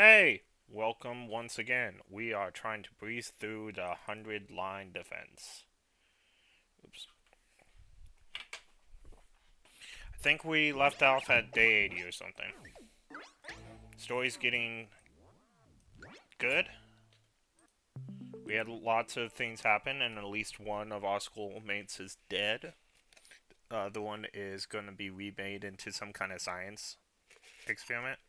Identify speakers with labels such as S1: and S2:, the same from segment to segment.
S1: Hey! Welcome once again. We are trying to breeze through the 100 line defense. Oops. I think we left off at day 80 or something. Story's getting good. We had lots of things happen, and at least one of our schoolmates is dead. The other one is going to be remade into some kind of science experiment.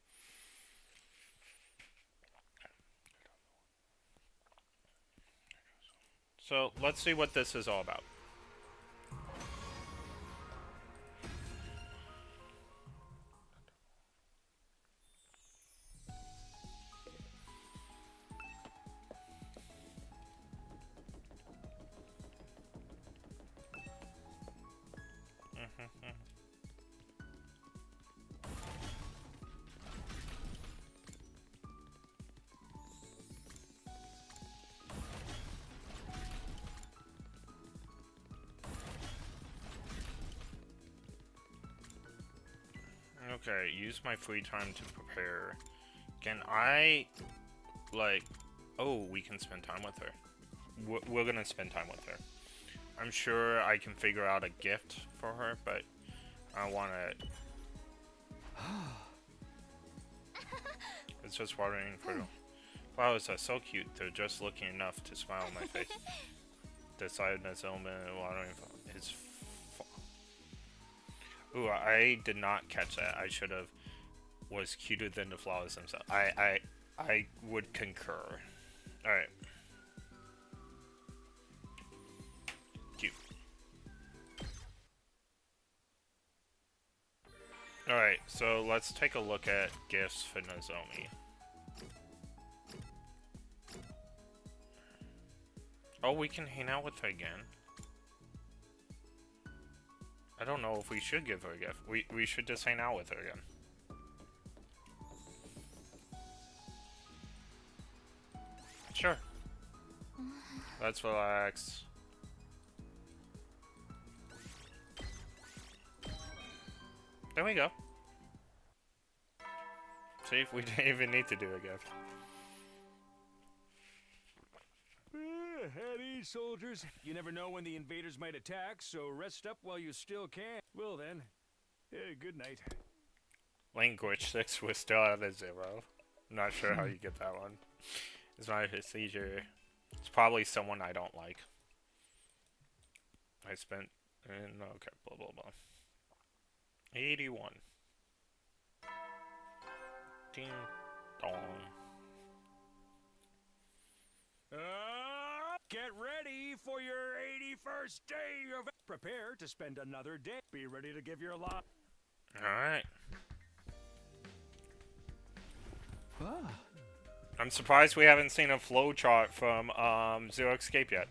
S1: So let's see what this is all about. Okay, use my free time to prepare. Can I, like, oh, we can spend time with her. We're gonna spend time with her. I'm sure I can figure out a gift for her, but I wanna. It's just watering for. Flowers are so cute. They're just looking enough to smile on my face. The sadness element watering is. Ooh, I did not catch that. I should have. Was cuter than the flowers themselves. I would concur. All right. Cute. Alright, so let's take a look at gifts for Nozomi. Oh, we can hang out with her again. I don't know if we should give her a gift. We should just hang out with her again. Sure. Let's relax. There we go. See, if we didn't even need to do a gift.
S2: At ease, soldiers. You never know when the invaders might attack, so rest up while you still can. Well then, good night.
S1: Language 6 was still at a 0. I'm not sure how you get that one. It's not a procedure. It's probably someone I don't like. I spent... okay, blah blah blah. 81. Ding dong.
S2: Get ready for your 81st day of... Prepare to spend another day. Be ready to give your lot.
S1: Alright. I'm surprised we haven't seen a flowchart from Zero Escape yet.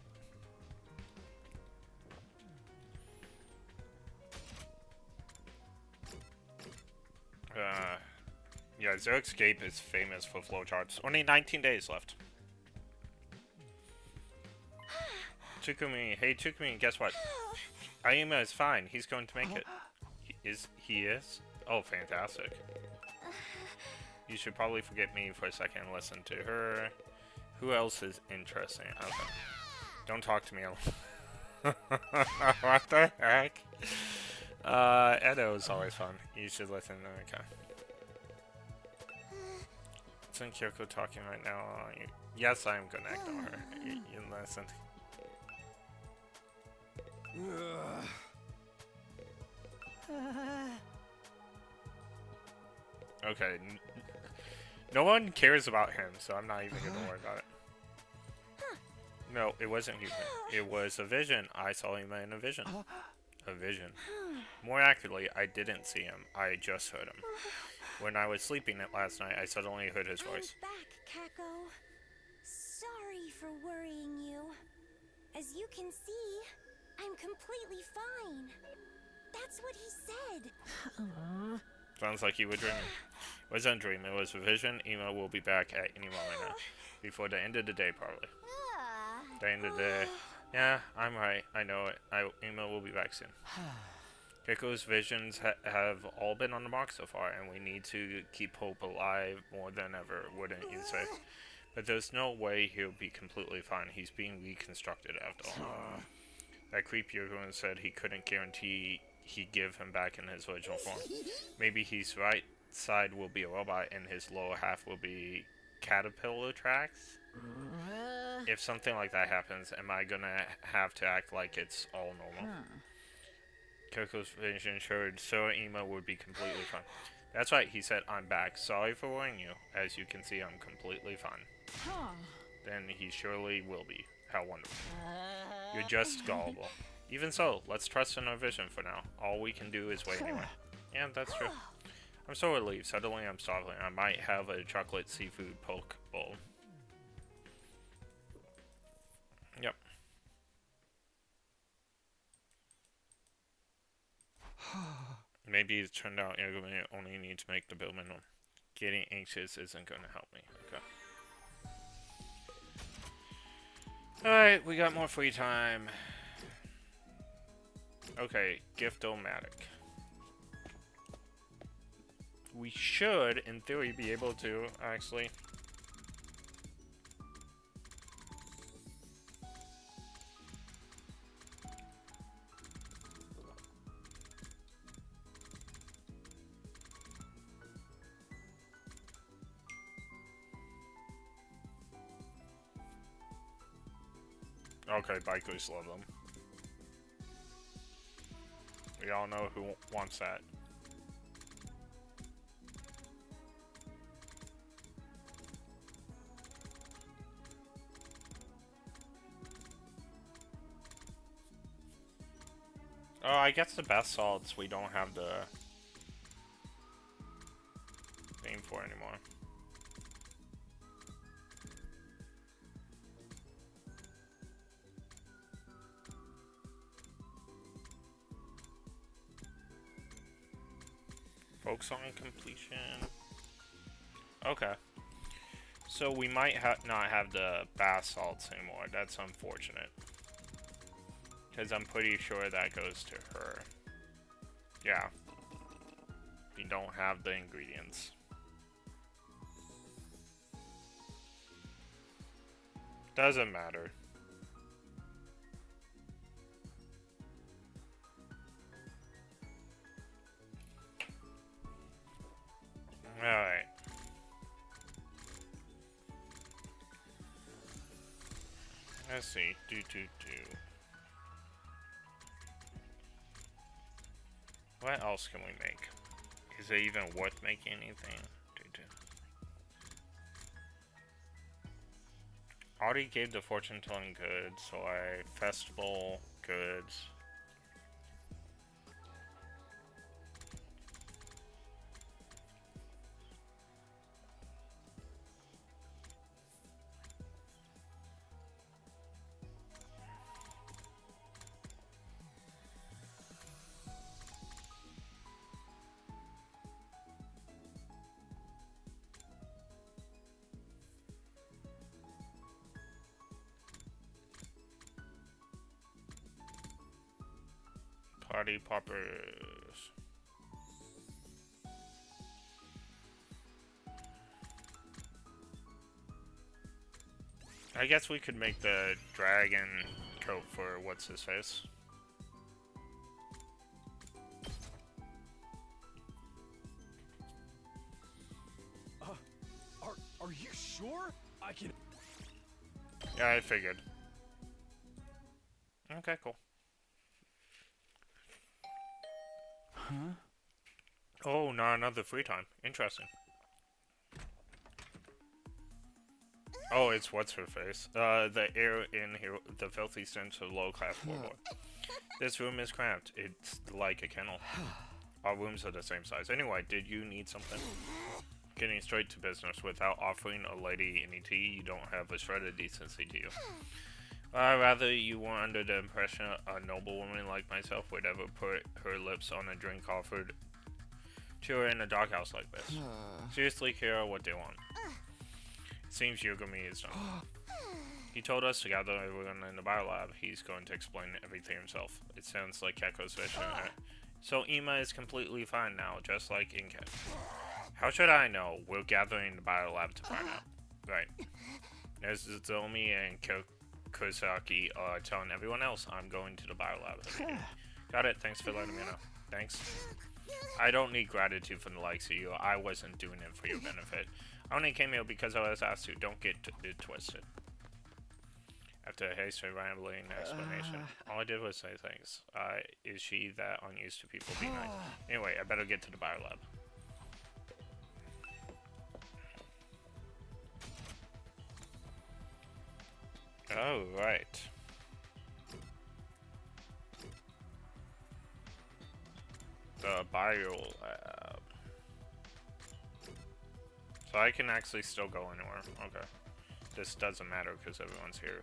S1: Yeah, Zero Escape is famous for flowcharts. Only 19 days left. Tsukumi, hey Tsukumi, guess what? Ayuma is fine. He's going to make it. He is? Oh, fantastic. You should probably forget me for a second and listen to her. Who else is interesting? Okay. Don't talk to me. What the heck? Edo is always fun. You should listen. Okay. Isn't Kyoko talking right now? Yes, I am gonna ignore her. You listen. Okay. No one cares about him, so I'm not even gonna worry about it. No, it wasn't human. It was a vision. I saw him in a vision. A vision. More accurately, I didn't see him. I just heard him. When I was sleeping last night, I suddenly heard his voice.
S3: I'm back, Kako. Sorry for worrying you. As you can see, I'm completely fine. That's what he said.
S1: Sounds like you were dreaming. It wasn't a dream. It was a vision. Ema will be back at any moment now. Before the end of the day, probably. The end of the day. Yeah, I'm right. I know it. Ema will be back soon. Gecko's visions have all been on the mark so far, and we need to keep hope alive more than ever, wouldn't you say? But there's no way he'll be completely fine. He's being reconstructed after all. That creep Yurgun said he couldn't guarantee he'd give him back in his original form. Maybe his right side will be a robot and his lower half will be caterpillar tracks? If something like that happens, am I gonna have to act like it's all normal? Coco's vision assured Sir Ema would be completely fine. That's right, he said, I'm back. Sorry for worrying you. As you can see, I'm completely fine. Then he surely will be. How wonderful. You're just gullible. Even so, let's trust in our vision for now. All we can do is wait anyway. Yeah, that's true. I'm so relieved. Suddenly I'm starving. I might have a chocolate seafood poke bowl. Yep. Maybe it turned out Yagami only need to make the bill minimum. Getting anxious isn't going to help me. Okay. Alright, we got more free time. Okay, Gift-O-Matic. We should, in theory, be able to, actually. Okay, bikers love them. We all know who wants that. Oh, I guess the best salts we don't have the thing for anymore. Focus on completion. Okay. So we might not have the bath salts anymore. That's unfortunate. Because I'm pretty sure that goes to her. Yeah. We don't have the ingredients. Doesn't matter. Alright. Let's see. Do. What else can we make? Is it even worth making anything? Do. Already gave the fortune telling goods, so festival goods. Party poppers. I guess we could make the dragon coat for what's his face.
S2: Are you sure? I can.
S1: Yeah, I figured. Okay, cool.
S2: Huh?
S1: Oh, not another free time. Interesting. Oh, it's what's her face. The air in here, the filthy stench of low-class floorboard. This room is cramped. It's like a kennel. Our rooms are the same size. Anyway, did you need something? Getting straight to business. Without offering a lady any tea, you don't have a shred of decency to you. Rather, you were under the impression a noblewoman like myself would ever put her lips on a drink offered to her in a doghouse like this. Seriously, Kira, what they want? It seems Yogami is done. He told us to gather everyone in the biolab. He's going to explain everything himself. It sounds like Keko's vision So Ema is completely fine now, just like Inket. How should I know? We're gathering the Bio Lab to find out. Right. Nozomi and Kosaki are telling everyone else I'm going to the Bio Lab immediately. Got it, thanks for letting me know. Thanks. I don't need gratitude from the likes of you. I wasn't doing it for your benefit. I only came here because I was asked to. Don't get it twisted. After a hasty rambling explanation, all I did was say thanks. Is she that unused to people being nice? Anyway, I better get to the Bio Lab. Oh, right. The Bio Lab. So I can actually still go anywhere. Okay. This doesn't matter because everyone's here.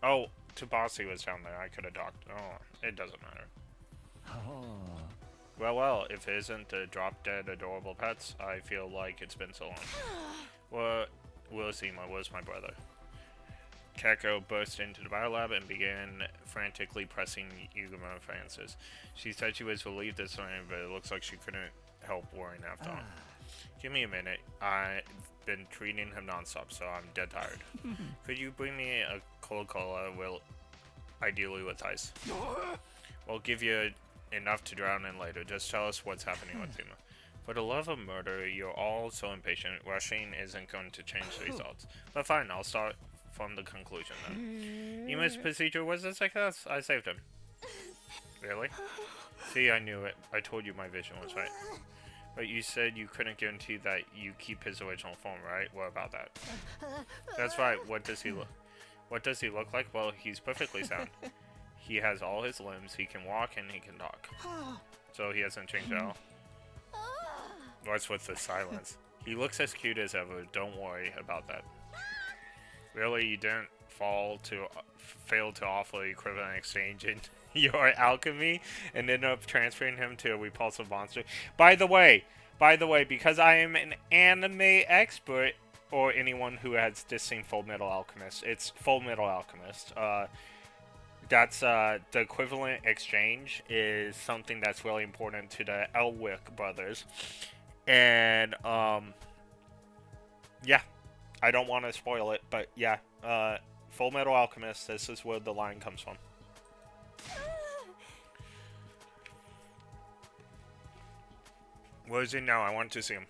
S1: Oh, Tsubasi was down there. I could have talked. Oh, it doesn't matter. Well, if it isn't the drop-dead adorable pets, I feel like it's been so long. Well, Willsima was my brother. Kako burst into the biolab and began frantically pressing Yugamo Francis. She said she was relieved this time, but it looks like she couldn't help worrying after all. Give me a minute. I've been treating him nonstop, so I'm dead tired. Could you bring me a Coca-Cola, ideally with ice? We'll give you enough to drown in later. Just tell us what's happening with Ema. For the love of murder, you're all so impatient. Rushing isn't going to change the results. But fine, I'll start from the conclusion then. Ema's procedure was a success. I saved him. Really? See, I knew it. I told you my vision was right. But you said you couldn't guarantee that you keep his original form, right? What about that? That's right. What does he look like? Well, he's perfectly sound. He has all his limbs. He can walk and he can talk. So he hasn't changed at all. What's with the silence? He looks as cute as ever. Don't worry about that. Really, you didn't fail to offer equivalent exchange in your alchemy and end up transferring him to a repulsive monster. By the way, because I am an anime expert, or anyone who has just seen Full Metal Alchemist, it's Full Metal Alchemist. That's the equivalent exchange is something that's really important to the Elwick brothers, and yeah. I don't want to spoil it, but yeah, Full Metal Alchemist, this is where the line comes from. Where is he now? I want to see him.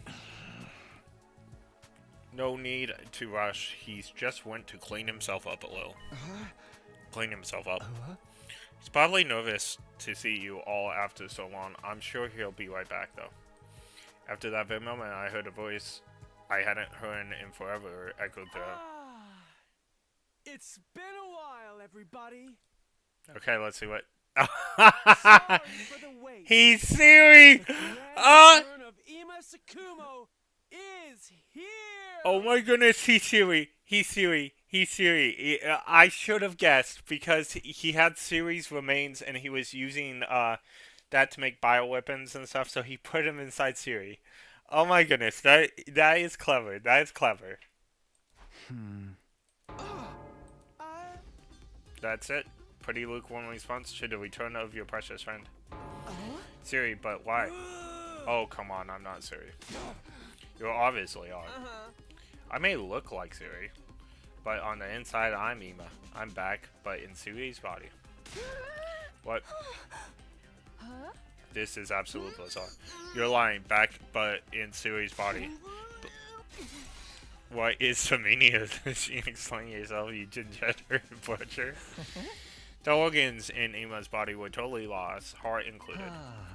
S1: No need to rush. He's just went to clean himself up a little. Clean himself up. He's probably nervous to see you all after so long. I'm sure he'll be right back, though. After that very moment, I heard a voice I hadn't heard in forever echoed throughout.
S4: It's been a while, everybody.
S1: Okay, let's see what.
S4: Sorry for the wait.
S1: He's Siri!
S4: The return of Ema Sakumo is here.
S1: Oh my goodness, he's Siri. He's Siri. He's Siri. I should have guessed because he had Siri's remains and he was using that to make bioweapons and stuff, so he put him inside Siri. Oh my goodness, that is clever. That is clever. That's it. Pretty lukewarm response to the return of your precious friend. Siri, but why? Oh, come on, I'm not Siri. You obviously are. I may look like Siri, but on the inside, I'm Ema. I'm back, but in Siri's body. What? This is absolute bizarre. You're lying, back, but in Siri's body. What is the meaning of this? You explain yourself, you degenerate butcher. The organs in Ema's body were totally lost, heart included.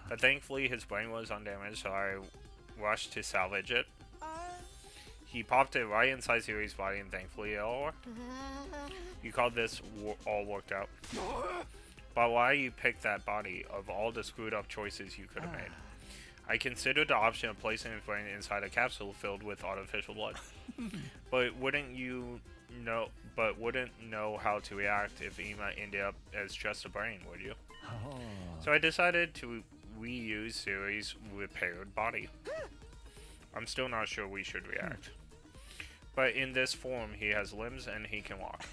S1: But thankfully his brain was undamaged, so I rushed to salvage it. He popped it right inside Siri's body, and thankfully it all worked. You called this all worked out. But why you picked that body of all the screwed up choices you could have made? I considered the option of placing his brain inside a capsule filled with artificial blood. But wouldn't know how to react if Ema ended up as just a brain, would you? So I decided to reuse Siri's repaired body. I'm still not sure we should react. But in this form, he has limbs and he can walk.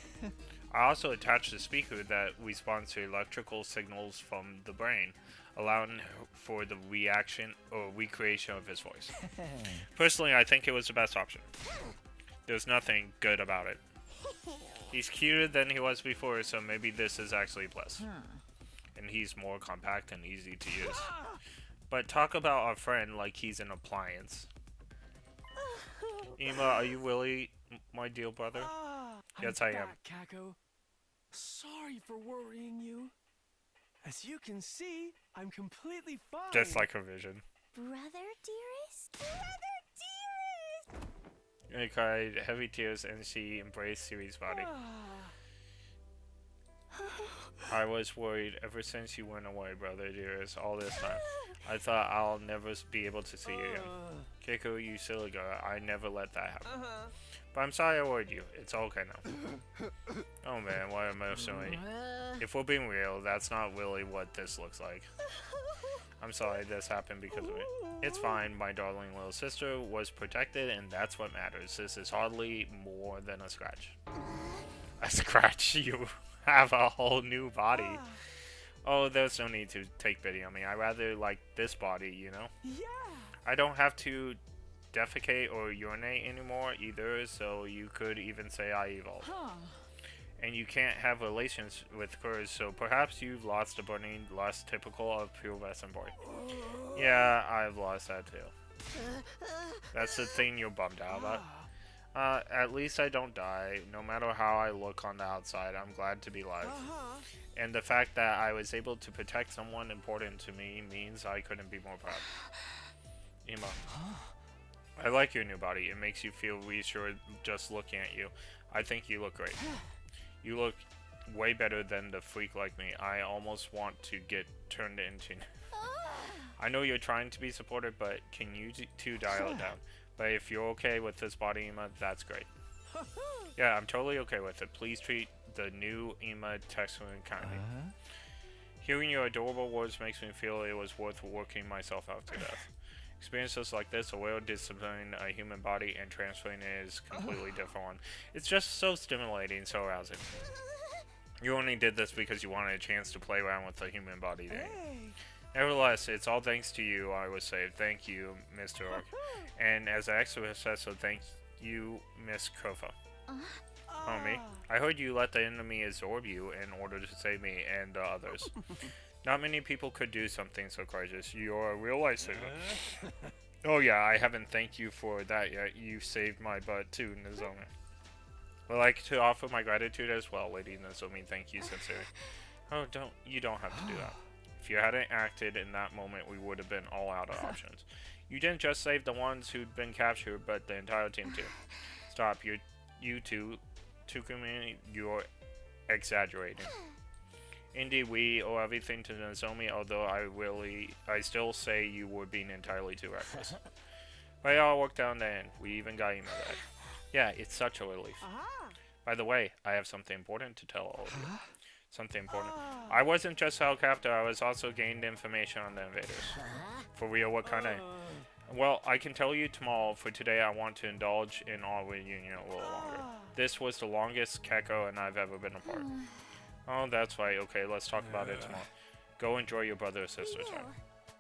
S1: I also attached a speaker that responds to electrical signals from the brain, allowing for the reaction or recreation of his voice. Personally, I think it was the best option. There's nothing good about it. He's cuter than he was before, so maybe this is actually a plus. And he's more compact and easy to use. But talk about our friend like he's an appliance. Ima, are you really my dear brother? Yes, I am.
S4: Kako. Sorry for worrying you. As you can see, I'm completely fine.
S1: Just like her vision.
S3: Brother dearest? Brother dearest!
S1: She cried heavy tears and she embraced Siri's body. I was worried ever since you went away, brother dearest, all this time. I thought I'll never be able to see you again. Keiko, you silly girl, I never let that happen. But I'm sorry I worried you. It's okay now. Oh man, what emotionally. If we're being real, that's not really what this looks like. I'm sorry this happened because of me. It's fine, my darling little sister was protected and that's what matters. This is hardly more than a scratch. A scratch? You have a whole new body. Oh, there's no need to take pity on me. I rather like this body, you know?
S4: Yeah.
S1: I don't have to defecate or urinate anymore either, so you could even say I evolved. And you can't have relations with Kurz, so perhaps you've lost a burning lust typical of pure Western boy. Yeah, I've lost that too. That's the thing you're bummed out about. At least I don't die. No matter how I look on the outside, I'm glad to be alive. And the fact that I was able to protect someone important to me means I couldn't be more proud. Ima, I like your new body. It makes you feel reassured just looking at you. I think you look great. You look way better than the freak like me. I almost want to get turned into... I know you're trying to be supportive, but can you two dial it down? But if you're okay with this body, Ima, that's great. Yeah, I'm totally okay with it. Please treat the new Ima Texan kindly. Hearing your adorable words makes me feel it was worth working myself out to death. Experiences like this, a way of disciplining a human body and transferring it is a completely different one. It's just so stimulating, so arousing. You only did this because you wanted a chance to play around with the human body, didn't you? Nevertheless, it's all thanks to you, I would say. Thank you, Mr. Orc. And as an extra so thank you, Miss Kofa. Homie, I heard you let the enemy absorb you in order to save me and the others. Not many people could do something so courageous. You're a real lifesaver. Oh yeah, I haven't thanked you for that yet. You saved my butt too, Nozomi. I'd like to offer my gratitude as well, Lady Nozomi. Thank you sincerely. Oh, you don't have to do that. If you hadn't acted in that moment, we would have been all out of options. You didn't just save the ones who'd been captured, but the entire team too. Stop, you two, Tukumi, you're exaggerating. Indeed, we owe everything to Nozomi, although I still say you were being entirely too reckless. But it all worked out in the end. We even got email back. Yeah, it's such a relief. By the way, I have something important to tell all of you. Something important. I wasn't just held captive, I was also gained information on the invaders. For real, what kind of... Well, I can tell you tomorrow. For today, I want to indulge in our reunion a little longer. This was the longest Keiko and I've ever been apart. Oh, that's right. Okay, let's talk about it tomorrow. Go enjoy your brother or sister time.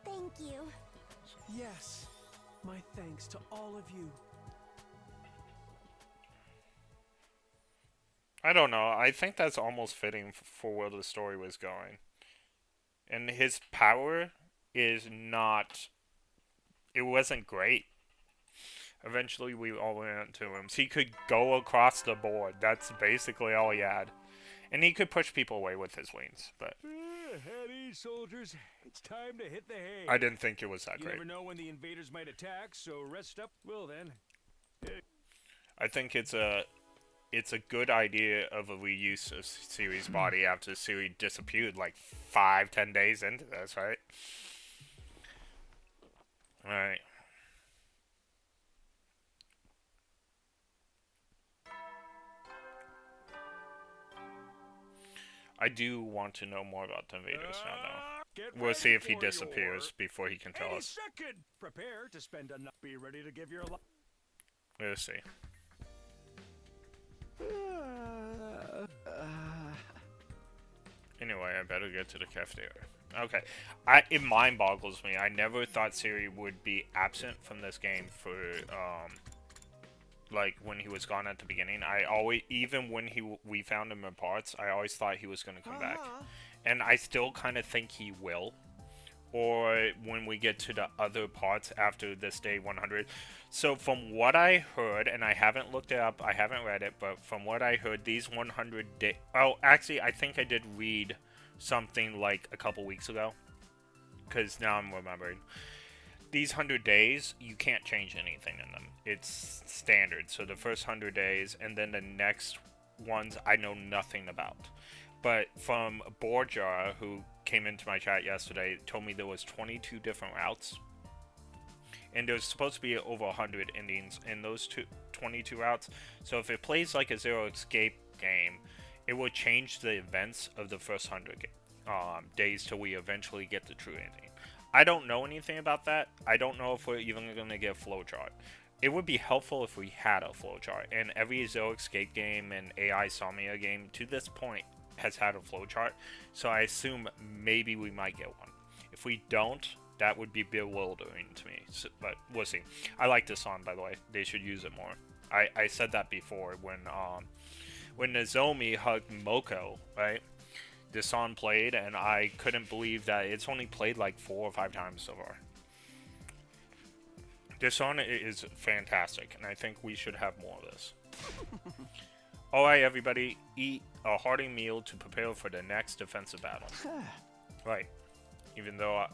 S3: Thank you.
S4: Yes. My thanks to all of you.
S1: I don't know. I think that's almost fitting for where the story was going. And his power is not... It wasn't great. Eventually, we all went to him. So he could go across the board. That's basically all he had. And he could push people away with his wings, but...
S2: Heady, soldiers. It's time to hit the hay.
S1: I didn't think it was that
S2: You
S1: great.
S2: never know when the invaders might attack, so rest up. Well then.
S1: I think it's a good idea of a reuse of Siri's body after Siri disappeared like 5-10 days into this, right? Alright. I do want to know more about the invaders now, though.
S2: Get
S1: We'll see
S2: ready
S1: if he
S2: for
S1: disappears
S2: your-
S1: before he can tell
S2: Any
S1: us.
S2: second. Prepare to spend a night. Be ready to give your life.
S1: We'll see. Anyway, I better get to the cafeteria. Okay. It mind boggles me. I never thought Siri would be absent from this game for, like, when he was gone at the beginning. I always, even when we found him in parts, I always thought he was going to come back. And I still kind of think he will. Or when we get to the other parts after this day 100. So from what I heard, and I haven't looked it up, I haven't read it, but from what I heard, these 100 days... Oh, actually, I think I did read something like a couple weeks ago. Because now I'm remembering. These 100 days, you can't change anything in them. It's standard. So the first 100 days, and then the next ones I know nothing about. But from Borja, who came into my chat yesterday, told me there was 22 different routes. And there's supposed to be over 100 endings in those 22 routes. So if it plays like a Zero Escape game, it will change the events of the first 100 days till we eventually get the true ending. I don't know anything about that. I don't know if we're even going to get a flowchart. It would be helpful if we had a flowchart. And every Zero Escape game and AI Somnia game to this point has had a flowchart, so I assume maybe we might get one. If we don't, that would be bewildering to me, so, but we'll see. I like this song, by the way. They should use it more. I said that before when Nozomi hugged Moko, right? This song played, and I couldn't believe that it's only played like 4 or 5 times so far. This song is fantastic, and I think we should have more of this. Alright, everybody, eat a hearty meal to prepare for the next defensive battle. Right. Even though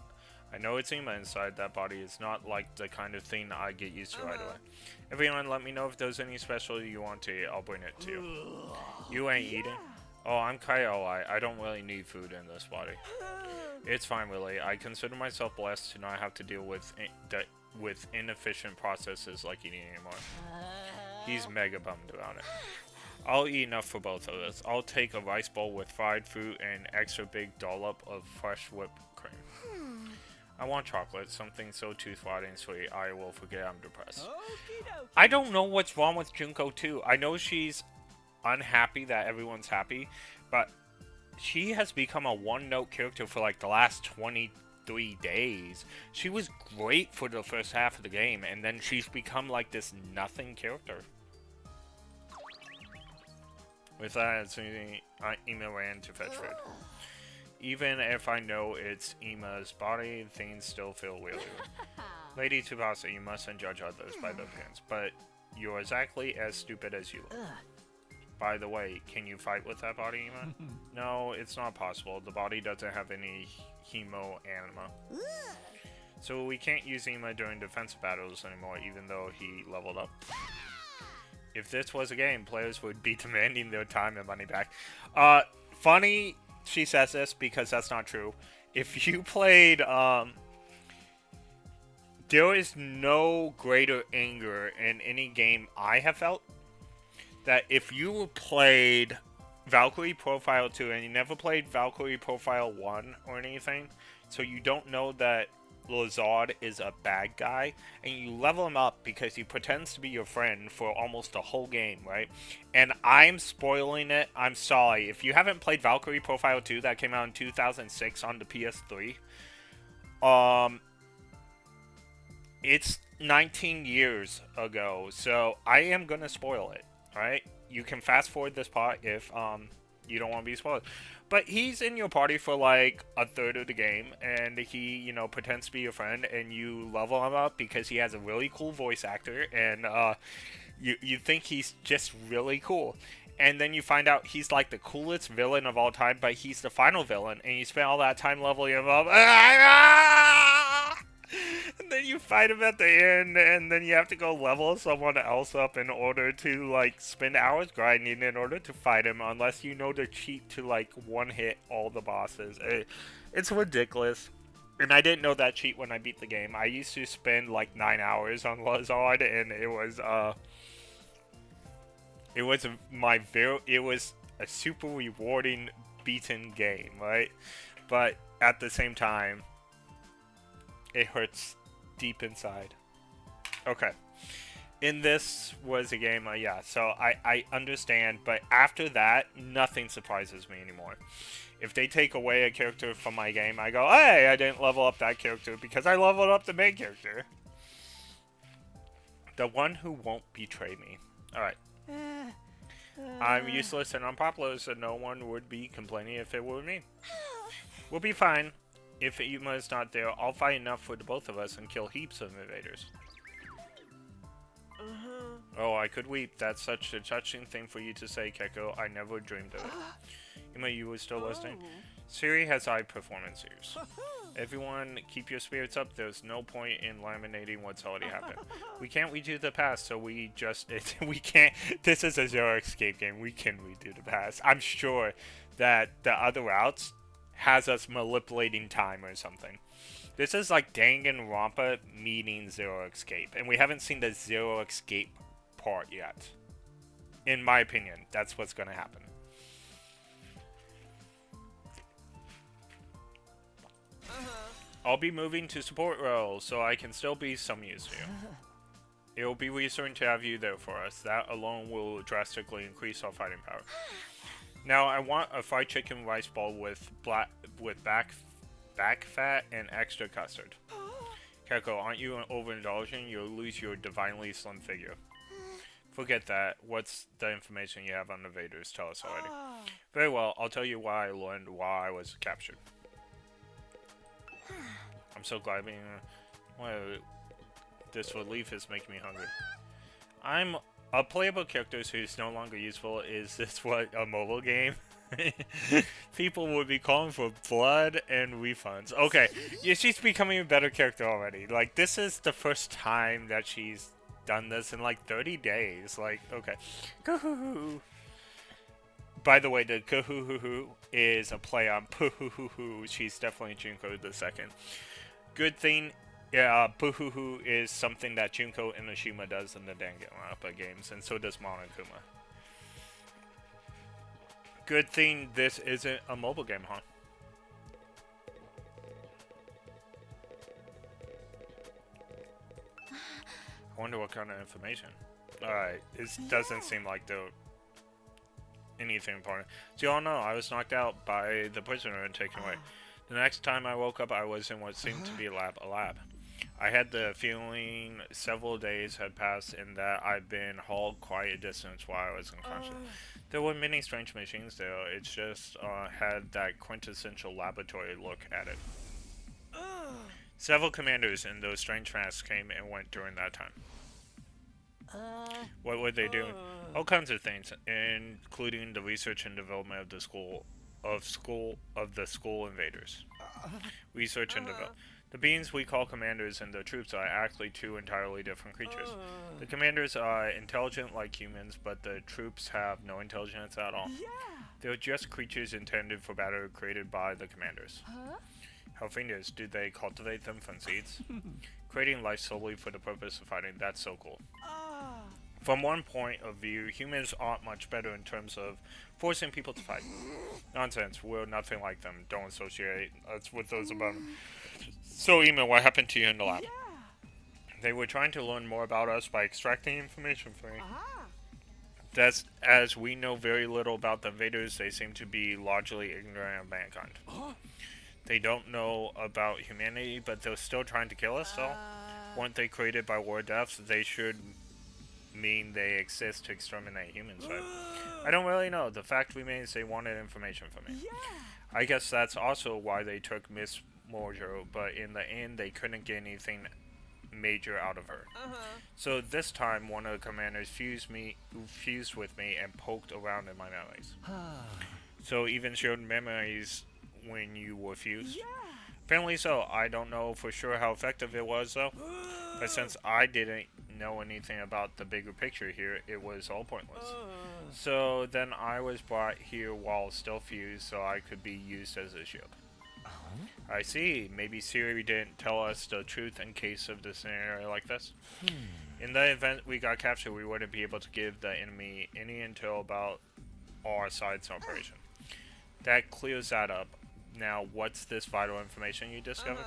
S1: I know it's Ima inside, that body is not like the kind of thing I get used to right away. Everyone, let me know if there's any special you want to eat. I'll bring it to you. You ain't eating? Oh, I'm Kaioi. I don't really need food in this body. It's fine, really. I consider myself blessed to not have to deal with inefficient processes like eating anymore. He's mega bummed about it. I'll eat enough for both of us. I'll take a rice bowl with fried fruit and an extra big dollop of fresh whipped cream. I want chocolate, something so tooth-rotting sweet I will forget I'm depressed. I don't know what's wrong with Junko too. I know she's unhappy that everyone's happy, but she has become a one-note character for like the last 23 days. She was great for the first half of the game, and then she's become like this nothing character. With that, it's Ima ran to fetch food. Even if I know it's Ima's body, things still feel weird. Lady Tsubasa, you mustn't judge others by their appearance, but you're exactly as stupid as you look. By the way, can you fight with that body, Ima? No, it's not possible. The body doesn't have any hemo anima. So we can't use Ima during defensive battles anymore, even though he leveled up. If this was a game, players would be demanding their time and money back. Funny she says this because that's not true. If you played, there is no greater anger in any game I have felt that if you played Valkyrie Profile 2 and you never played Valkyrie Profile 1 or anything, so you don't know that Lazard is a bad guy, and you level him up because he pretends to be your friend for almost the whole game, right? And I'm spoiling it. I'm sorry. If you haven't played Valkyrie Profile 2 that came out in 2006 on the PS3, it's 19 years ago, so I am gonna spoil it, alright? You can fast forward this part if you don't want to be spoiled. But he's in your party for like a third of the game, and he, you know, pretends to be your friend, and you level him up because he has a really cool voice actor, and you think he's just really cool. And then you find out he's like the coolest villain of all time, but he's the final villain, and you spend all that time leveling him up. And then you fight him at the end, and then you have to go level someone else up in order to, like, spend hours grinding in order to fight him, unless you know the cheat to, like, one-hit all the bosses. It's ridiculous. And I didn't know that cheat when I beat the game. I used to spend, like, 9 hours on Lazard, and it was a super rewarding beaten game, right? But at the same time, it hurts deep inside. Okay. In this was a game, yeah, so I understand, but after that, nothing surprises me anymore. If they take away a character from my game, I go, hey, I didn't level up that character because I leveled up the main character. The one who won't betray me. Alright. I'm useless and unpopular, so no one would be complaining if it were me. We'll be fine. If Yuma is not there, I'll fight enough for the both of us and kill heaps of invaders. Oh, I could weep. That's such a touching thing for you to say, Keko. I never dreamed of it. Yuma, you were still listening? Siri has high performance ears. Everyone, keep your spirits up. There's no point in laminating what's already happened. We can't redo the past, so we just... we can't... This is a Zero Escape game. We can redo the past. I'm sure that the other routes has us manipulating time or something. This is like Danganronpa meeting Zero Escape. And we haven't seen the Zero Escape part yet. In my opinion, that's what's going to happen. I'll be moving to support role, so I can still be some use to you. It will be reassuring to have you there for us. That alone will drastically increase our fighting power. Now, I want a fried chicken rice bowl with back fat and extra custard. Keko, aren't you overindulging? You'll lose your divinely slim figure. Forget that. What's the information you have on the Vaders? Tell us already. Very well, I'll tell you why I learned why I was captured. I'm so glad being... well, this relief is making me hungry. I'm a playable character who's no longer useful. Is this what a mobile game? People would be calling for blood and refunds. Okay, yeah, she's becoming a better character already. Like, this is the first time that she's done this in like 30 days. Like, okay. Kahoo-hoo. By the way, the Kahoo-hoo-hoo is a play on Poo-hoo-hoo-hoo. She's definitely Junko the second. Good thing, yeah, Poo-hoo-hoo is something that Junko Inoshima does in the Danganronpa games, and so does Monokuma. Good thing this isn't a mobile game, huh? I wonder what kind of information. Alright, it doesn't seem like anything important. So y'all know, I was knocked out by the prisoner and taken away. The next time I woke up, I was in what seemed to be a lab. I had the feeling several days had passed and that I'd been hauled quite a distance while I was unconscious. There were many strange machines there. It just had that quintessential laboratory look at it. Several commanders in those strange masks came and went during that time. What were they doing? All kinds of things, including the research and development of the school invaders. Research and development. The beings we call commanders and the troops are actually two entirely different creatures. The commanders are intelligent like humans, but the troops have no intelligence at all. They're just creatures intended for battle created by the commanders. How fingers, do they cultivate them from seeds? Creating life solely for the purpose of fighting, that's so cool. From one point of view, humans aren't much better in terms of forcing people to fight. Nonsense, we're nothing like them. Don't associate us with those above them. So, Ema, what happened to you in the lab? They were trying to learn more about us by extracting information from me. That's, as we know very little about the invaders, they seem to be largely ignorant of mankind. They don't know about humanity, but they're still trying to kill us, so weren't they created by war deaths? They should mean they exist to exterminate humans, right? I don't really know. The fact remains they wanted information from me. I guess that's also why they took Miss Mojo, but in the end they couldn't get anything major out of her. So this time one of the commanders fused with me and poked around in my memories. So even showed memories when you were fused? Apparently so. I don't know for sure how effective it was though. But since I didn't know anything about the bigger picture here, it was all pointless. So then I was brought here while still fused so I could be used as a shield. I see. Maybe Siri didn't tell us the truth in case of the scenario like this. In the event we got captured, we wouldn't be able to give the enemy any intel about our side's operation. That clears that up. Now, what's this vital information you discovered?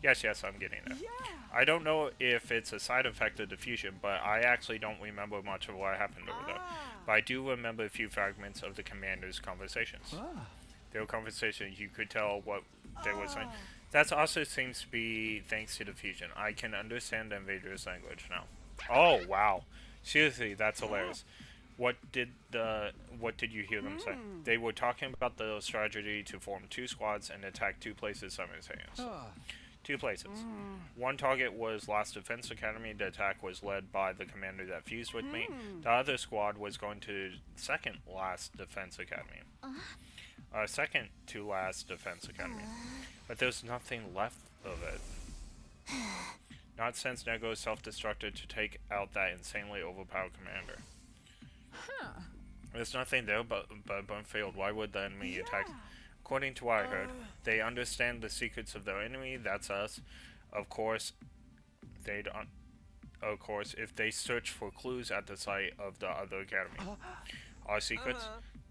S1: Yes, I'm getting it. I don't know if it's a side effect of diffusion, but I actually don't remember much of what happened over there. But I do remember a few fragments of the commander's conversations. Their conversation, you could tell what they were saying. That also seems to be thanks to the fusion. I can understand the invaders' language now. Oh wow, seriously, that's hilarious. What did you hear them say? They were talking about the strategy to form 2 squads and attack 2 places simultaneously. 2 places. One target was Last Defense Academy. The attack was led by the commander that fused with me. The other squad was going to second Last Defense Academy. Second to Last Defense Academy. But there's nothing left of it. Not since Nego self-destructed to take out that insanely overpowered commander. There's nothing there but failed. Why would the enemy attack? According to what I heard, they understand the secrets of their enemy. That's us. Of course, they'd of course, if they search for clues at the site of the other academy. Our secrets?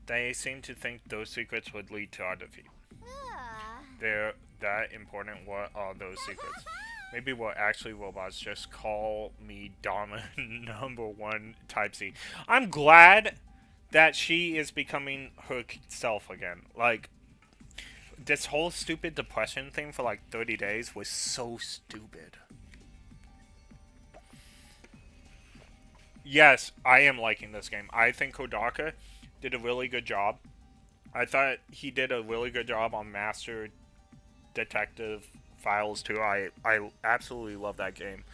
S1: They seem to think those secrets would lead to our defeat. They're that important. What are those secrets? Maybe we're actually robots. Just call me Dharma #1 Type C. I'm glad that she is becoming herself again. Like, this whole stupid depression thing for like 30 days was so stupid. Yes, I am liking this game. I think Kodaka did a really good job. I thought he did a really good job on Master Detective Files too. I absolutely love that game.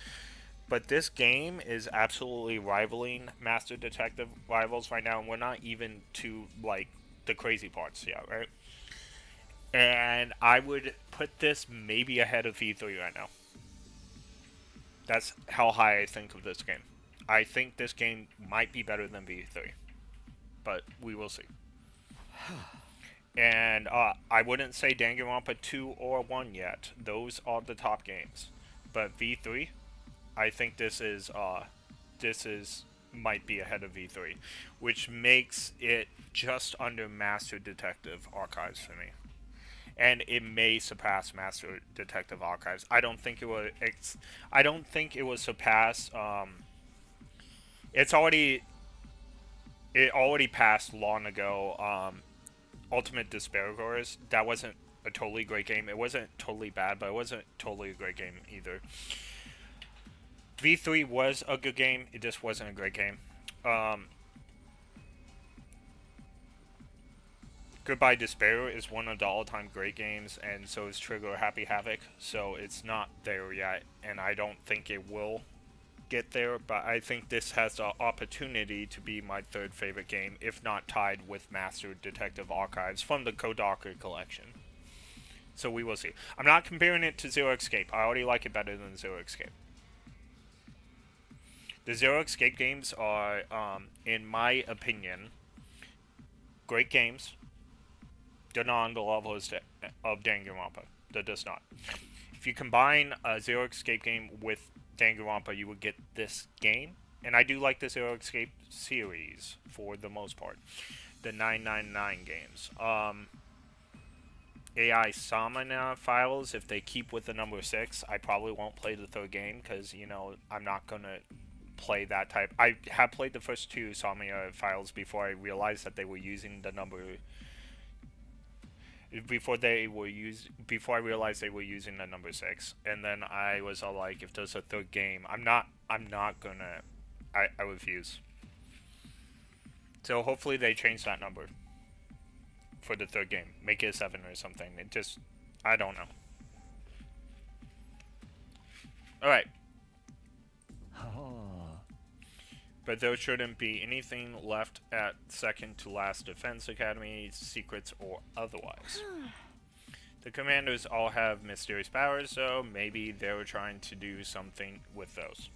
S1: But this game is absolutely rivaling Master Detective Rivals right now, and we're not even to like the crazy parts yet, right? And I would put this maybe ahead of V3 right now. That's how high I think of this game. I think this game might be better than V3. But we will see. And I wouldn't say Danganronpa 2 or 1 yet. Those are the top games. But V3, I think this is might be ahead of V3, which makes it just under Master Detective Archives for me. And it may surpass Master Detective Archives. I don't think it will. I don't think it will surpass. It already passed long ago. Ultimate Disparagors. That wasn't a totally great game. It wasn't totally bad, but it wasn't totally a great game either. V3 was a good game. It just wasn't a great game. Goodbye Despair is one of the all-time great games, and so is Trigger Happy Havoc. So it's not there yet, and I don't think it will get there, but I think this has the opportunity to be my 3rd favorite game, if not tied with Master Detective Archives from the Kodaka collection. So we will see. I'm not comparing it to Zero Escape. I already like it better than Zero Escape. The Zero Escape games are, in my opinion, great games. They're not on the level of Danganronpa. They're just not. If you combine a Zero Escape game with Danganronpa, you would get this game. And I do like the Zero Escape series for the most part. The 999 games. AI Samana Files, if they keep with the number 6, I probably won't play the 3rd game because, you know, I'm not going to play that type. I have played the first 2 Samana Files before I realized that they were using the number... Before I realized they were using the number 6, and then I was all like, if there's a 3rd game, I'm not gonna, I refuse. So hopefully they change that number for the 3rd game, make it a 7 or something. It just, I don't know. All right. But there shouldn't be anything left at second to last Defense Academy, secrets or otherwise. The commanders all have mysterious powers, so maybe they were trying to do something with those.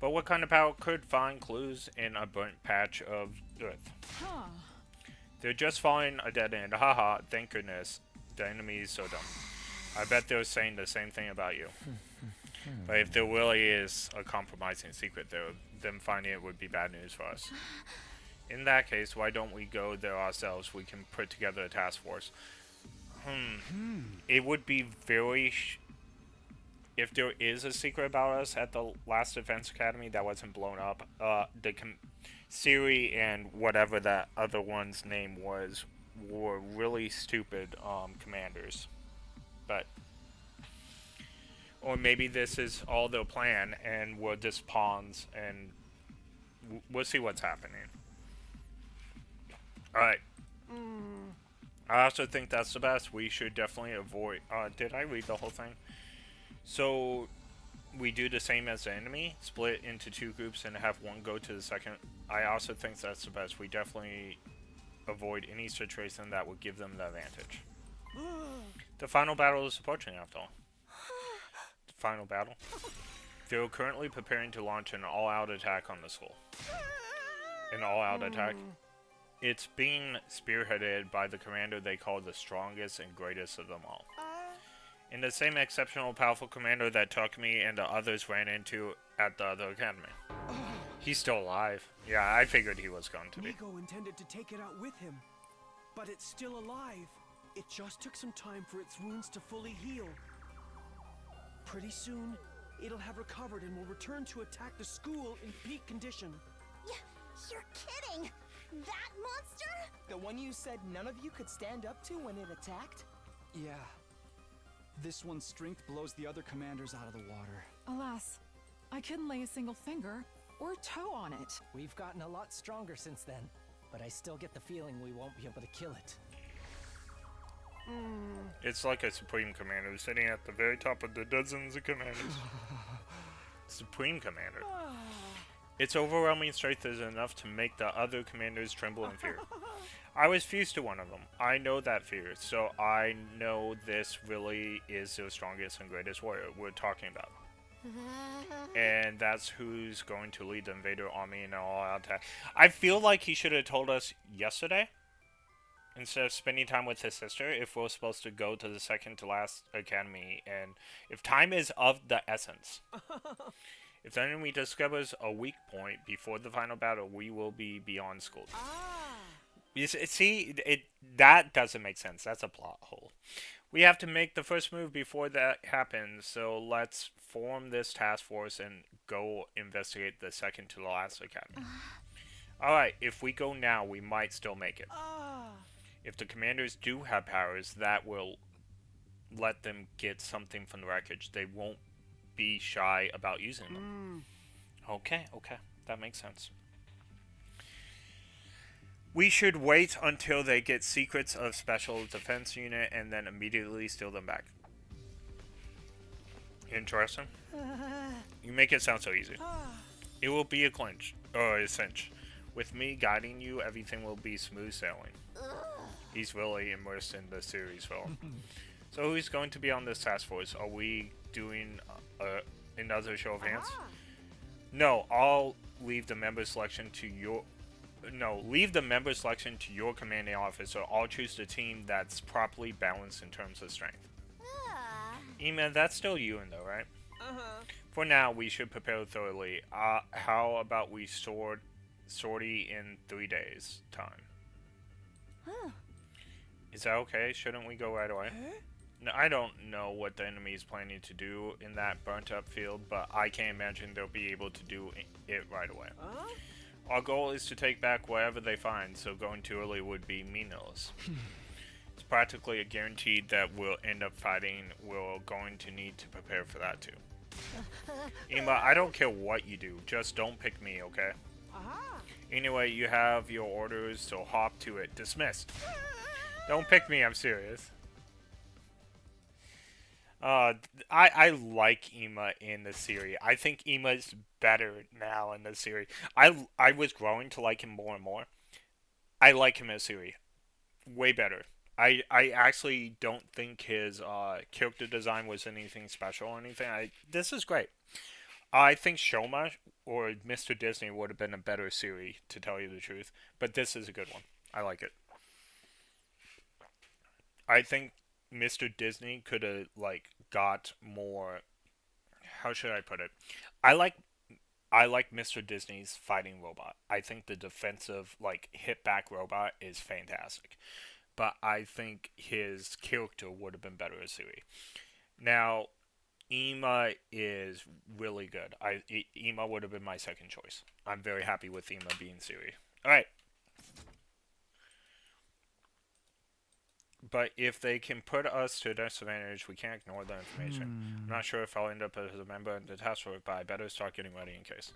S1: But what kind of power could find clues in a burnt patch of earth? They're just following a dead end. Haha, thank goodness. The enemy is so dumb. I bet they're saying the same thing about you. But if there really is a compromising secret there, them finding it would be bad news for us. In that case, why don't we go there ourselves? We can put together a task force. It would be very... if there is a secret about us at the last Defense Academy that wasn't blown up, Siri and whatever that other one's name was were really stupid commanders. But or maybe this is all their plan, and we're just pawns, and we'll see what's happening. Alright. I also think that's the best. We should definitely avoid... did I read the whole thing? So, we do the same as the enemy, split into 2 groups and have one go to the second. I also think that's the best. We definitely avoid any situation that would give them the advantage. The final battle is approaching, after all. The final battle. They're currently preparing to launch an all-out attack on the school. An all-out attack. It's being spearheaded by the commander they call the strongest and greatest of them all. And the same exceptional powerful commander that Takumi and the others ran into at the other academy. He's still alive. Yeah, I figured he was going to be.
S4: Nigo intended to take it out with him, but it's still alive. It just took some time for its wounds to fully heal. Pretty soon, it'll have recovered and will return to attack the school in peak condition.
S3: You're kidding! That monster?
S5: The one you said none of you could stand up to when it attacked?
S6: Yeah. This one's strength blows the other commanders out of the water.
S7: Alas, I couldn't lay a single finger or toe on it.
S5: We've gotten a lot stronger since then, but I still get the feeling we won't be able to kill it.
S1: It's like a Supreme Commander sitting at the very top of the dozens of commanders. Supreme Commander. Its overwhelming strength is enough to make the other commanders tremble in fear. I was fused to one of them. I know that fear, so I know this really is the strongest and greatest warrior we're talking about. And that's who's going to lead the Invader army in an all-out attack. I feel like he should have told us yesterday, instead of spending time with his sister, if we're supposed to go to the second to last academy, and if time is of the essence. If the enemy discovers a weak point before the final battle, we will be beyond school. That doesn't make sense. That's a plot hole. We have to make the first move before that happens, so let's form this task force and go investigate the second to the last academy. Alright, if we go now, we might still make it. If the commanders do have powers, that will let them get something from the wreckage. They won't be shy about using them. Okay, that makes sense. We should wait until they get secrets of Special Defense Unit and then immediately steal them back. Interesting. You make it sound so easy. It will be a clinch, or a cinch. With me guiding you, everything will be smooth sailing. He's really immersed in the series film. So who's going to be on this task force? Are we doing another show of hands? No, I'll leave the member selection to your... No, leave the member selection to your commanding officer. I'll choose the team that's properly balanced in terms of strength. Ema, that's still you in though, right? For now, we should prepare thoroughly. How about we sortie in 3 days' time? Is that okay? Shouldn't we go right away? No, I don't know what the enemy is planning to do in that burnt-up field, but I can't imagine they'll be able to do it right away. Our goal is to take back whatever they find, so going too early would be meaningless. It's practically a guarantee that we'll end up fighting. We're going to need to prepare for that too. Ema, I don't care what you do, just don't pick me, okay? Anyway, you have your orders, so hop to it. Dismissed. Don't pick me, I'm serious. I like Ema in the series. I think Ema's better now in the series. I was growing to like him more and more. I like him in the series. Way better. I actually don't think his character design was anything special or anything. This is great. I think Shoma or Mr. Disney would have been a better series, to tell you the truth. But this is a good one. I like it. I think Mr. Disney could have, like, got more... How should I put it? I like Mr. Disney's fighting robot. I think the defensive, like, hit-back robot is fantastic. But I think his character would have been better as Suri. Now, Ema is really good. Ema would have been my second choice. I'm very happy with Ema being Suri. Alright. but if they can put us to a disadvantage, we can't ignore the information. I'm not sure if I'll end up as a member in the task force, but I better start getting ready in case.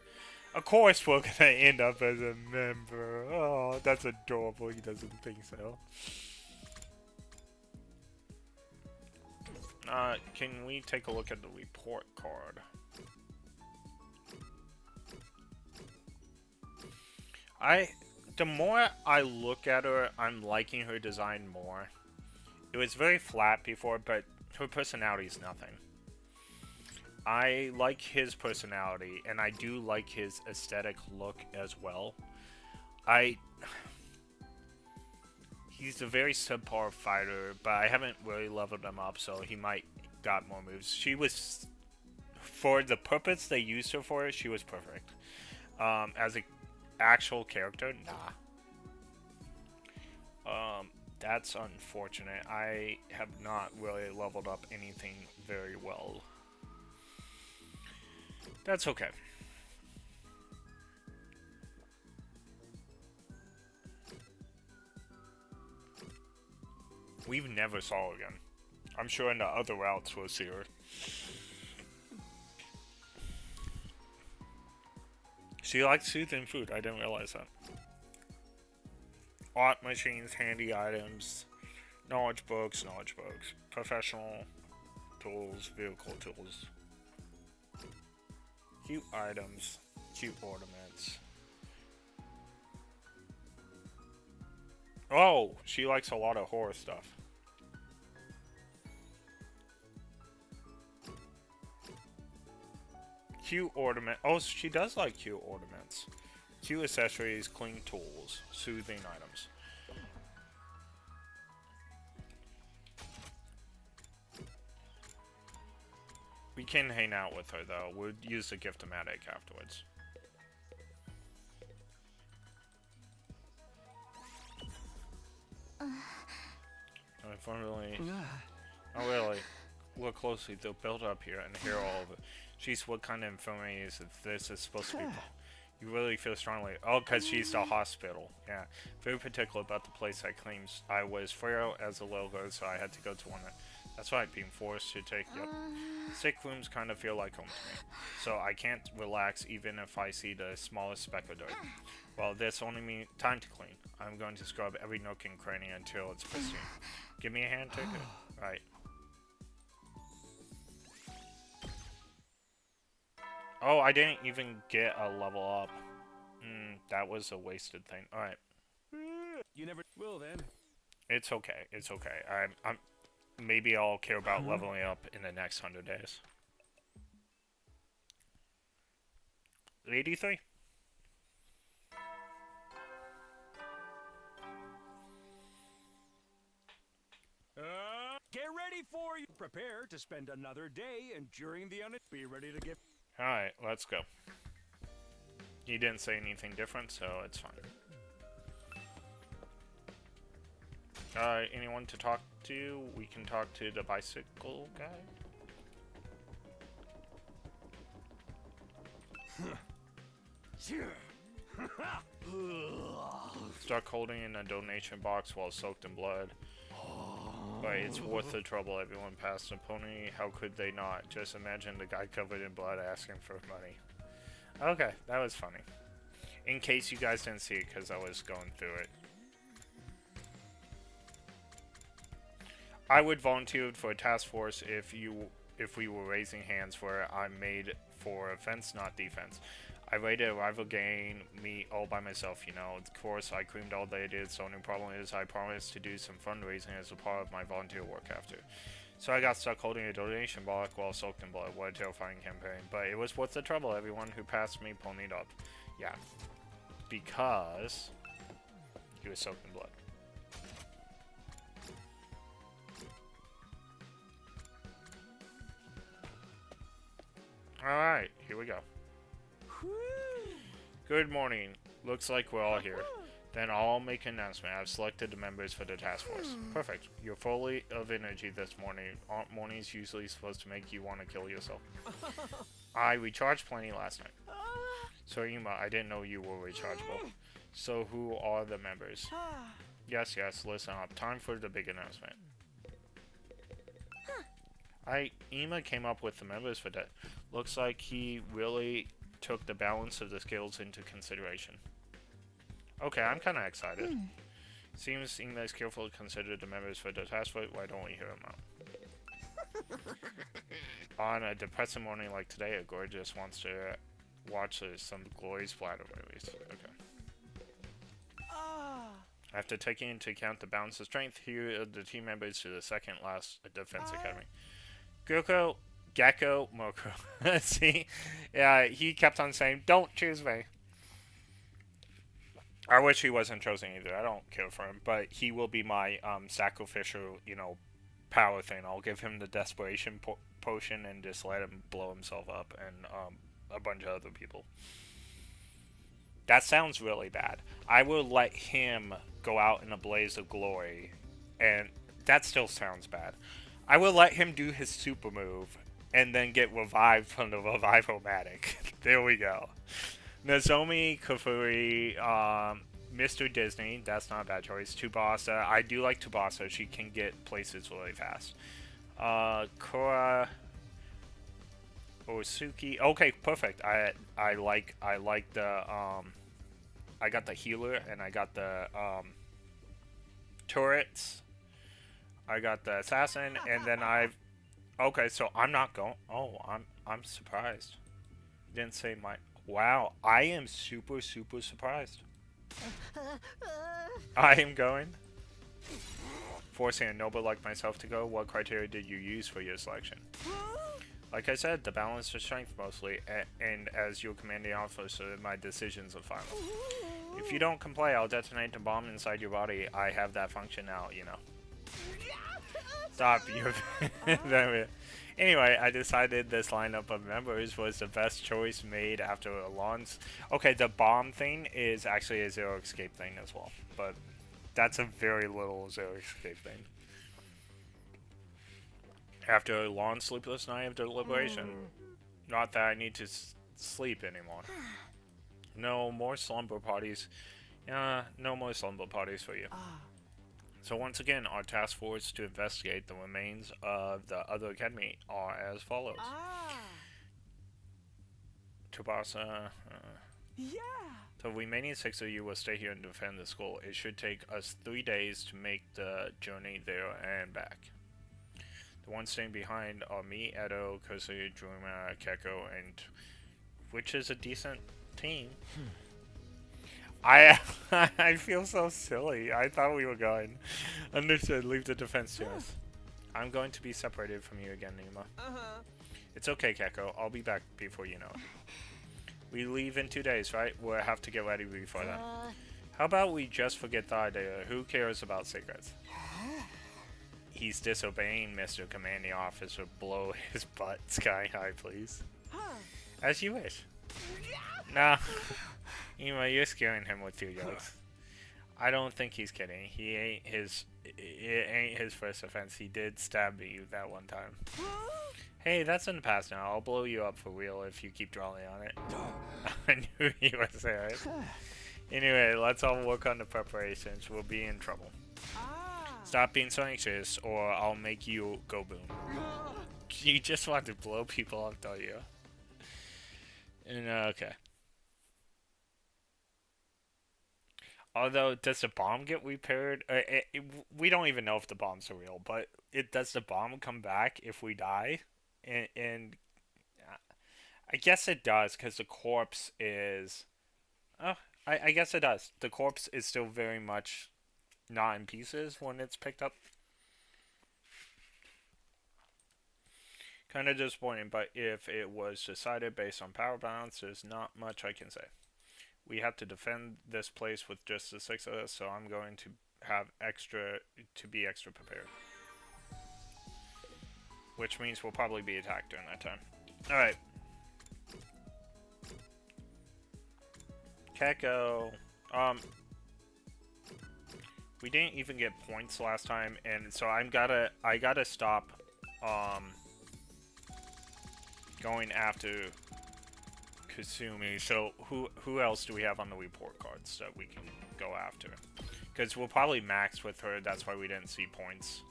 S1: Of course we're gonna end up as a member. Oh, that's adorable. He doesn't think so. Can we take a look at the report card? The more I look at her, I'm liking her design more. It was very flat before, but her personality is nothing. I like his personality, and I do like his aesthetic look as well. He's a very subpar fighter, but I haven't really leveled him up, so he might got more moves. She was, for the purpose they used her for, she was perfect. As an actual character, nah. That's unfortunate. I have not really leveled up anything very well. That's okay. We've never saw her again. I'm sure in the other routes we'll see her. She likes soothing food. I didn't realize that. Art machines, handy items, knowledge books, professional tools, vehicle tools, cute items, cute ornaments. Oh, she likes a lot of horror stuff. Cute ornament. Oh, she does like cute ornaments. Cute accessories, clean tools, soothing items. We can hang out with her though. We'll use the gift-o-matic afterwards. Unfortunately, not really. Look closely, they'll build up here and hear all of it. Jeez, what kind of infirmary is this is supposed to be? You really feel strongly. Oh, because she's the hospital. Yeah. Very particular about the place I claims I was frail as a little girl, so I had to go to one. That's right, being forced to take up. Sick rooms kind of feel like home to me. So I can't relax even if I see the smallest speck of dirt. Well, this only means time to clean. I'm going to scrub every nook and cranny until it's pristine. Give me a hand, take it. Right. Oh, I didn't even get a level up. That was a wasted thing. Alright.
S2: You never will then.
S1: It's okay. It's okay. I'm maybe I'll care about leveling up in the next 100 days. 83?
S2: Get ready for you. Prepare to spend another day enduring the be ready to get.
S1: Alright, let's go. He didn't say anything different, so it's fine. Anyone to talk to? We can talk to the bicycle guy. Stuck holding in a donation box while soaked in blood. But it's worth the trouble. Everyone passed a pony. How could they not? Just imagine the guy covered in blood asking for money. Okay, that was funny. In case you guys didn't see it, because I was going through it. I would volunteer for a task force if we were raising hands where I'm made for offense, not defense. I raided a rival gang, me all by myself, you know. Of course, I creamed all they did, so the only problem is I promised to do some fundraising as a part of my volunteer work after. So I got stuck holding a donation block while soaked in blood. What a terrifying campaign. But it was worth the trouble. Everyone who passed me ponied up. Yeah. Because he was soaked in blood. Alright, here we go. Good morning. Looks like we're all here. Then I'll make an announcement. I've selected the members for the task force. Perfect. You're fully of energy this morning. Aren't mornings usually supposed to make you want to kill yourself? I recharged plenty last night. So Yuma, I didn't know you were rechargeable. So who are the members? Yes, listen up. Time for the big announcement. Ima came up with the members for that. Looks like he really took the balance of the skills into consideration. Okay, I'm kind of excited. Seems Ima is carefully considered the members for the task force. Why don't we hear him out? On a depressing morning like today, Agora just wants to watch some glory splatter movies. Okay. After taking into account the balance of strength, here are the team members to the second last defense academy. Gecko, Moko. See? Yeah, he kept on saying, don't choose me. I wish he wasn't chosen either. I don't care for him. But he will be my sacrificial, power thing. I'll give him the desperation potion and just let him blow himself up and a bunch of other people. That sounds really bad. I will let him go out in a blaze of glory, and that still sounds bad. I will let him do his super move, and then get revived from the Revivomatic. There we go. Nozomi, Kafuri, Mr. Disney, that's not a bad choice. Tsubasa, I do like Tsubasa, she can get places really fast. Kora, Osuki, okay, perfect. I like the, I got the healer, and I got the, turrets. I got the assassin, and then okay, so I'm not going, I'm surprised. Didn't say my, wow, I am super surprised. I am going. Forcing a noble like myself to go, what criteria did you use for your selection? Like I said, the balance of strength mostly, and as your commanding officer, my decisions are final. If you don't comply, I'll detonate the bomb inside your body. I have that function now, Stop you. Anyway, I decided this lineup of members was the best choice made after a launch. Okay, the bomb thing is actually a zero escape thing as well, but that's a very little zero escape thing. After a long sleepless night of deliberation. Not that I need to sleep anymore. No more slumber parties. No more slumber parties for you. So once again, our task force to investigate the remains of the other academy are as follows. Tsubasa.
S4: Yeah.
S1: The remaining 6 of you will stay here and defend the school. It should take us 3 days to make the journey there and back. The ones staying behind are me, Edo, Kosu, Druma, Keko, and which is a decent team. I feel so silly. I thought we were going. Understood. Leave the defense to us. I'm going to be separated from you again, Nima. It's okay, Keko. I'll be back before you know it. We leave in 2 days, right? We'll have to get ready before then. How about we just forget the idea? Who cares about secrets? He's disobeying Mr. Commanding Officer. Blow his butt sky high, please. As you wish. Nah. Ima, you're scaring him with your jokes. I don't think he's kidding. It ain't his first offense. He did stab you that one time. Hey, that's in the past now. I'll blow you up for real if you keep drawing on it. I knew he was there. Anyway, let's all work on the preparations. We'll be in trouble. Stop being so anxious, or I'll make you go boom. You just want to blow people up, don't you? And, okay. Although, does the bomb get repaired? We don't even know if the bombs are real, but does the bomb come back if we die? And I guess it does, because the corpse is... Oh, I guess it does. The corpse is still very much not in pieces when it's picked up. Kind of disappointing, but if it was decided based on power balance, there's not much I can say. We have to defend this place with just the 6 of us, so I'm going to be extra prepared. Which means we'll probably be attacked during that time. Alright. Keko. We didn't even get points last time, and so I gotta stop going after Kasumi. So who else do we have on the report cards that we can go after? Because we'll probably max with her. That's why we didn't see points.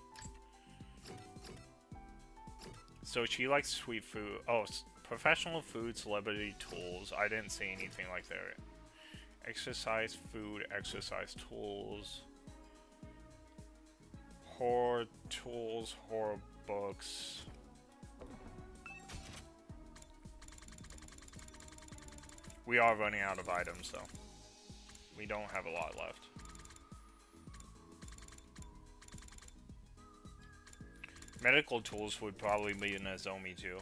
S1: So she likes sweet food. Oh, professional food, celebrity tools. I didn't see anything like that. Exercise food, exercise tools. Horror tools, horror books. We are running out of items, though. We don't have a lot left. Medical tools would probably be in Nozomi, too.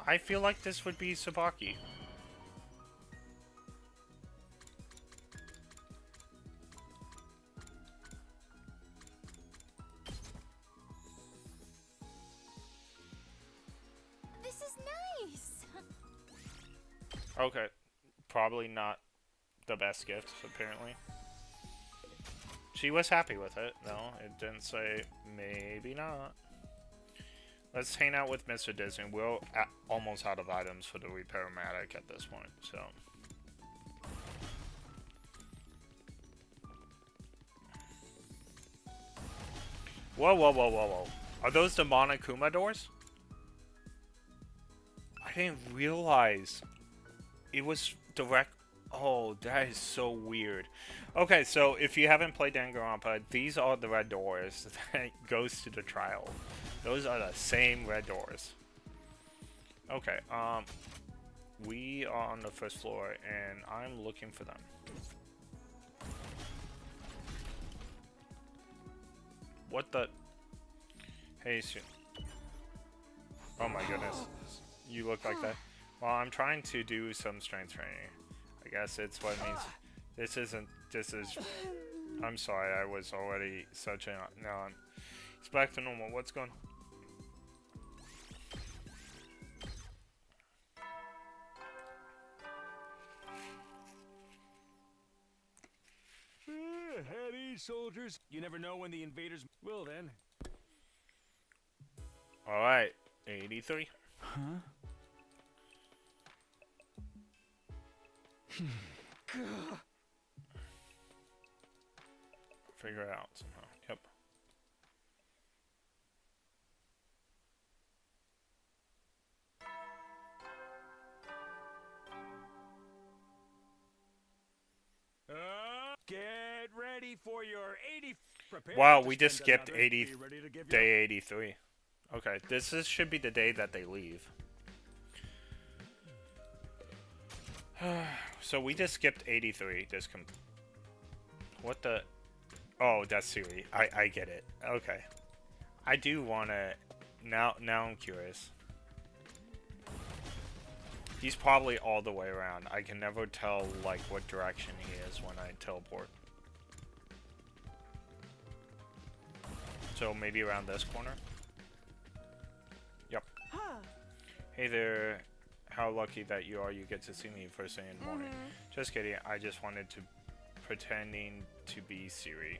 S1: I feel like this would be Tsubaki.
S3: This is nice.
S1: Okay, probably not the best gift, apparently. She was happy with it, though. It didn't say maybe not. Let's hang out with Mr. Disney. We're almost out of items for the Repairmatic at this point, so. Whoa, whoa, whoa, whoa, whoa. Are those the Monokuma doors? I didn't realize it was direct. Oh, that is so weird. Okay, so if you haven't played Danganronpa, these are the red doors that goes to the trial. Those are the same red doors. Okay, we are on the first floor, and I'm looking for them. What the? Hey, oh my goodness. You look like that. Well, I'm trying to do some strength training. I guess it's what it means. This isn't, this is, I'm sorry, I was already such a, no, it's back to normal. What's going on?
S2: At ease, soldiers. You never know when the invaders will then.
S1: Alright, 83.
S6: Huh?
S1: Figure it out somehow. Yep.
S2: Get ready for your 80. Prepare
S1: Wow,
S2: to
S1: we just
S2: spend
S1: skipped
S2: another.
S1: 80
S2: Be ready to give your-
S1: day 83. Okay, this should be the day that they leave. So we just skipped 83. What the? Oh, that's Siri. I get it. Okay. I do wanna. Now I'm curious. He's probably all the way around. I can never tell like what direction he is when I teleport. So maybe around this corner? Yep. Hey there. How lucky that you are you get to see me first thing in the morning. Just kidding. I just wanted to pretending to be Siri.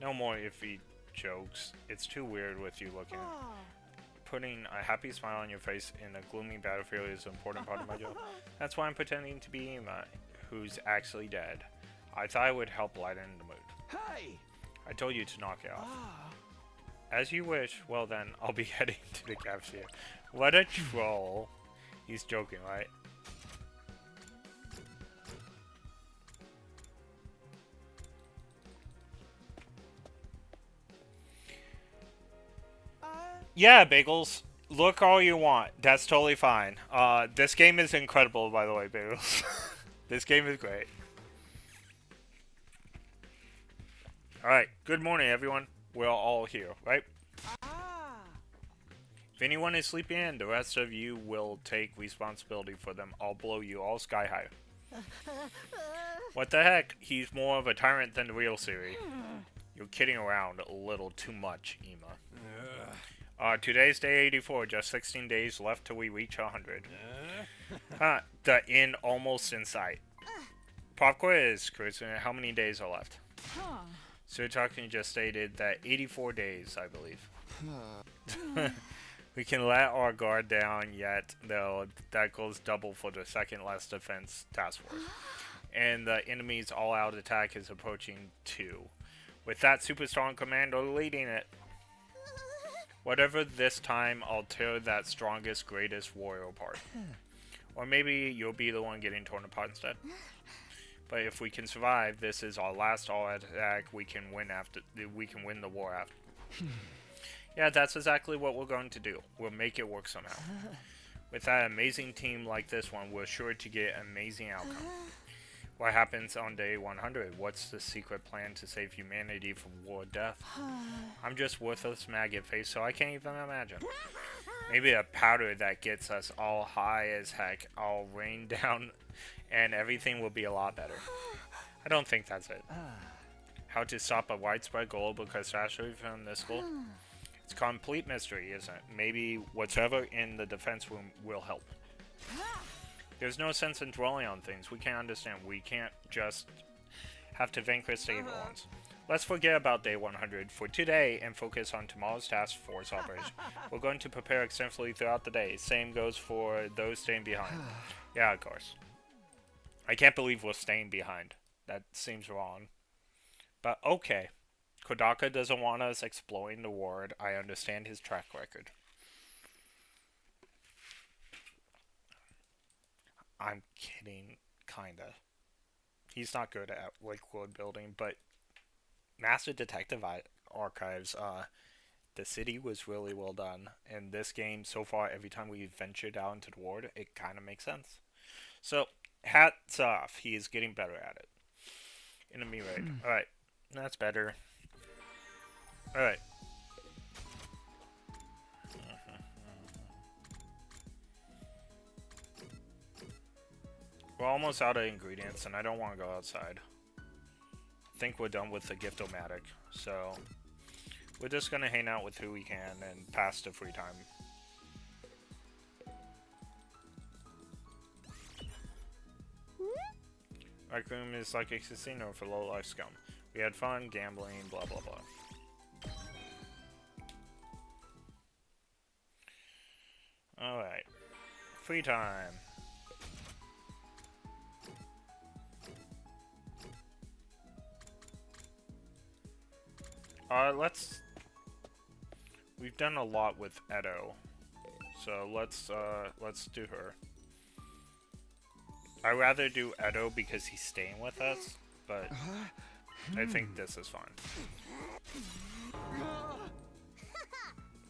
S1: No more iffy jokes. It's too weird with you looking. Putting a happy smile on your face in a gloomy battlefield is an important part of my job. That's why I'm pretending to be Ima, who's actually dead. I thought it would help lighten the mood.
S4: Hey!
S1: I told you to knock it off. As you wish. Well then, I'll be heading to the cafeteria. What a troll. He's joking, right? Yeah, Bagels. Look all you want. That's totally fine. This game is incredible, by the way, Bagels. This game is great. Alright, good morning, everyone. We're all here, right? If anyone is sleeping in, the rest of you will take responsibility for them. I'll blow you all sky high. What the heck? He's more of a tyrant than the real Siri. You're kidding around a little too much, Ima. Today's day 84, just 16 days left till we reach 100. The end almost in sight. Pop quiz, Chris, how many days are left?
S7: Huh.
S1: Suitaka just stated that 84 days, I believe. We can let our guard down yet, though that goes double for the second last defense task force. And the enemy's all-out attack is approaching 2. With that super strong commando leading it. Whatever this time, I'll tear that strongest, greatest warrior apart. Or maybe you'll be the one getting torn apart instead. But if we can survive, this is our last all-out attack. We can win the war after. Yeah, that's exactly what we're going to do. We'll make it work somehow. With that amazing team like this one, we're sure to get an amazing outcome. What happens on day 100? What's the secret plan to save humanity from war or death? I'm just worthless maggot face, so I can't even imagine. Maybe a powder that gets us all high as heck. I'll rain down and everything will be a lot better. I don't think that's it. How to stop a widespread global catastrophe from this goal? It's a complete mystery, isn't it? Maybe whatever in the defense room will help. There's no sense in dwelling on things we can't understand. We can't just have to vanquish the evil ones. Let's forget about day 100 for today and focus on tomorrow's task force operation. We're going to prepare extensively throughout the day. Same goes for those staying behind. Yeah, of course. I can't believe we're staying behind. That seems wrong. But okay. Kodaka doesn't want us exploring the world. I understand his track record. I'm kidding, kinda. He's not good at world building, but Master Detective Archives, the city was really well done. And this game, so far, every time we ventured out into the world, it kind of makes sense. So, hats off. He is getting better at it. Enemy raid. Alright, that's better. Alright. We're almost out of ingredients, and I don't want to go outside. I think we're done with the Gift-O-Matic, so we're just going to hang out with who we can and pass the free time. Rec Room is like a casino for low-life scum. We had fun, gambling, blah blah blah. Alright. Free time. We've done a lot with Edo, so let's do her. I'd rather do Edo because he's staying with us, but I think this is fine.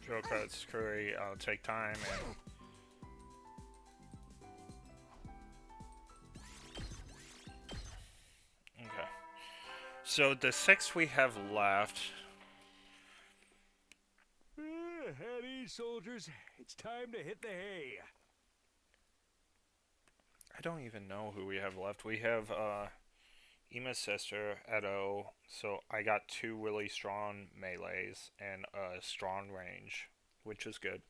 S1: Shortcuts, curry, I'll take time and... Okay. So the 6 we have left...
S2: At ease, soldiers. It's time to hit the hay.
S1: I don't even know who we have left. We have Ima's sister, Edo, so I got 2 really strong melees and a strong range, which is good.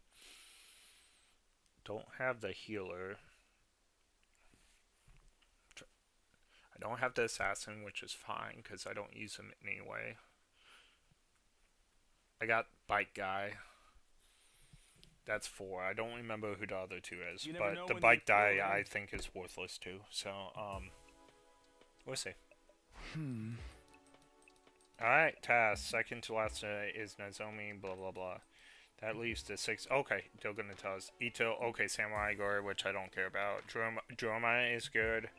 S1: Don't have the healer. I don't have the assassin, which is fine, because I don't use him anyway. I got Bike Guy. That's 4. I don't remember who the other 2 is, but the Bike Guy I think is worthless too. So, we'll see. Alright, task. Second to last is Nozomi, blah blah blah. That leaves the 6. Okay, they're gonna tell us. Ito, okay, Samurai Gore, which I don't care about. Droma is good.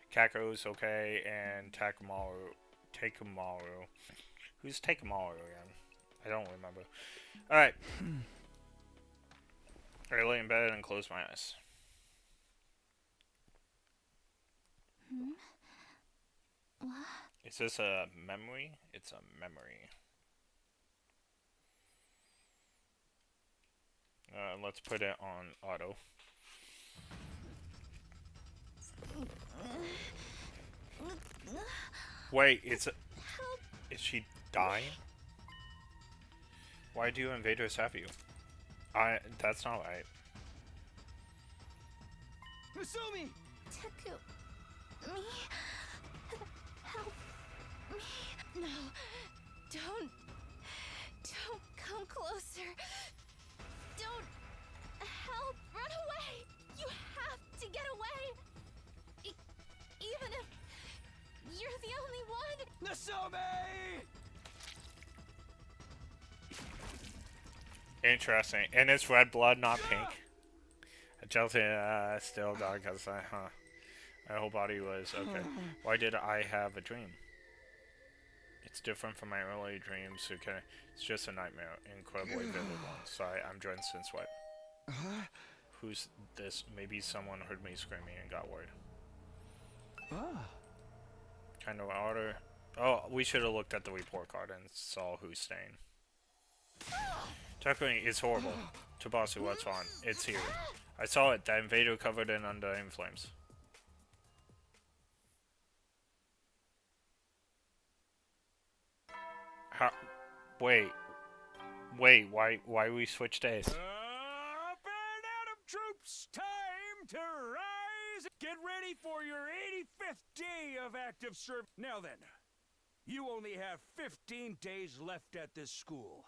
S1: Kako's okay, and Takamaru. Who's Takamaru again? I don't remember. Alright. I lay in bed and close my eyes.
S3: What?
S1: Is this a memory? It's a memory. Let's put it on auto. Wait, it's a... Is she dying? Why do invaders have you? That's not right.
S6: Nasumi!
S3: Taku... me... help me... No, don't come closer. Don't help, run away! You have to get away! Even if you're the only one!
S6: Nasumi!
S1: Interesting. And it's red blood, not pink. Chelsea, still dog, cause my whole body was okay. Why did I have a dream? It's different from my earlier dreams. Okay, it's just a nightmare, incredibly vivid one. Sorry, I'm drenched in sweat. Who's this? Maybe someone heard me screaming and got worried. Kind of order. Oh, we should have looked at the report card and saw who's staying. Technically, it's horrible. Tsubasa, what's on? It's here. I saw it. That invader covered in under in flames. How? Wait. Why we switch days?
S2: Up and Atom troops, time to rise. Get ready for your 85th day of active service. Now then, you only have 15 days left at this school.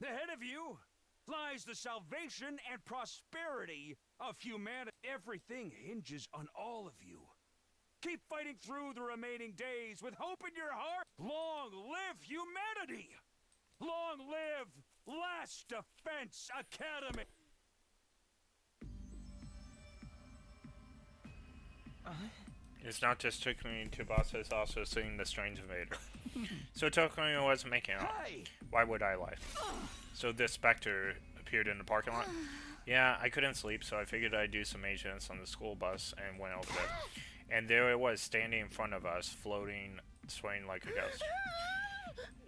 S2: Ahead of you lies the salvation and prosperity of humanity. Everything hinges on all of you. Keep fighting through the remaining days with hope in your heart. Long live humanity! Long live Last Defense Academy!
S1: It's not just Takumi Tsubasa, it's also seeing the strange invader. So Takumi wasn't making it out. Why would I lie? So this specter appeared in the parking lot? Yeah, I couldn't sleep, so I figured I'd do some maintenance on the school bus and went over there. And there it was, standing in front of us, floating, swaying like a ghost.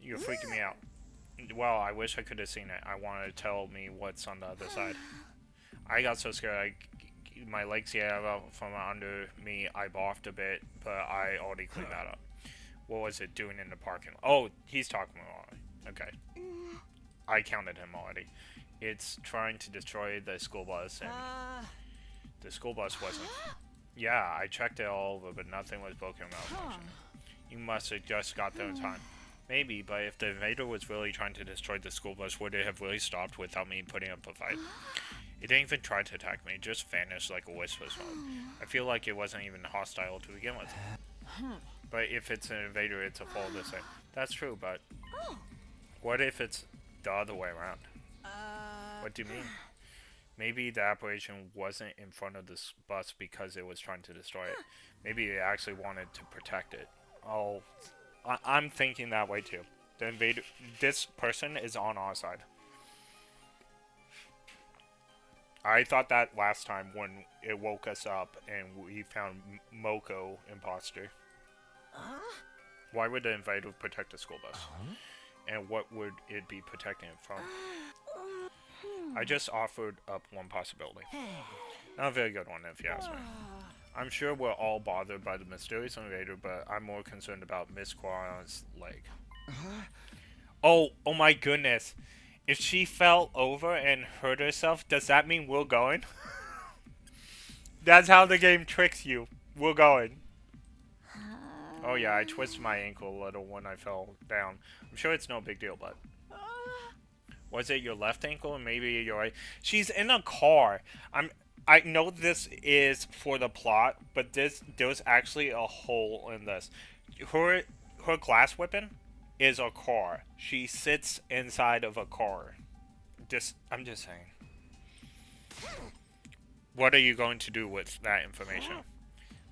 S1: You're freaking me out. Well, I wish I could have seen it. I wanted to tell me what's on the other side. I got so scared, my legs got out from under me. I barfed a bit, but I already cleaned that up. What was it doing in the parking lot? Oh, he's talking about it. Okay. I counted him already. It's trying to destroy the school bus, and the school bus wasn't. Yeah, I checked it all over, but nothing was broken or malfunctioning. You must have just got there in time. Maybe, but if the invader was really trying to destroy the school bus, would it have really stopped without me putting up a fight? It didn't even try to attack me, it just vanished like a wisp of smoke. I feel like it wasn't even hostile to begin with. But if it's an invader, it's a fall to say. That's true, but what if it's the other way around? What do you mean? Maybe the operation wasn't in front of this bus because it was trying to destroy it. Maybe it actually wanted to protect it. Oh, I'm thinking that way too. The invader, this person is on our side. I thought that last time when it woke us up and we found Moko imposter. Why would the invader protect the school bus? And what would it be protecting it from? I just offered up one possibility. Not a very good one, if you ask me. I'm sure we're all bothered by the mysterious invader, but I'm more concerned about Miss Quaron's leg. Oh my goodness. If she fell over and hurt herself, does that mean we're going? That's how the game tricks you. We're going. Oh yeah, I twisted my ankle a little when I fell down. I'm sure it's no big deal, but... Was it your left ankle or maybe your right? She's in a car. I know this is for the plot, but there's actually a hole in this. Her glass weapon is a car. She sits inside of a car. I'm just saying. What are you going to do with that information?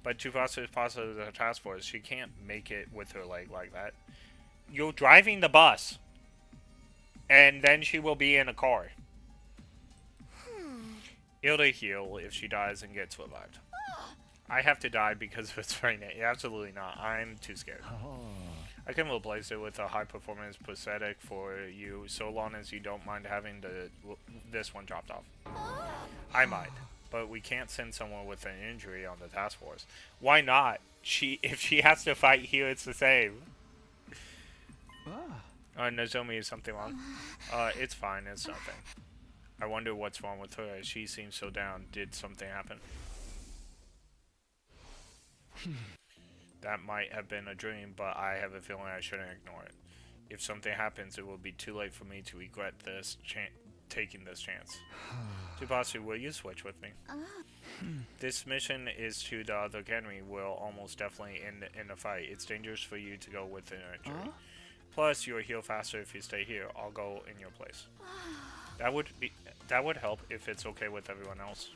S1: But Tsubasa is part of the task force. She can't make it with her leg like that. You're driving the bus. And then she will be in a car. It'll heal if she dies and gets revived. I have to die because of its pregnant. Absolutely not. I'm too scared. I can replace it with a high-performance prosthetic for you, so long as you don't mind having this one chopped off. I might, but we can't send someone with an injury on the task force. Why not? If she has to fight here, it's the same. Nozomi, is something wrong? It's fine. It's nothing. I wonder what's wrong with her. She seems so down. Did something happen? That might have been a dream, but I have a feeling I shouldn't ignore it. If something happens, it will be too late for me to regret this taking this chance. Tsubasa, will you switch with me? This mission is to the other academy. Will almost definitely end in a fight. It's dangerous for you to go with an injury. Plus, you'll heal faster if you stay here. I'll go in your place. That would help if it's okay with everyone else.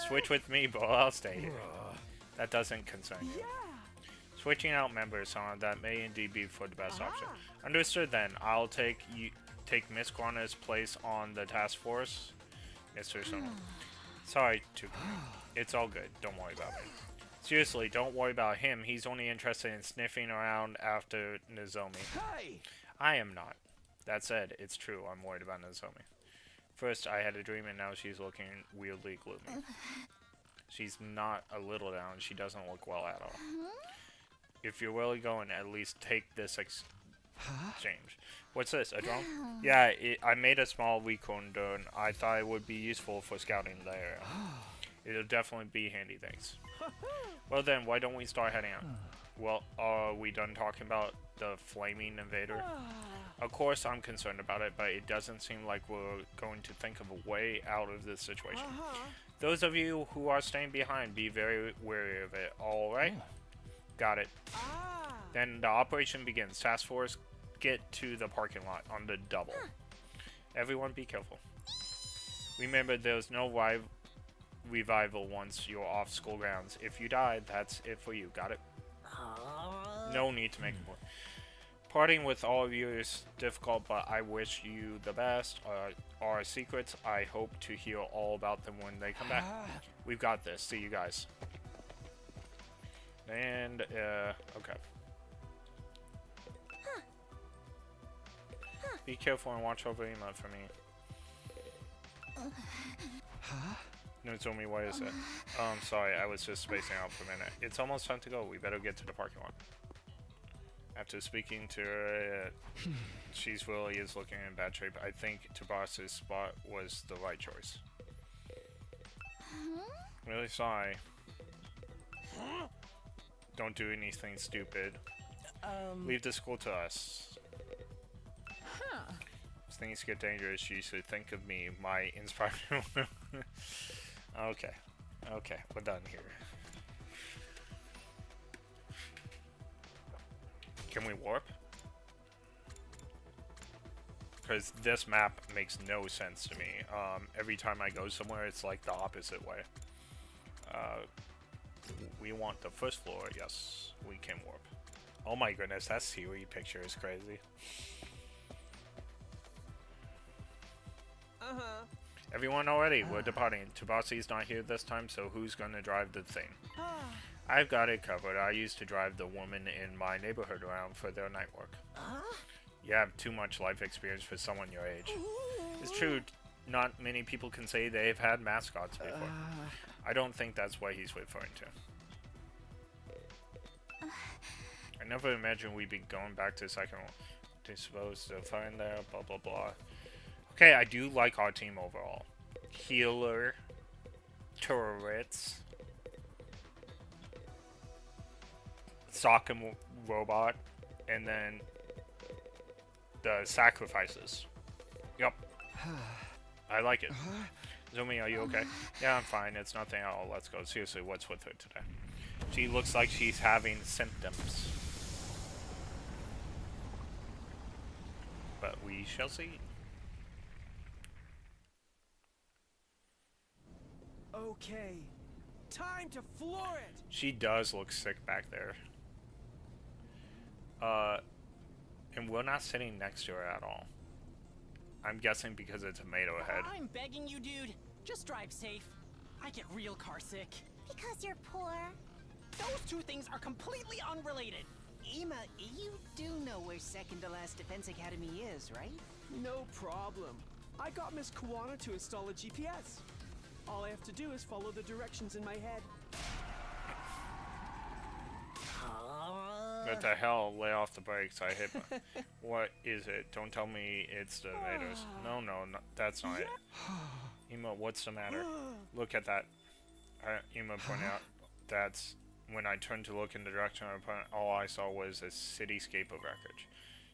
S1: Switch with me, bro. I'll stay here. That doesn't concern you. Switching out members on that may indeed be for the best option. Understood then. I'll take Miss Guana's place on the task force. Mr. Sono. Sorry, Tuku. It's all good. Don't worry about me. Seriously, don't worry about him. He's only interested in sniffing around after Nozomi.
S4: Hey!
S1: I am not. That said, it's true. I'm worried about Nozomi. First, I had a dream and now she's looking weirdly gloomy. She's not a little down. She doesn't look well at all. If you're really going, at least take this exchange. What's this? A drone? Yeah, I made a small recon drone. I thought it would be useful for scouting the area. It'll definitely be handy, thanks. Well then, why don't we start heading out? Well, are we done talking about the flaming invader? Of course I'm concerned about it, but it doesn't seem like we're going to think of a way out of this situation. Those of you who are staying behind, be very wary of it, alright? Got it. Then the operation begins. Task force, get to the parking lot on the double. Everyone be careful. Remember, there's no revival once you're off school grounds. If you die, that's it for you. Got it? No need to make a point. Parting with all of you is difficult, but I wish you the best. Our secrets, I hope to hear all about them when they come back. We've got this. See you guys. And, okay. Be careful and watch over Ima for me. Nozomi, what is it? Oh, I'm sorry, I was just spacing out for a minute. It's almost time to go. We better get to the parking lot. After speaking to her, she's really is looking in bad shape. I think Tabasa's spot was the right choice. Really sorry. Don't do anything stupid. Leave the school to us. If things get dangerous, you should think of me, my inspiration. Okay. Okay, we're done here. Can we warp? Because this map makes no sense to me. Every time I go somewhere, it's like the opposite way. We want the first floor. Yes, we can warp. Oh my goodness, that seaweed picture is crazy. Everyone already, we're departing. Tsubasi's not here this time, so who's gonna drive the thing? I've got it covered. I used to drive the woman in my neighborhood around for their night work. You have too much life experience for someone your age. It's true, not many people can say they've had mascots before. I don't think that's what he's referring to. I never imagined we'd be going back to second one. They're supposed to find there, blah blah blah. Okay, I do like our team overall. Healer, turrets, Socken robot, and then the sacrifices. Yep. I like it. Zumi, are you okay? Yeah, I'm fine. It's nothing at all. Let's go. Seriously, what's with her today? She looks like she's having symptoms. But we shall see.
S4: Okay, time to floor it.
S1: She does look sick back there. And we're not sitting next to her at all. I'm guessing because it's Tomato Head.
S5: I'm begging you, dude. Just drive safe. I get real car sick.
S3: Because you're poor.
S5: Those two things are completely unrelated.
S8: Ima, you do know where second to last Defense Academy is, right?
S4: No problem. I got Miss Kawana to install a GPS. All I have to do is follow the directions in my head.
S1: What the hell? Lay off the brakes. I hit my... What is it? Don't tell me it's the invaders. No, that's not it. Emo, what's the matter? Look at that. Emo pointed out. That's... When I turned to look in the direction of my opponent, all I saw was a cityscape of wreckage.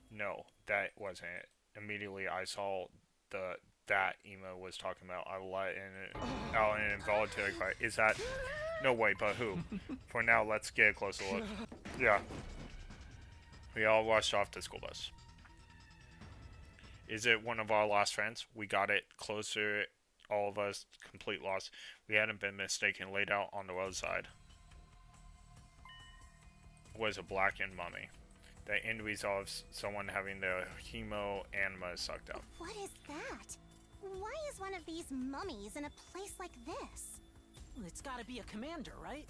S1: No, that wasn't it. Immediately I saw that Emo was talking about. I let in out an involuntary cry. Is that... No, wait, but who? For now, let's get a closer look. Yeah. We all rushed off the school bus. Is it one of our lost friends? We got it closer, all of us, complete loss. We hadn't been mistaken, laid out on the roadside. Was a blackened mummy. The end result of someone having their hemo anima sucked out.
S3: What is that? Why is one of these mummies in a place like this?
S5: It's gotta be a commander, right?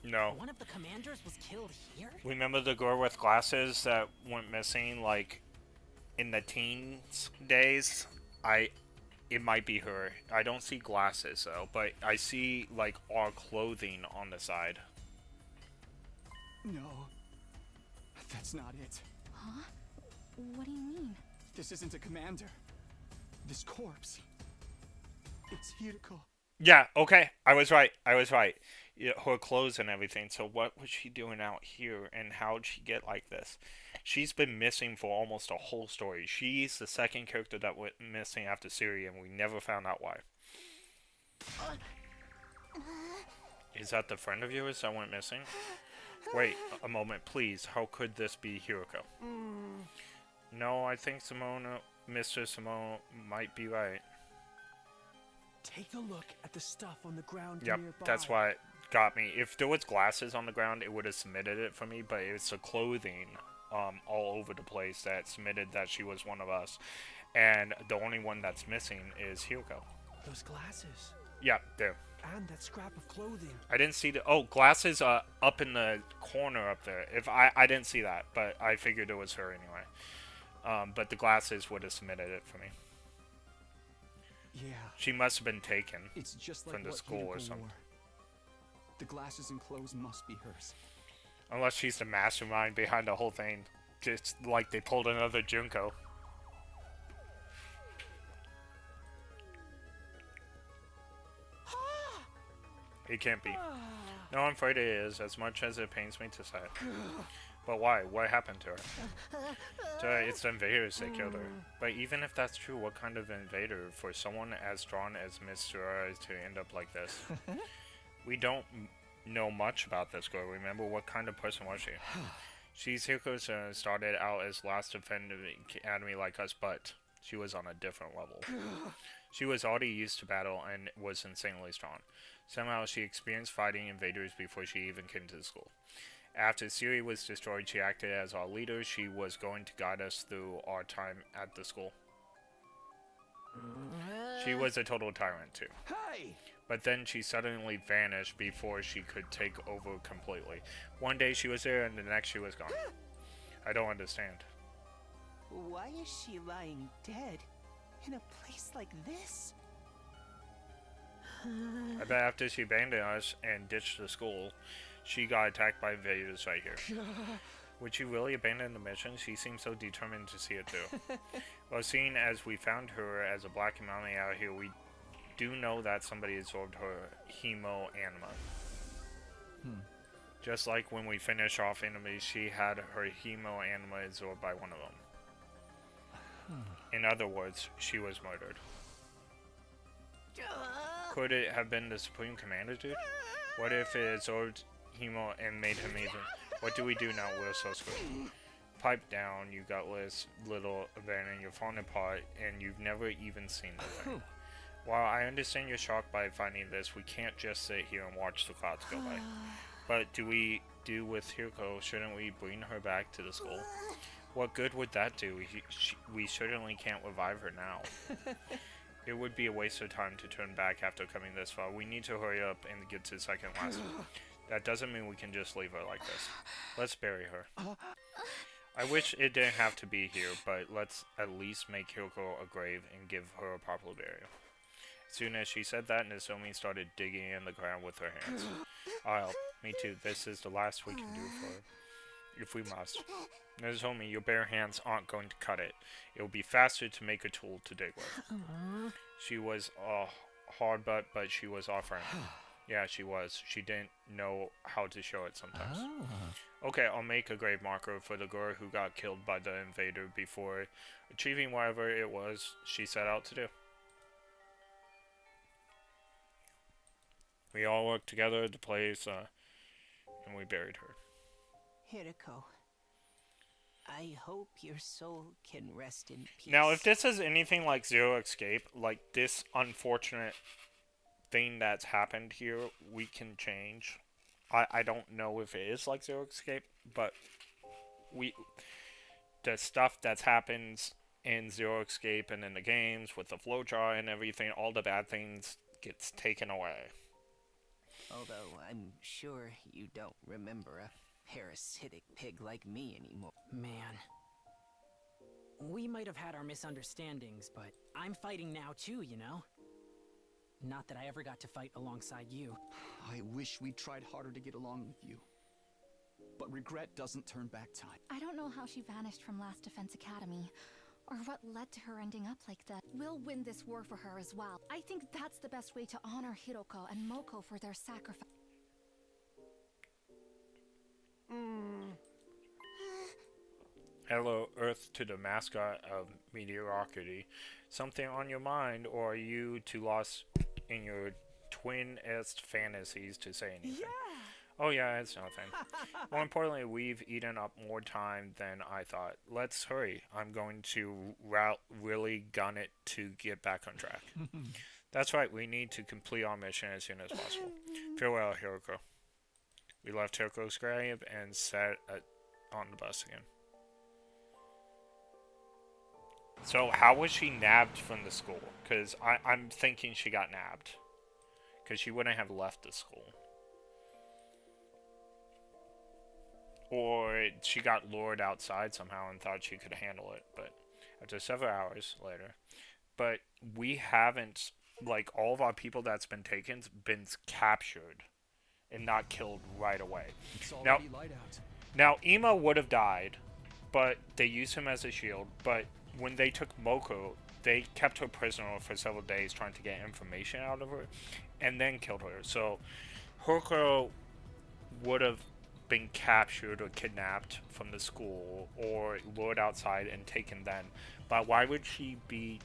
S1: No.
S5: One of the commanders was killed here?
S1: Remember the girl with glasses that went missing, like, in the teens days? It might be her. I don't see glasses, though, but I see, like, our clothing on the side.
S6: No. That's not it.
S3: Huh? What do you mean?
S6: This isn't a commander. This corpse. It's Hiriko.
S1: Yeah, okay. I was right. Yeah, her clothes and everything. So what was she doing out here, and how did she get like this? She's been missing for almost a whole story. She's the second character that went missing after Siri, and we never found out why. Is that the friend of yours that went missing? Wait a moment, please. How could this be Hiriko? No, I think Mr. Simone might be right.
S4: Take a look at the stuff on the ground
S1: Yep,
S4: nearby.
S1: that's why it got me. If there was glasses on the ground, it would have submitted it for me, but it's the clothing all over the place that submitted that she was one of us. And the only one that's missing is Hiriko.
S4: Those glasses.
S1: Yeah, there.
S4: And that scrap of clothing.
S1: I didn't see the... Oh, glasses up in the corner up there. I didn't see that, but I figured it was her anyway. But the glasses would have submitted it for me.
S6: Yeah.
S1: She must have been taken
S6: It's just like
S1: from the
S6: what
S1: school or
S6: Hiriko
S1: something.
S6: wore. The glasses and clothes must be hers.
S1: Unless she's the mastermind behind the whole thing. Just like they pulled another Junko. It can't be. No, I'm afraid it is, as much as it pains me to say it. But why? What happened to her? It's the invaders that killed her. But even if that's true, what kind of invader for someone as strong as Mr. R to end up like this? We don't know much about this girl. Remember, what kind of person was she? She's Hiriko started out as last defender academy like us, but she was on a different level. She was already used to battle and was insanely strong. Somehow she experienced fighting invaders before she even came to the school. After Siri was destroyed, she acted as our leader. She was going to guide us through our time at the school. She was a total tyrant too.
S4: Hey!
S1: But then she suddenly vanished before she could take over completely. One day she was there and the next she was gone. I don't understand.
S8: Why is she lying dead in a place like this?
S1: I bet after she abandoned us and ditched the school, she got attacked by invaders right here. Would she really abandon the mission? She seems so determined to see it through. Well, seeing as we found her as a black mommy out here, we do know that somebody absorbed her hemo anima. Just like when we finish off enemies, she had her hemo anima absorbed by one of them. In other words, she was murdered. Could it have been the Supreme Commander, dude? What if it absorbed hemo and made him even... What do we do now? We're so screwed. Pipe down, you gutless little abandon. You're falling apart, and you've never even seen the thing. While I understand you're shocked by finding this, we can't just sit here and watch the clouds go by. But do we do with Hiriko? Shouldn't we bring her back to the school? What good would that do? We certainly can't revive her now. It would be a waste of time to turn back after coming this far. We need to hurry up and get to second last. That doesn't mean we can just leave her like this. Let's bury her. I wish it didn't have to be here, but let's at least make Hiroko a grave and give her a proper burial. As soon as she said that, Nozomi started digging in the ground with her hands. I'll help. Me too. This is the last we can do for her. if we must. Nez told me your bare hands aren't going to cut it. It will be faster to make a tool to dig with. She was a hard butt, but she was our friend. Yeah, she was. She didn't know how to show it sometimes. Okay, I'll make a grave marker for the girl who got killed by the invader before achieving whatever it was she set out to do. We all worked together at the place, and we buried her.
S8: Hiriko, I hope your soul can rest in peace.
S1: Now, if this is anything like Zero Escape, like this unfortunate thing that's happened here, we can change. I don't know if it is like Zero Escape, but the stuff that happens in Zero Escape and in the games with the flowchart and everything, all the bad things gets taken away.
S8: Although I'm sure you don't remember a parasitic pig like me anymore.
S9: Man. We might have had our misunderstandings, but I'm fighting now too, you know? Not that I ever got to fight alongside you.
S6: I wish we tried harder to get along with you. But regret doesn't turn back time.
S10: I don't know how she vanished from Last Defense Academy, or what led to her ending up like that. We'll win this war for her as well. I think that's the best way to honor Hiroko and Moko for their sacrifice.
S1: Hello, Earth to the mascot of mediocrity. Something on your mind, or are you too lost in your twin-est fantasies to say anything?
S9: Yeah!
S1: Oh yeah, it's nothing. More importantly, we've eaten up more time than I thought. Let's hurry. I'm going to really gun it to get back on track. That's right, we need to complete our mission as soon as possible. Farewell, Hiroko. We left Hiroko's grave and sat on the bus again. So, how was she nabbed from the school? Because I'm thinking she got nabbed. Because she wouldn't have left the school. Or she got lured outside somehow and thought she could handle it. But after several hours later. But we haven't, like, all of our people that's been taken been captured and not killed right away.
S6: It's already light out.
S1: Now, Ima would have died, but they used him as a shield. But when they took Moko, they kept her prisoner for several days trying to get information out of her and then killed her. So Hiroko would have been captured or kidnapped from the school or lured outside and taken then. But why would she be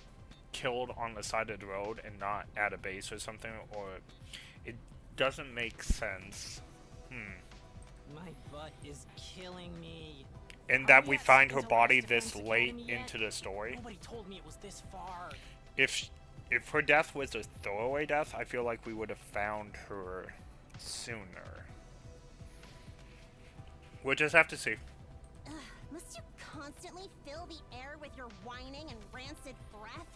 S1: killed on the side of the road and not at a base or something? Or it doesn't make sense.
S9: My butt is killing me.
S1: And that we find her
S9: It's a
S1: body
S9: Last
S1: this
S9: Defense
S1: late
S9: Academy yet?
S1: into the story.
S9: Nobody told me it was this far.
S1: If her death was a throwaway death, I feel like we would have found her sooner. We'll just have to see.
S3: Ugh, must you constantly fill the air with your whining and rancid breath?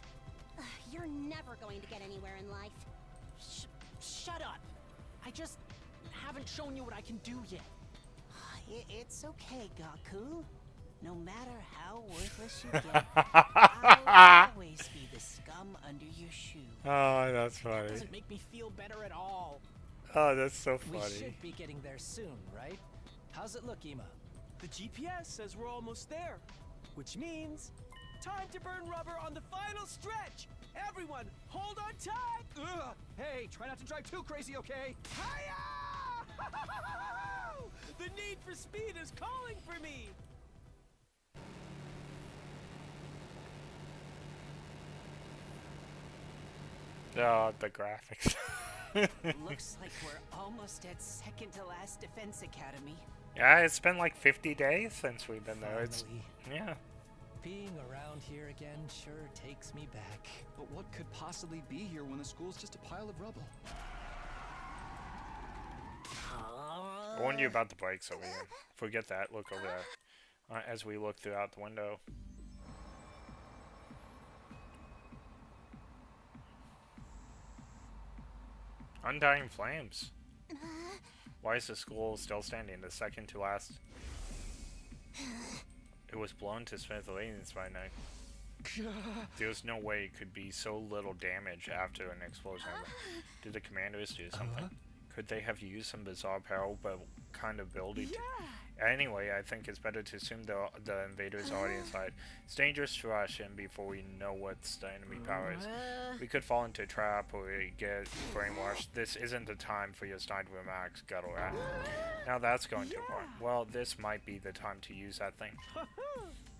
S3: Ugh, you're never going to get anywhere in life.
S9: Shut up. I just haven't shown you what I can do yet.
S8: It's okay, Gaku. No matter how worthless you get, I'll always be the scum under your shoe.
S1: Oh, that's
S9: It
S1: funny.
S9: doesn't make me feel better at all.
S1: Oh, that's so
S5: We
S1: funny.
S5: should be getting there soon, right? How's it look, Ima?
S4: The GPS says we're almost there, which means time to burn rubber on the final stretch. Everyone, hold on tight.
S6: Ugh. Hey, try not to drive too crazy, okay?
S4: Hiya! The need for speed is calling for me.
S1: Oh, the graphics.
S8: Looks like we're almost at second to last Defense Academy.
S1: Yeah, it's been like 50 days since we've been there. It's,
S5: Finally.
S1: yeah.
S5: Being around here again sure takes me back.
S6: But what could possibly be here when the school's just a pile of rubble?
S1: I warned you about the bikes over here. Forget that. Look over there. As we look throughout the window. Undying flames. Why is the school still standing? The second to last. It was blown to smithereens by night. There's no way it could be so little damage after an explosion. Did the commanders do something? Could they have used some bizarre power, but kind of ability to... Anyway, I think it's better to assume the invaders are already inside. It's dangerous to rush in before we know what's the enemy power is. We could fall into a trap or get brainwashed. This isn't the time for your sniper max, Guttle Rat. Now that's going too far. Well, this might be the time to use that thing.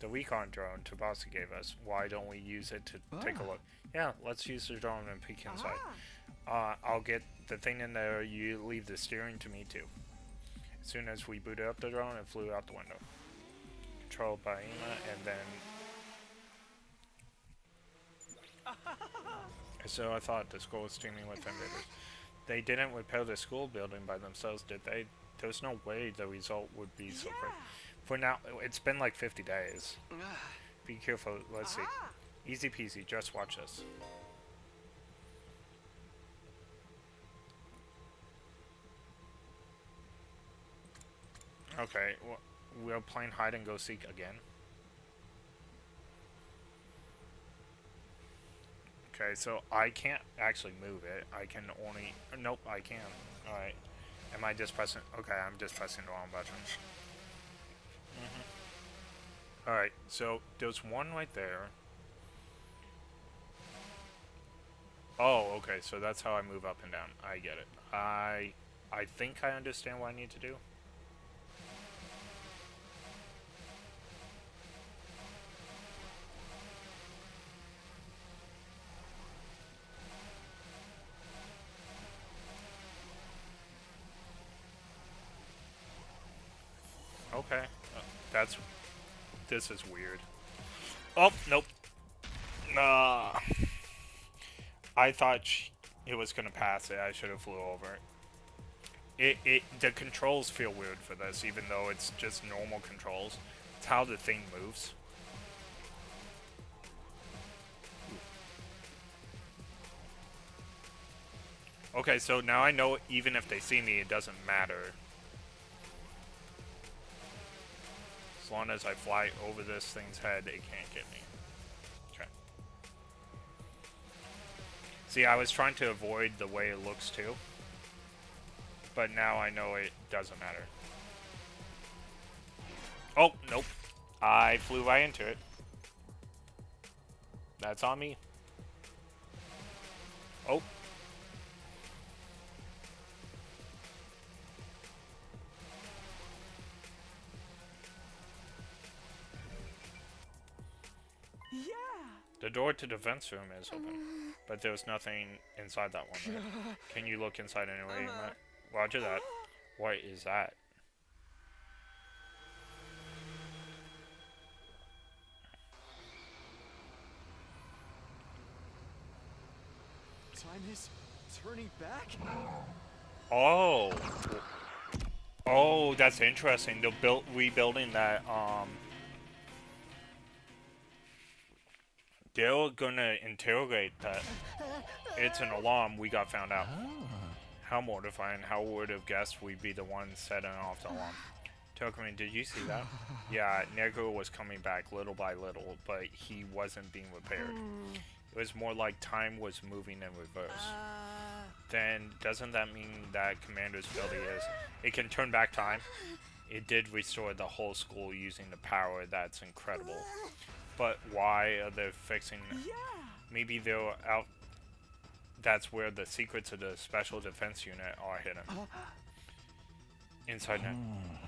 S1: The recon drone Tsubasa gave us. Why don't we use it to take a look? Yeah, let's use the drone and peek inside. I'll get the thing in there. You leave the steering to me too. As soon as we booted up the drone, it flew out the window. Controlled by Ima, and then... So I thought the school was teaming with invaders. They didn't repair the school building by themselves, did they? There's no way the result would be so great. For now, it's been like 50 days. Be careful, let's see. Easy peasy, just watch this. Okay, well, we're playing hide and go seek again. Okay, so I can't actually move it. I can only... Nope, I can. Alright. Am I just pressing... Okay, I'm just pressing the wrong button. Alright, so there's one right there. Oh, okay, so that's how I move up and down. I get it. I think I understand what I need to do. Okay, this is weird. Oh, nope. I thought it was gonna pass it. I should have flew over it. The controls feel weird for this, even though it's just normal controls. It's how the thing moves. Okay, so now I know even if they see me, it doesn't matter. As long as I fly over this thing's head, it can't get me. Okay. See, I was trying to avoid the way it looks too. But now I know it doesn't matter. Oh, nope. I flew right into it. That's on me. Oh. The door to the defense room is open, but there's nothing inside that one, right? Can you look inside anyway, Matt? Roger that. What is that?
S4: Time is turning back?
S1: Oh. Oh, that's interesting. They're rebuilding that, They're gonna interrogate that. It's an alarm. We got found out. How mortifying. How would have guessed we'd be the ones setting off the alarm. Tokumi, did you see that? Yeah, Neku was coming back little by little, but he wasn't being repaired. It was more like time was moving in reverse. Then, doesn't that mean that Commander's ability is... It can turn back time? It did restore the whole school using the power. That's incredible. But why are they fixing... Maybe they're out... That's where the secrets of the Special Defense Unit are hidden. Inside now.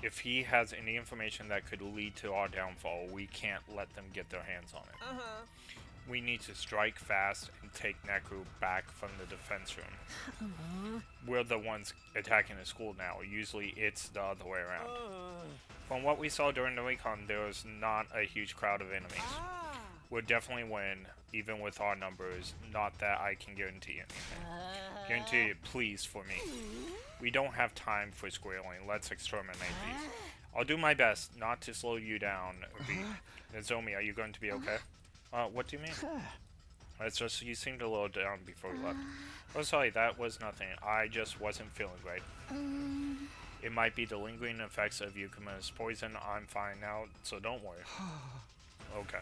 S1: If he has any information that could lead to our downfall, we can't let them get their hands on it. We need to strike fast and take Neku back from the defense room. We're the ones attacking the school now. Usually it's the other way around. From what we saw during the recon, there was not a huge crowd of enemies. We'll definitely win, even with our numbers. Not that I can guarantee anything. Guarantee it, please, for me. We don't have time for squealing. Let's exterminate these. I'll do my best not to slow you down, V. Nozomi, are you going to be okay? What do you mean? It's just you seemed a little down before we left. Oh, sorry, that was nothing. I just wasn't feeling great. It might be the lingering effects of Yukuma's poison. I'm fine now, so don't worry. Okay.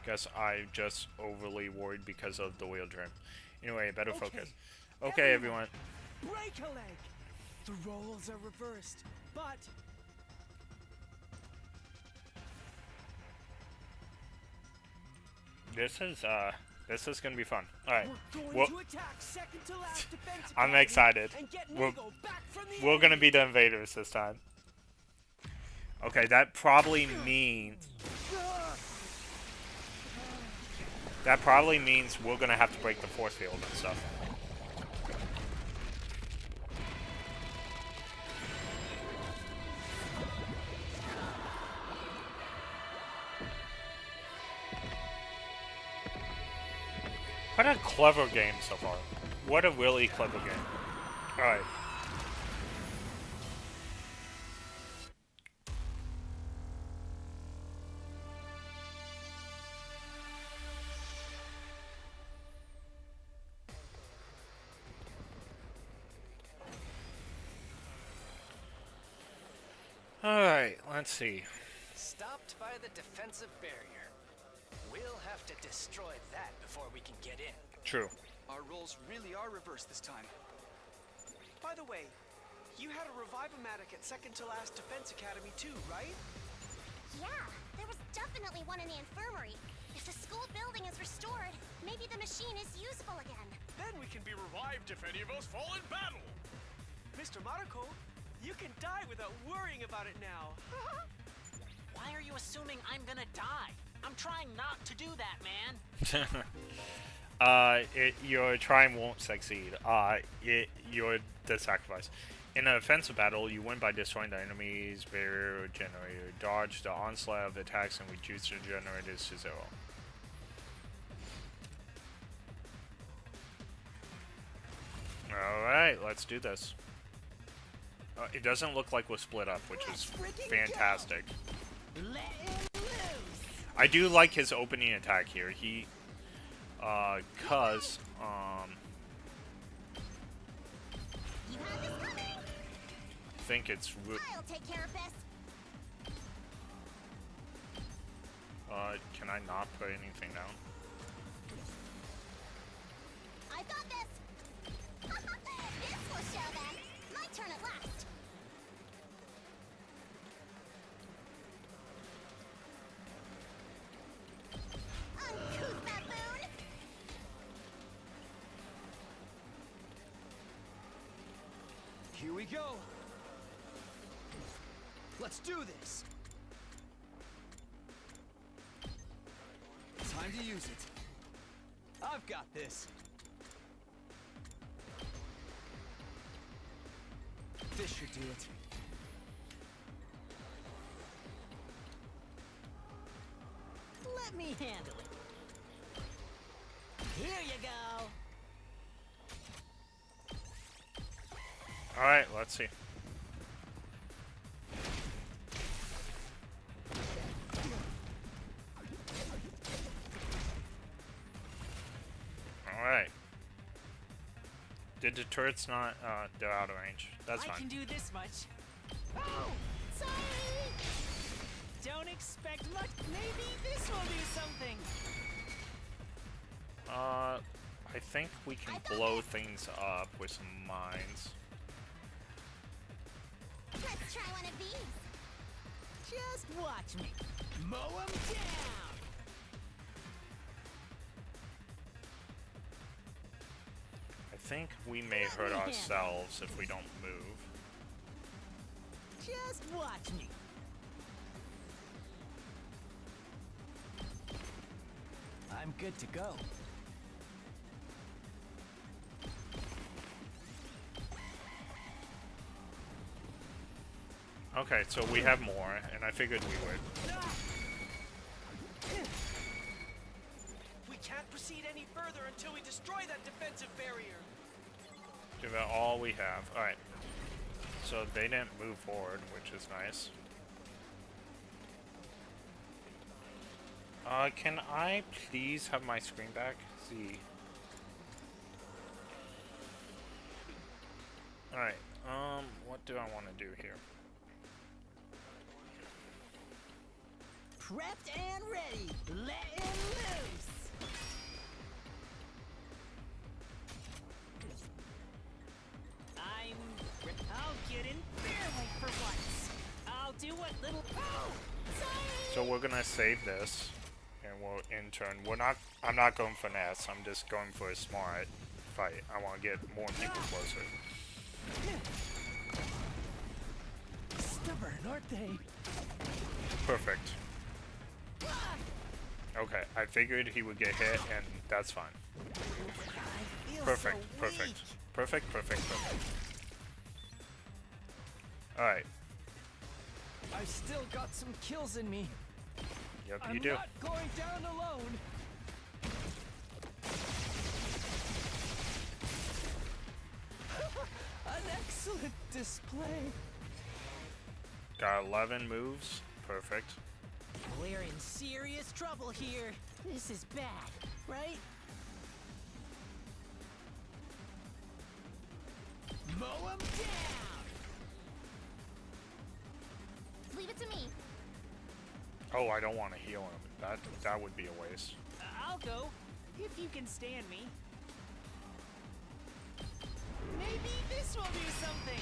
S1: Guess I'm just overly worried because of the wheel dream. Anyway, better focus. Okay, everyone.
S4: Break a leg. The roles are reversed, but
S1: This is gonna be fun. All right,
S4: we're going
S1: well,
S4: to attack second to last defense
S1: I'm
S4: academy
S1: excited.
S4: and get
S1: We're-
S4: Nago back from the
S1: we're gonna
S4: enemy.
S1: be the invaders this time. Okay, that probably means we're gonna have to break the force field and stuff. What a clever game so far. What a really clever game. Alright. Alright, let's see.
S5: Stopped by the defensive barrier. We'll have to destroy that before we can get in.
S1: True.
S6: Our roles really are reversed this time.
S4: By the way, you had a Revive-O-Matic at second to last defense academy too, right?
S3: Yeah, there was definitely one in the infirmary. If the school building is restored, maybe the machine is useful again.
S2: Then we can be revived if any of us fall in battle.
S4: Mr. Mariko, you can die without worrying about it now.
S9: Why are you assuming I'm gonna die? I'm trying not to do that, man.
S1: Your trying won't succeed. You're the sacrifice. In an offensive battle, you win by destroying the enemy's barrier generator. Dodge the onslaught of attacks and reduce the generators to 0. Alright, let's do this. It doesn't look like we're split up, which is fantastic. I do like his opening attack here. He, cause,
S3: You had this coming.
S1: I think it's,
S3: I'll take care of this.
S1: can I not put anything down?
S3: I got this. This will show them. My turn at last. Uncouth baboon.
S4: Here we go. Let's do this.
S6: Time to use it. I've got this. This should do it.
S9: Let me handle it. Here you go.
S1: Alright, let's see. Alright. Did the turrets not, they're out of range. That's
S9: I
S1: fine.
S9: can do this much.
S3: Oh, sorry.
S9: Don't expect much. Maybe this will do something.
S1: I think we can blow things up with some mines.
S3: Let's try one of these.
S9: Just watch me. Mow 'em down.
S1: I think we may hurt ourselves if we don't move.
S9: Just watch me.
S5: I'm good to go.
S1: Okay, so we have more, and I figured we would.
S4: We can't proceed any further until we destroy that defensive barrier.
S1: Give it all we have. Alright. So they didn't move forward, which is nice. Can I please have my screen back? See. Alright, what do I want to do here?
S9: Prepped and ready. Letting loose. I'll
S8: what little... Oh!
S1: So we're gonna save this, and we'll in turn. I'm not going for Ness. I'm just going for a smart fight. I want to get more people closer.
S8: Stubborn, aren't they?
S1: Perfect. Okay, I figured he would get hit, and that's fine.
S8: I feel
S1: Perfect,
S8: so
S1: perfect,
S8: weak.
S1: perfect, perfect, perfect. All right.
S4: I've still got some kills in me.
S1: Yep,
S4: I'm
S1: you do.
S4: not going down alone. An excellent display.
S1: Got 11 moves. Perfect.
S8: We're in serious trouble here. This is bad, right? Mow 'em down!
S3: Leave it to me.
S1: Oh, I don't want to heal him. That would be a waste.
S8: I'll go, if you can stand me. Maybe this will do something.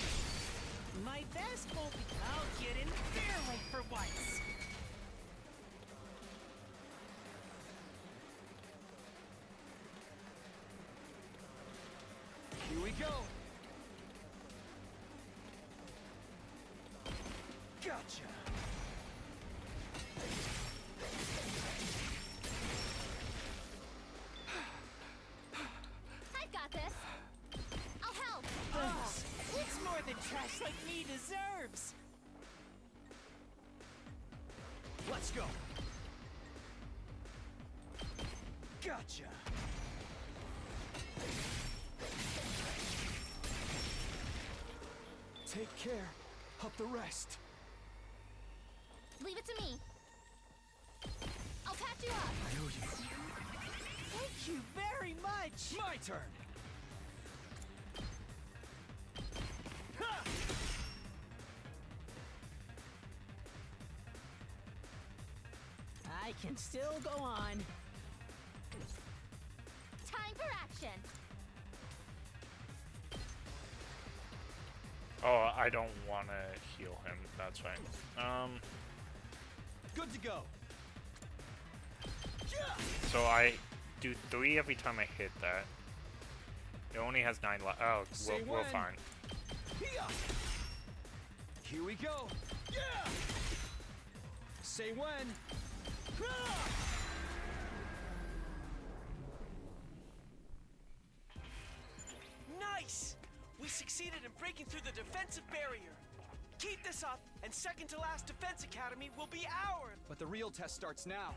S8: My best won't be... I'll get in fairly for once.
S4: Here we go. Gotcha.
S3: I've got this. I'll help.
S8: Thanks. It's more than trash like me deserves.
S4: Let's go. Gotcha. Take care of the rest.
S3: Leave it to me. I'll patch you up.
S4: I owe you.
S8: Thank you very much.
S4: My turn. Ha!
S8: I can still go on.
S3: Time for action.
S1: Oh, I don't want to heal him. That's fine.
S4: Good to go.
S1: So I do 3 every time I hit that. It only has 9 left. Oh,
S4: Say
S1: we're
S4: when.
S1: fine.
S4: Here we go. Yeah! Say when.
S11: Nice! We succeeded in breaking through the defensive barrier. Keep this up, and second to last Defense Academy will be ours!
S6: But the real test starts now.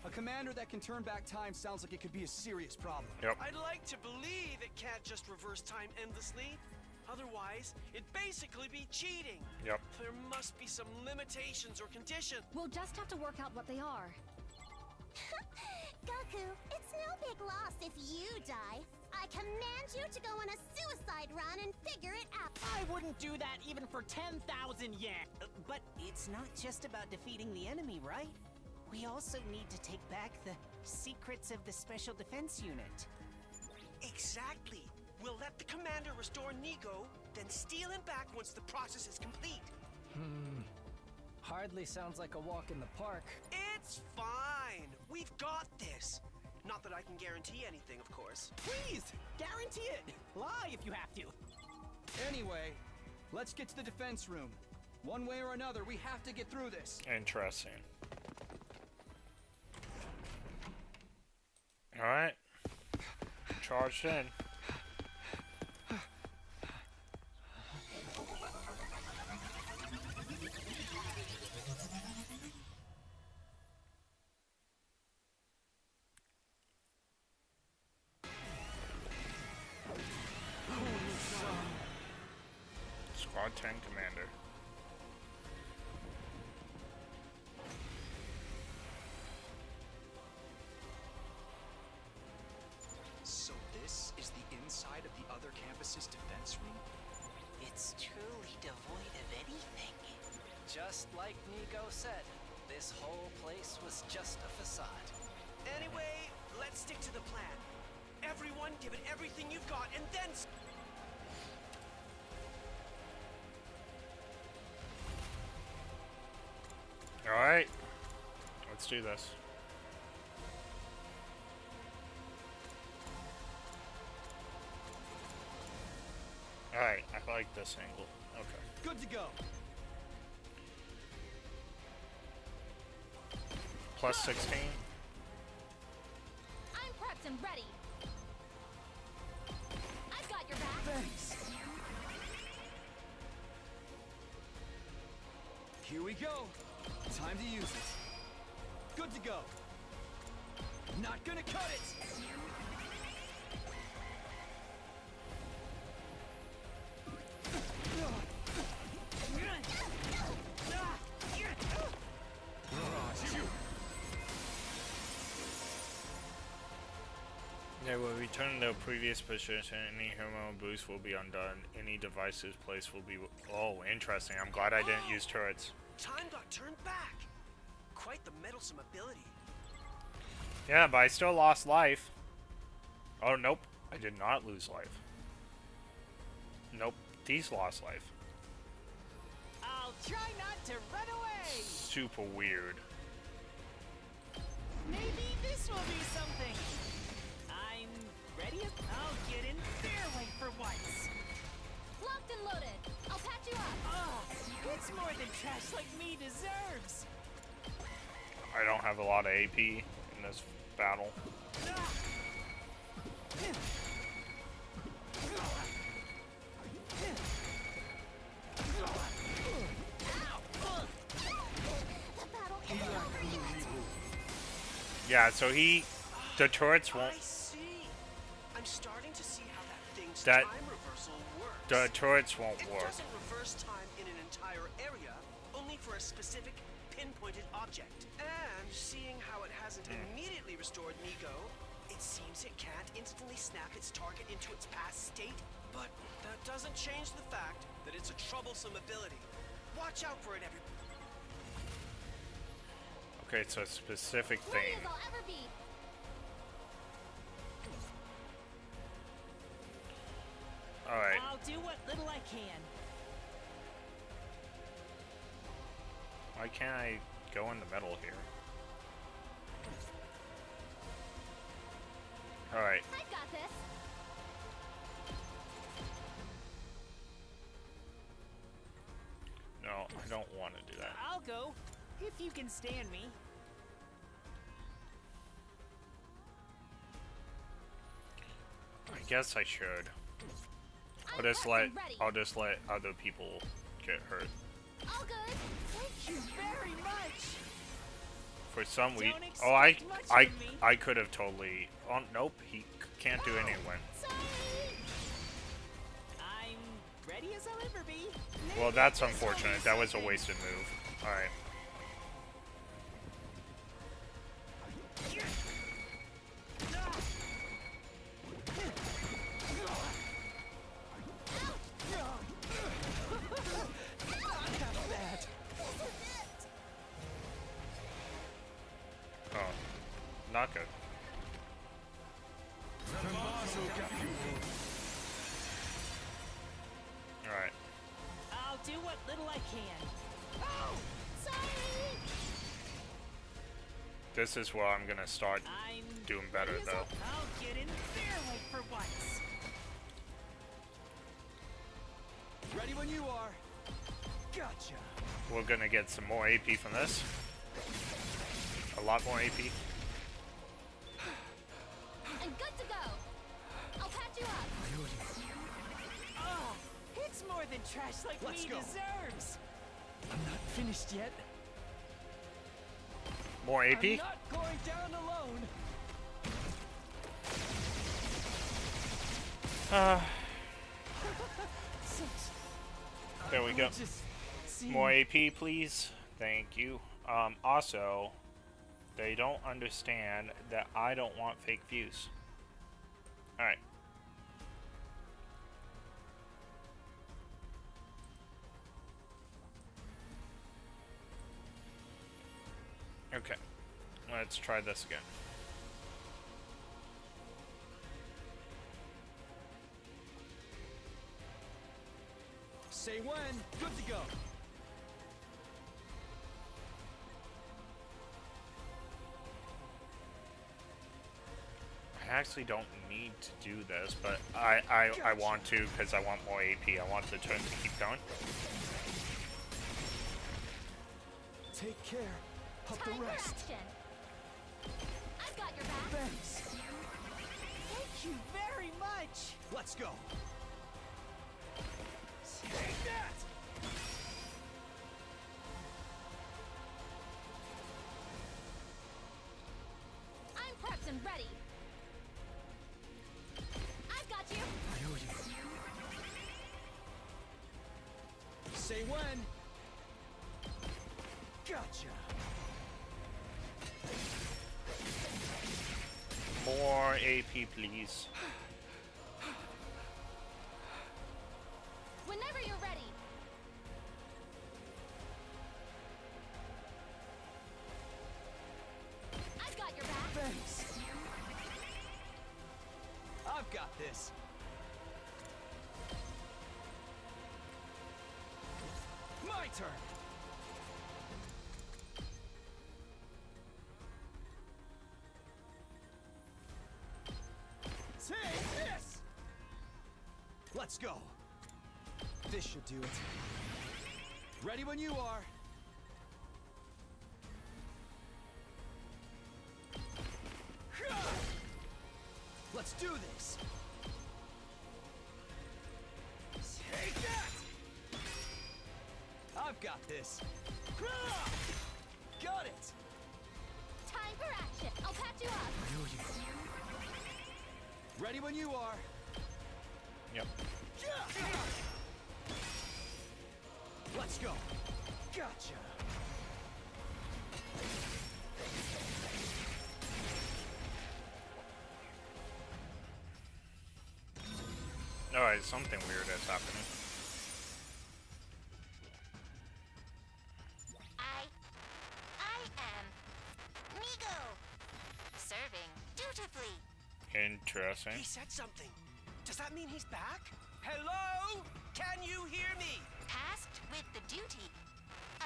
S6: A commander that can turn back time sounds like it could be a serious problem.
S1: Yep.
S11: I'd like to believe it can't just reverse time endlessly. Otherwise, it'd basically be cheating.
S1: Yep.
S11: There must be some limitations or conditions.
S10: We'll just have to work out what they are.
S3: Goku, it's no big loss if you die. I command you to go on a suicide run and figure it out.
S8: I wouldn't do that even for 10,000 yen.
S5: But it's not just about defeating the enemy, right? We also need to take back the secrets of the Special Defense Unit.
S11: Exactly. We'll let the commander restore Nigo, then steal him back once the process is complete.
S9: Hardly sounds like a walk in the park.
S11: It's fine. We've got this. Not that I can guarantee anything, of course.
S8: Please, guarantee it. Lie if you have to.
S6: Anyway, let's get to the defense room. One way or another, we have to get through this.
S1: Interesting. Alright. Charged in. Squad 10 Commander.
S6: So this is the inside of the other campus's defense room?
S5: It's truly devoid of anything. Just like Nigo said, this whole place was just a facade.
S11: Anyway, let's stick to the plan. Everyone give it everything you've got, and then...
S1: do this. Alright, I like this angle. Okay.
S4: Good to go.
S1: Plus 16.
S3: I'm prepped and ready. I've got your back.
S4: Thanks. Here we go. Time to use it. Good to go. Not gonna cut it.
S1: They will return to their previous position. Any hormone boost will be undone. Any devices placed will be... Oh, interesting. I'm glad I didn't use turrets.
S11: Time got turned back. Quite the meddlesome ability.
S1: Yeah, but I still lost life. Oh, nope. I did not lose life. Nope. These lost life.
S9: I'll try not to run away.
S1: Super weird.
S9: Maybe this will be something. I'm ready. I'll get in their way for once.
S3: Locked and loaded. I'll patch you up.
S9: Oh, it's more than trash like me deserves.
S1: I don't have a lot of AP in this battle. Yeah, so the turrets won't.
S11: I see. I'm starting to see how that thing's
S1: That-
S11: time reversal works.
S1: The turrets won't
S11: It
S1: work.
S11: doesn't reverse time in an entire area, only for a specific pinpointed object. And seeing how it hasn't immediately restored Nico, it seems it can't instantly snap its target into its past state. But that doesn't change the fact that it's a troublesome ability. Watch out for it, everybody.
S1: Okay, it's a specific
S3: Ready
S1: thing.
S3: as I'll ever be.
S1: Alright.
S9: I'll do what little I can.
S1: Why can't I go in the middle here? Alright.
S3: I've got this.
S1: No, I don't want to do that.
S9: I'll go if you can stand me.
S1: I guess I should.
S3: I'm prepped and ready.
S1: I'll just let other people get hurt.
S3: All good.
S9: Thank you very much.
S1: For some reason.
S9: Don't
S1: Oh,
S9: expect much from me.
S1: I could have totally. Oh, nope. He can't do anyone.
S3: Sorry.
S9: I'm ready as I'll ever be.
S1: Well,
S9: Maybe
S1: that's
S9: this will be
S1: unfortunate. That was a
S9: something.
S1: wasted move. Alright. Oh. Not good. Alright.
S9: I'll do what little I can.
S3: Oh, sorry.
S1: This is where I'm gonna start
S9: I'm
S1: doing better,
S9: ready as
S1: though.
S9: I'll get in their way for once.
S4: Ready when you are. Gotcha.
S1: We're gonna get some more AP from this. A lot more AP.
S3: I'm good to go. I'll patch you up.
S9: Oh, it's more than trash like
S4: Let's
S9: me
S4: go.
S9: deserves.
S4: I'm not finished yet.
S1: More AP?
S4: I'm not going down alone.
S1: There we go.
S4: Just seeing-
S1: More AP, please. Thank you. Also, they don't understand that I don't want fake views. Alright. Okay. Let's try this again.
S4: Say when. Good to go.
S1: actually don't need to do this, but I want to because I want more AP. I want the turn to keep going.
S4: Take care of
S3: Time
S4: the
S3: for
S4: rest.
S3: action. I've got your back.
S4: Thanks.
S8: Thank you very much.
S4: Let's go.
S2: Take that!
S3: I'm prepped and ready. I've got you.
S4: I owe you. Say when. Gotcha.
S1: More AP, please.
S3: Whenever you're ready. I've got your back.
S4: Thanks. I've got this. My turn. Take this. Let's go. This should do it. Ready when you are. Let's do this. Take that. I've got this. Got it.
S3: Time for action. I'll patch you up.
S4: I owe you. Ready when you are.
S1: Yep.
S4: Let's go. Gotcha.
S1: Alright, something weird is happening.
S3: I am Nigo. Serving dutifully.
S1: Interesting.
S11: He said something. Does that mean he's back? Hello? Can you hear me?
S3: Tasked with the duty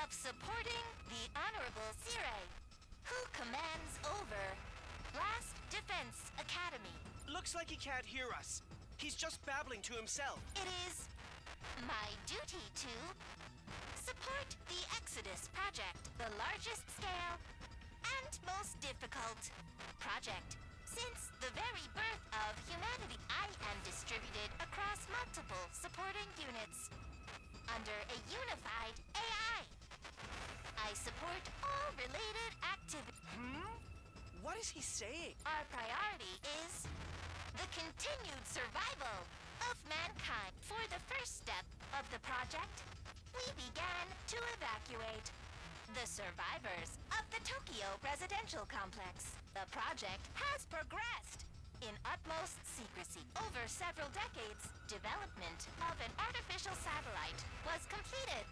S3: of supporting the Honorable Sire, who commands over Last Defense Academy.
S11: Looks like he can't hear us. He's just babbling to himself.
S3: It is my duty to support the Exodus Project, the largest scale and most difficult project since the very birth of humanity. I am distributed across multiple supporting units under a unified AI. I support all related activities.
S11: What is he saying?
S3: Our priority is the continued survival of mankind. For the first step of the project, we began to evacuate the survivors of the Tokyo residential complex. The project has progressed in utmost secrecy. Over several decades, development of an artificial satellite was completed.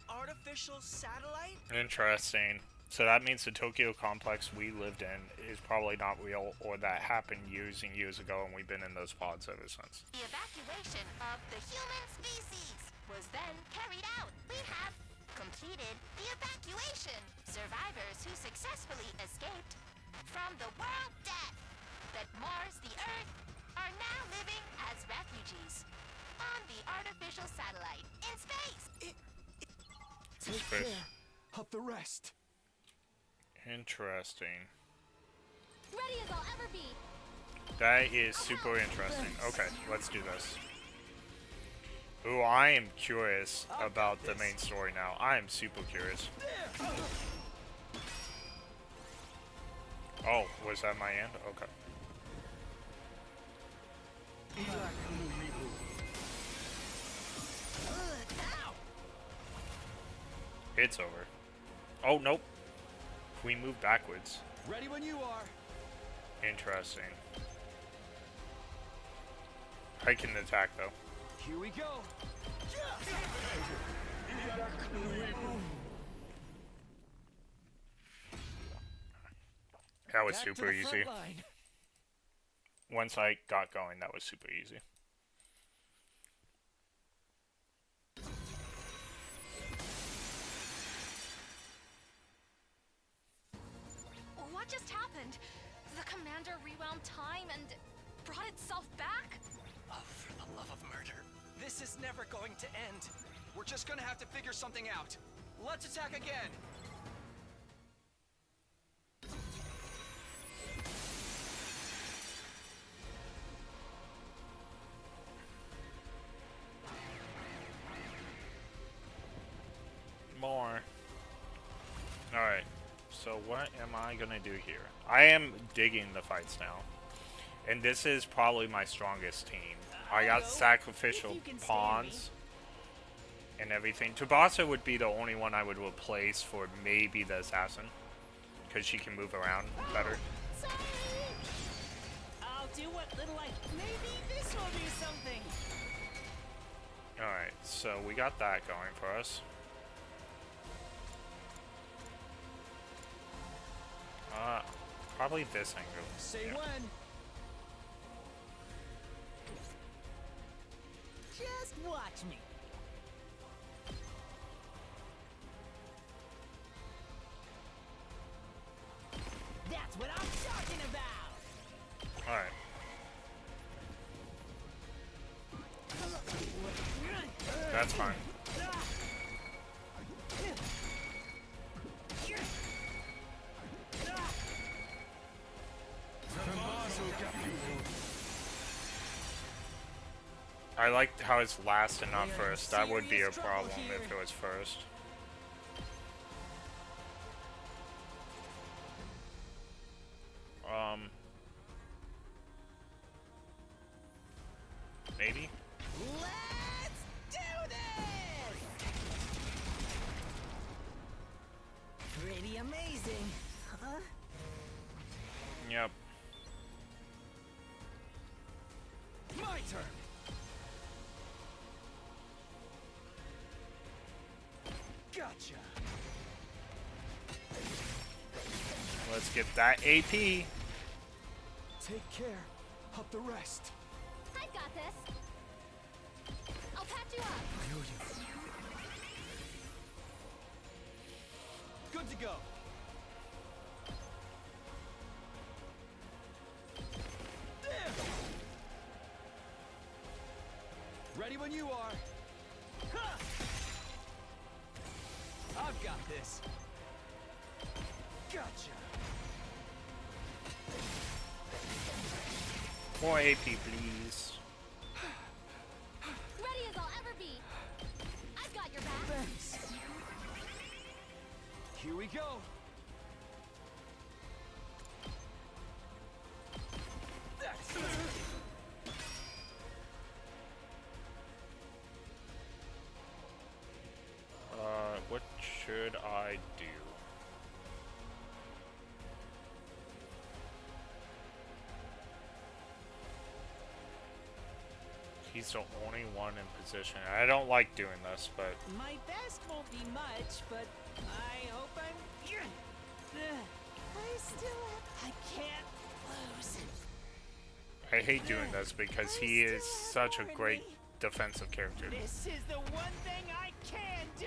S11: Artificial satellite?
S1: Interesting. So that means the Tokyo complex we lived in is probably not real, or that happened years and years ago, and we've been in those pods ever since.
S3: The evacuation of the human species was then carried out. We have completed the evacuation. Survivors who successfully escaped from the world death that mars the Earth are now living as refugees on the artificial satellite in space.
S4: Take
S1: Space.
S4: care of the rest.
S1: Interesting.
S3: Ready as I'll ever be.
S1: That is super interesting. Okay, let's do this. Ooh, I am curious about the main story now. I am super curious. Oh, was that my end? Okay. It's over. Oh, nope. We move backwards.
S4: Ready when you are.
S1: Interesting. I can attack, though.
S4: Here we go.
S1: That was
S4: Back to
S1: super
S4: the front
S1: easy.
S4: line.
S1: Once I got going, that was super easy.
S10: What just happened? The commander rewound time and brought itself back?
S5: Oh, for the love of murder.
S11: This is never going to end. We're just gonna have to figure something out. Let's attack again.
S1: More. Alright, so what am I gonna do here? I am digging the fights now. And this is probably my strongest team. I got sacrificial pawns and everything. Tsubasa would be the only one I would replace for maybe the assassin. Because she can move around better.
S8: I'll do what little I... Maybe this will do something.
S1: Alright, so we got that going for us. Probably this angle.
S8: Say
S1: Yeah.
S8: when. Just watch me. That's what I'm talking about.
S1: Alright. That's fine. I liked how it's last and not first. That would be a problem if it was first. Maybe?
S8: Let's do this! Pretty amazing, huh?
S1: Yep.
S2: My turn. Gotcha.
S1: Let's get that AP.
S4: Take care of the rest.
S10: I've got this. I'll patch you up.
S2: Good to go. There. Ready when you are. Ha! I've got this. Gotcha.
S1: More AP, please.
S10: Ready as I'll ever be. I've got your back.
S2: Thanks. Here we go. That's it.
S1: What should I do? He's the only one in position. I don't like doing this, but
S8: My best won't be much, but I hope I'm... I still have... I can't lose.
S1: I hate doing this because he is such a great defensive character.
S8: This is the one thing I can do!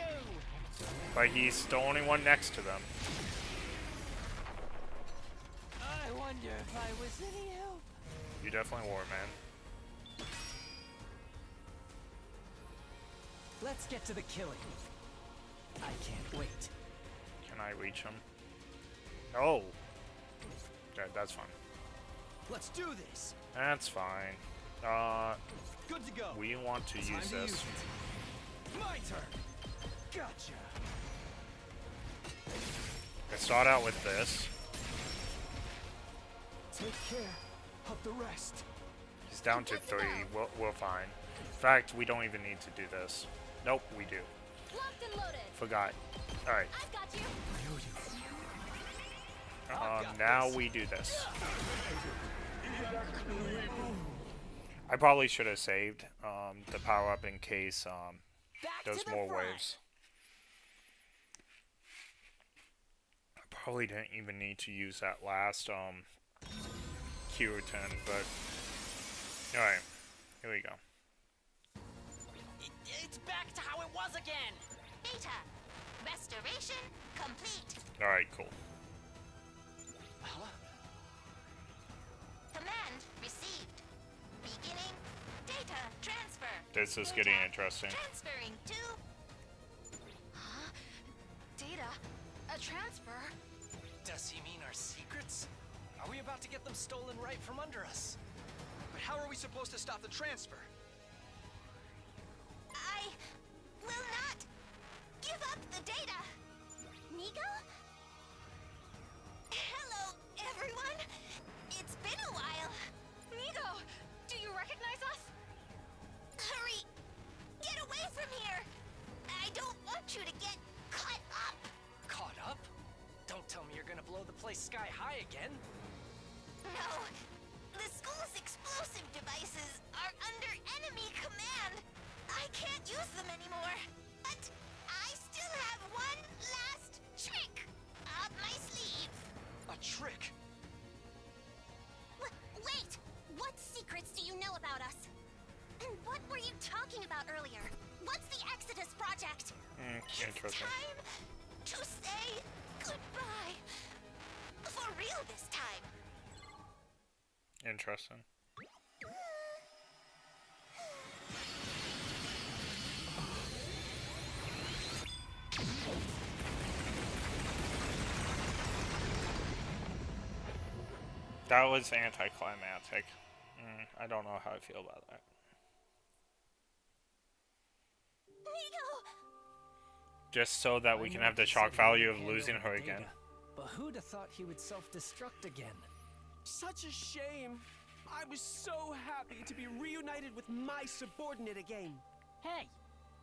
S1: But he's the only one next to them.
S8: I wonder if I was any help.
S1: You definitely were, man.
S9: Let's get to the killing. I can't wait.
S1: Can I reach him? Oh! That's fine.
S2: Let's do this.
S1: That's fine.
S2: Good to go.
S1: We want to
S2: Time
S1: use
S2: to
S1: this.
S2: use it. My turn. Gotcha.
S1: I start out with this.
S4: Take care of the rest.
S1: He's down to 3. We're fine. In fact, we don't even need to do this. Nope, we do.
S10: Locked and loaded.
S1: Forgot. Alright.
S10: I've got you.
S1: Now we do this. I probably should have saved the power up in case there's more waves. I probably didn't even need to use that last Q10, but alright, here we go.
S8: It's back to how it was again!
S3: Beta. Restoration complete.
S1: Alright, cool. This is getting interesting.
S10: Transferring to... Huh? Data? A transfer?
S5: Does he mean our secrets? Are we about to get them stolen right from under us?
S6: But how are we supposed to stop the transfer?
S3: I will not give up the data. Nico? Hello, everyone. It's been a while.
S10: Nico, do you recognize us?
S3: Hurry! Get away from here! I don't want you to get caught up!
S5: Caught up? Don't tell me you're gonna blow the place sky high again.
S3: No! The school's explosive devices are under enemy command! I can't use them anymore! But I still have one last trick up my sleeve!
S6: A trick?
S3: Wait! What secrets do you know about us? And what were you talking about earlier? What's the Exodus Project? It's
S1: Interesting.
S3: time to say goodbye. For real this time.
S1: Interesting. That was anticlimactic. I don't know how I feel about that. Just so that we can have the shock value of losing her again.
S9: But who'd have thought he would self-destruct again?
S4: Such a shame. I was so happy to be reunited with my subordinate again.
S9: Hey,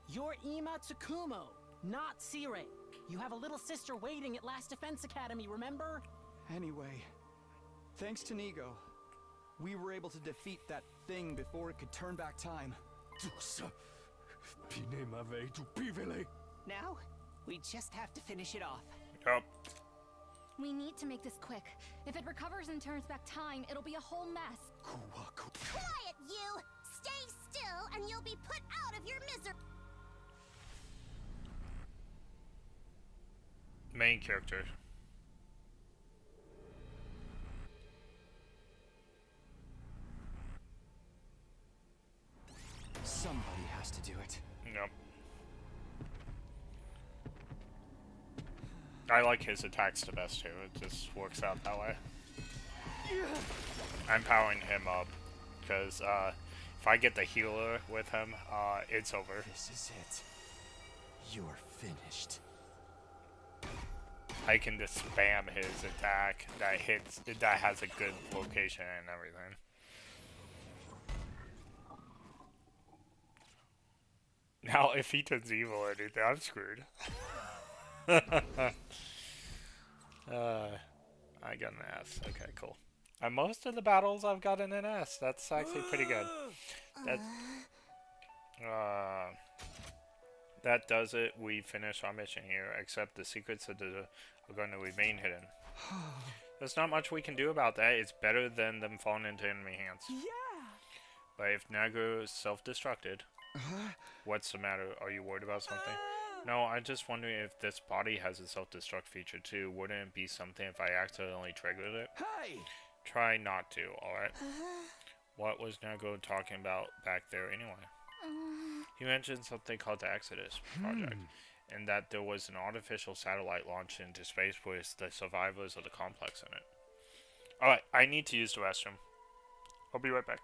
S9: you're Ima Tsukumo, not Sire. You have a little sister waiting at Last Defense Academy, remember?
S6: Anyway, thanks to Nigo, we were able to defeat that thing before it could turn back time.
S8: Now, we just have to finish it off.
S1: Yup.
S10: We need to make this quick. If it recovers and turns back time, it'll be a whole mess.
S3: Quiet, you! Stay still and you'll be put out of your misery.
S1: Main character.
S6: Somebody has to do it.
S1: Yep. I like his attacks the best too. It just works out that way. I'm powering him up because if I get the healer with him, it's over.
S6: This is it. You're finished.
S1: I can just spam his attack that has a good location and everything. Now, if he turns evil or anything, I'm screwed. I got an S. Okay, cool. And most of the battles I've gotten an S. That's actually pretty good. That does it. We finish our mission here, except the secrets are going to remain hidden. There's not much we can do about that. It's better than them falling into enemy hands.
S4: Yeah!
S1: But if Nago is self-destructed, what's the matter? Are you worried about something? No, I'm just wondering if this body has a self-destruct feature too. Wouldn't it be something if I accidentally triggered it?
S4: Hey!
S1: Try not to, alright? What was Nago talking about back there anyway? He mentioned something called the Exodus Project, and that there was an artificial satellite launched into space with the survivors of the complex in it. Alright, I need to use the restroom. I'll be right back.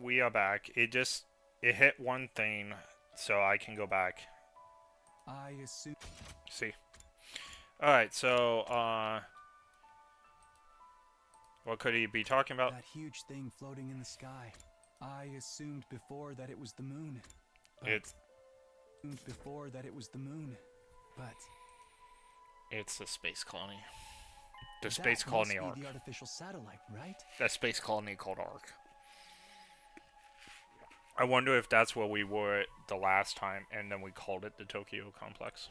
S1: we are back. It hit one thing, so I can go back.
S6: I assume.
S1: See. Alright, so, what could he be talking about?
S6: That huge thing floating in the sky. I assumed before that it was the moon. But
S1: It's the space colony. The space colony
S6: must
S1: arc.
S6: be the artificial satellite, right?
S1: That space colony called Ark. I wonder if that's where we were the last time, and then we called it the Tokyo Complex.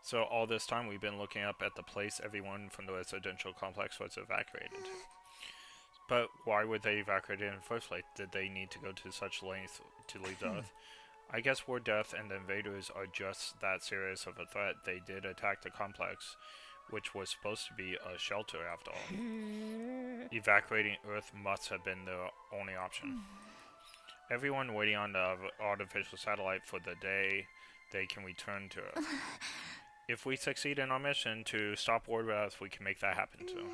S1: So all this time we've been looking up at the place everyone from the residential complex was evacuated. But why were they evacuated in the first place? Did they need to go to such lengths to leave the Earth? I guess war, death, and the invaders are just that serious of a threat. They did attack the complex, which was supposed to be a shelter after all. Evacuating Earth must have been the only option. Everyone waiting on the artificial satellite for the day they can return to Earth. If we succeed in our mission to stop war with Earth, we can make that happen too.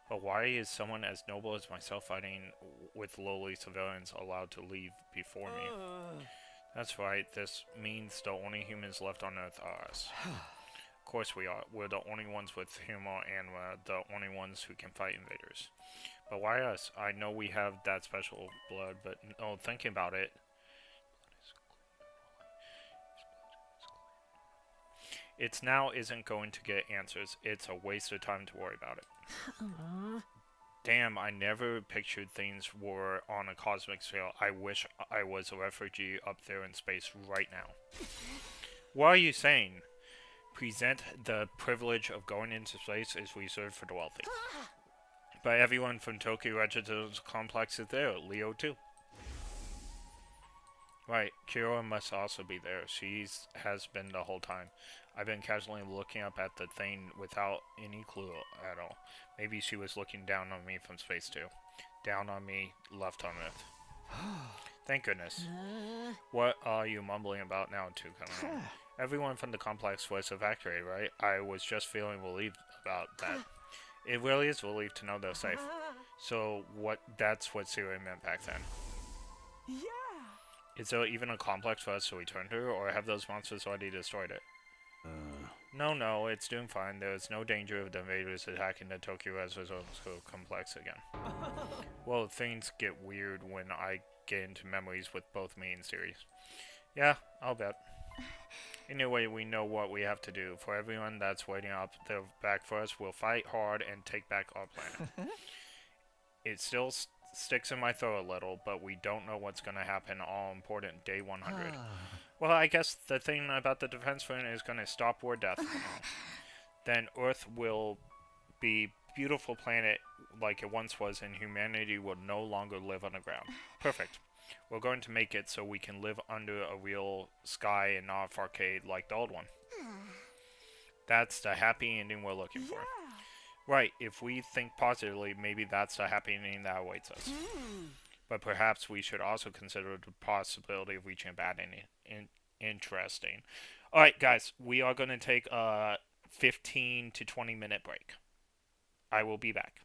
S1: But why is someone as noble as myself fighting with lowly civilians allowed to leave before me? That's right, this means the only humans left on Earth are us. Of course we are. We're the only ones with humor, and we're the only ones who can fight invaders. But why us? I know we have that special blood, but no, thinking about it... It's now isn't going to get answers. It's a waste of time to worry about it. Damn, I never pictured things were on a cosmic scale. I wish I was a refugee up there in space right now. What are you saying? Present the privilege of going into space is reserved for the wealthy. But everyone from Tokyo Regimental Complex is there. Leo too. Right, Kira must also be there. She has been the whole time. I've been casually looking up at the thing without any clue at all. Maybe she was looking down on me from space too. Down on me, left on Earth. Thank goodness. What are you mumbling about now, Tucano? Everyone from the complex was evacuated, right? I was just feeling relieved about that. It really is relief to know they're safe. So that's what Syria meant back then.
S4: Yeah!
S1: Is there even a complex for us to return to, or have those monsters already destroyed it? No, it's doing fine. There's no danger of the invaders attacking the Tokyo Residential Complex again. Well, things get weird when I get into memories with both me and Siri. Yeah, I'll bet. Anyway, we know what we have to do. For everyone that's waiting up their back for us, we'll fight hard and take back our planet. It still sticks in my throat a little, but we don't know what's going to happen all important day 100. Well, I guess the thing about the defense front is going to stop war, death. Then Earth will be beautiful planet like it once was, and humanity will no longer live underground. Perfect. We're going to make it so we can live under a real sky and not a arcade like the old one. That's the happy ending we're looking for. Right, if we think positively, maybe that's the happy ending that awaits us. But perhaps we should also consider the possibility of reaching a bad ending. Interesting. Alright, guys, we are going to take a 15 to 20 minute break. I will be back.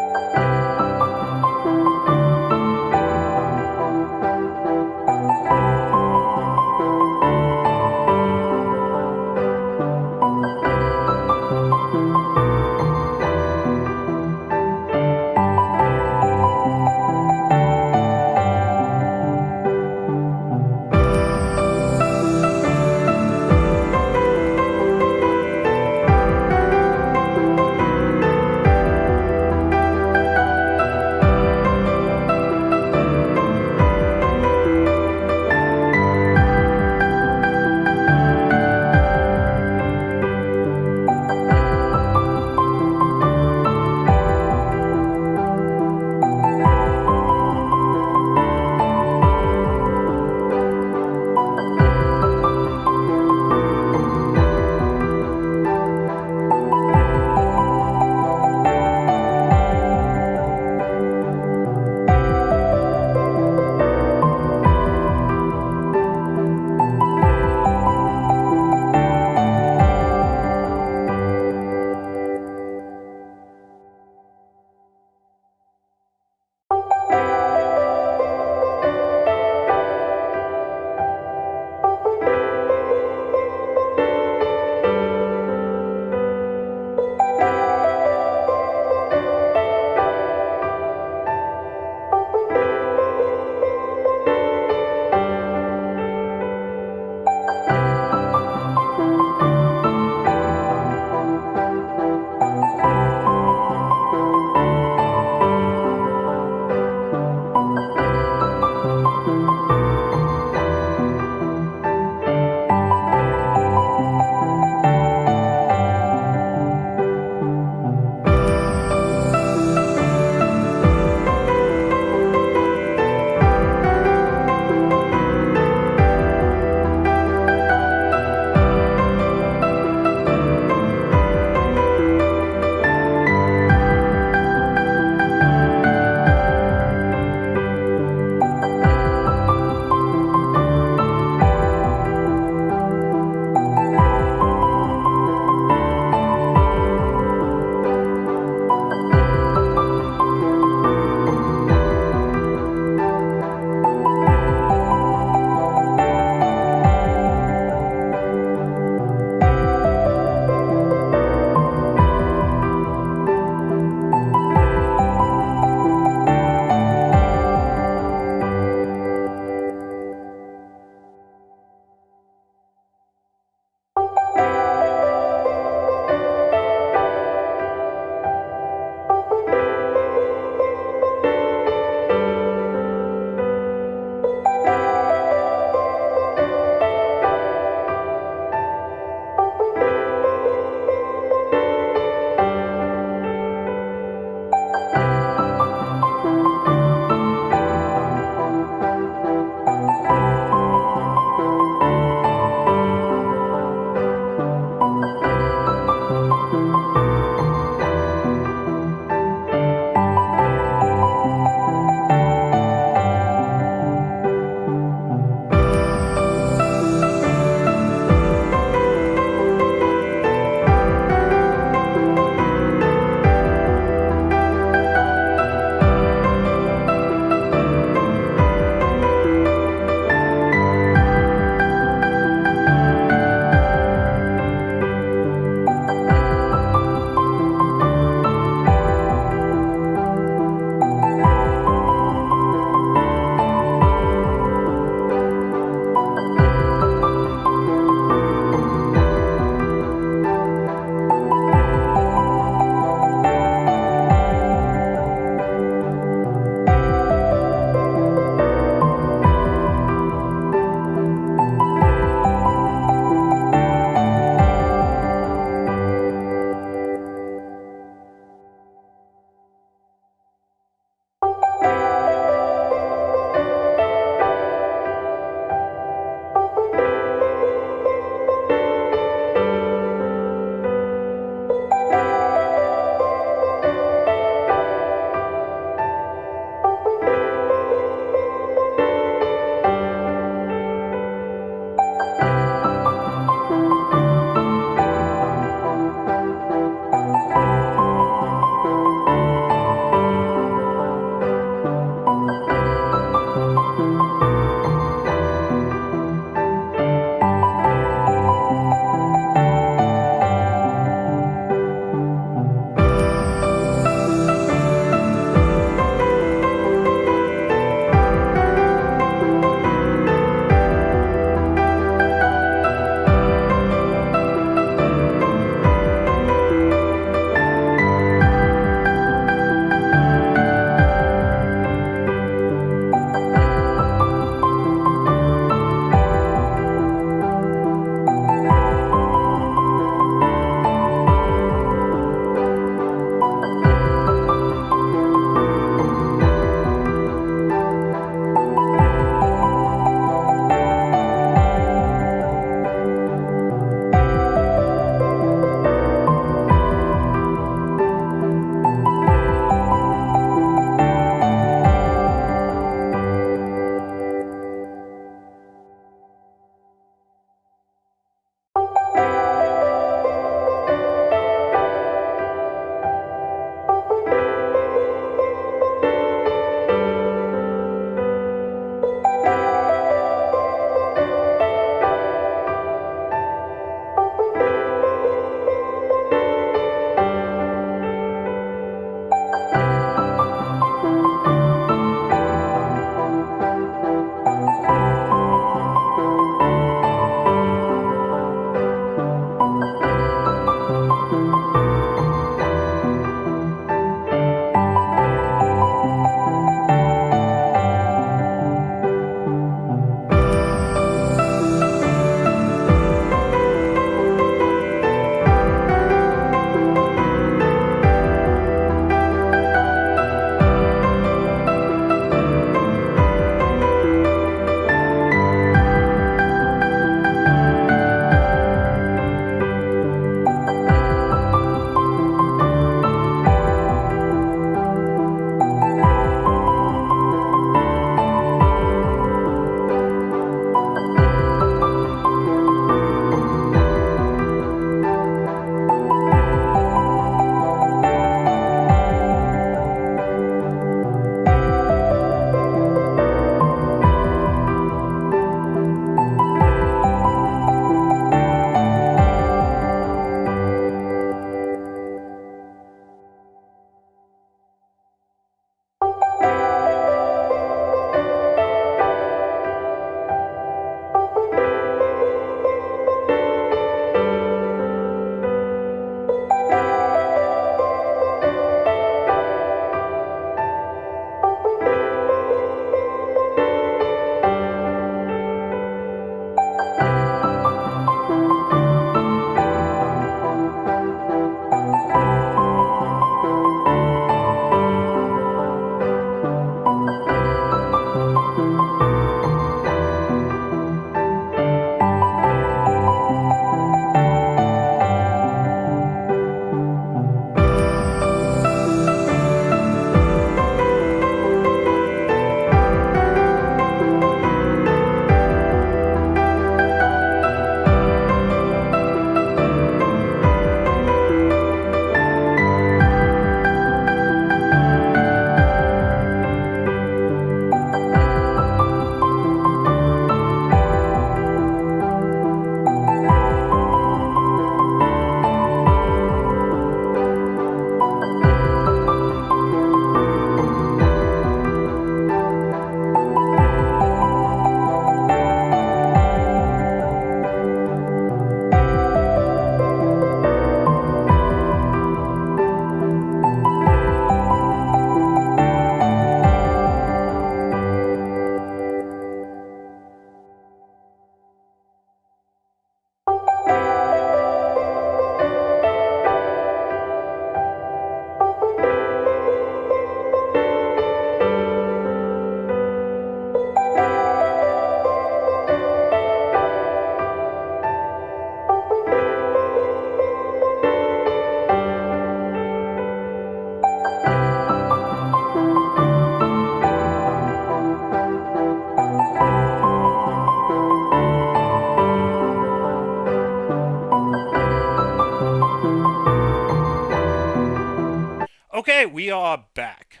S1: Okay, we are back.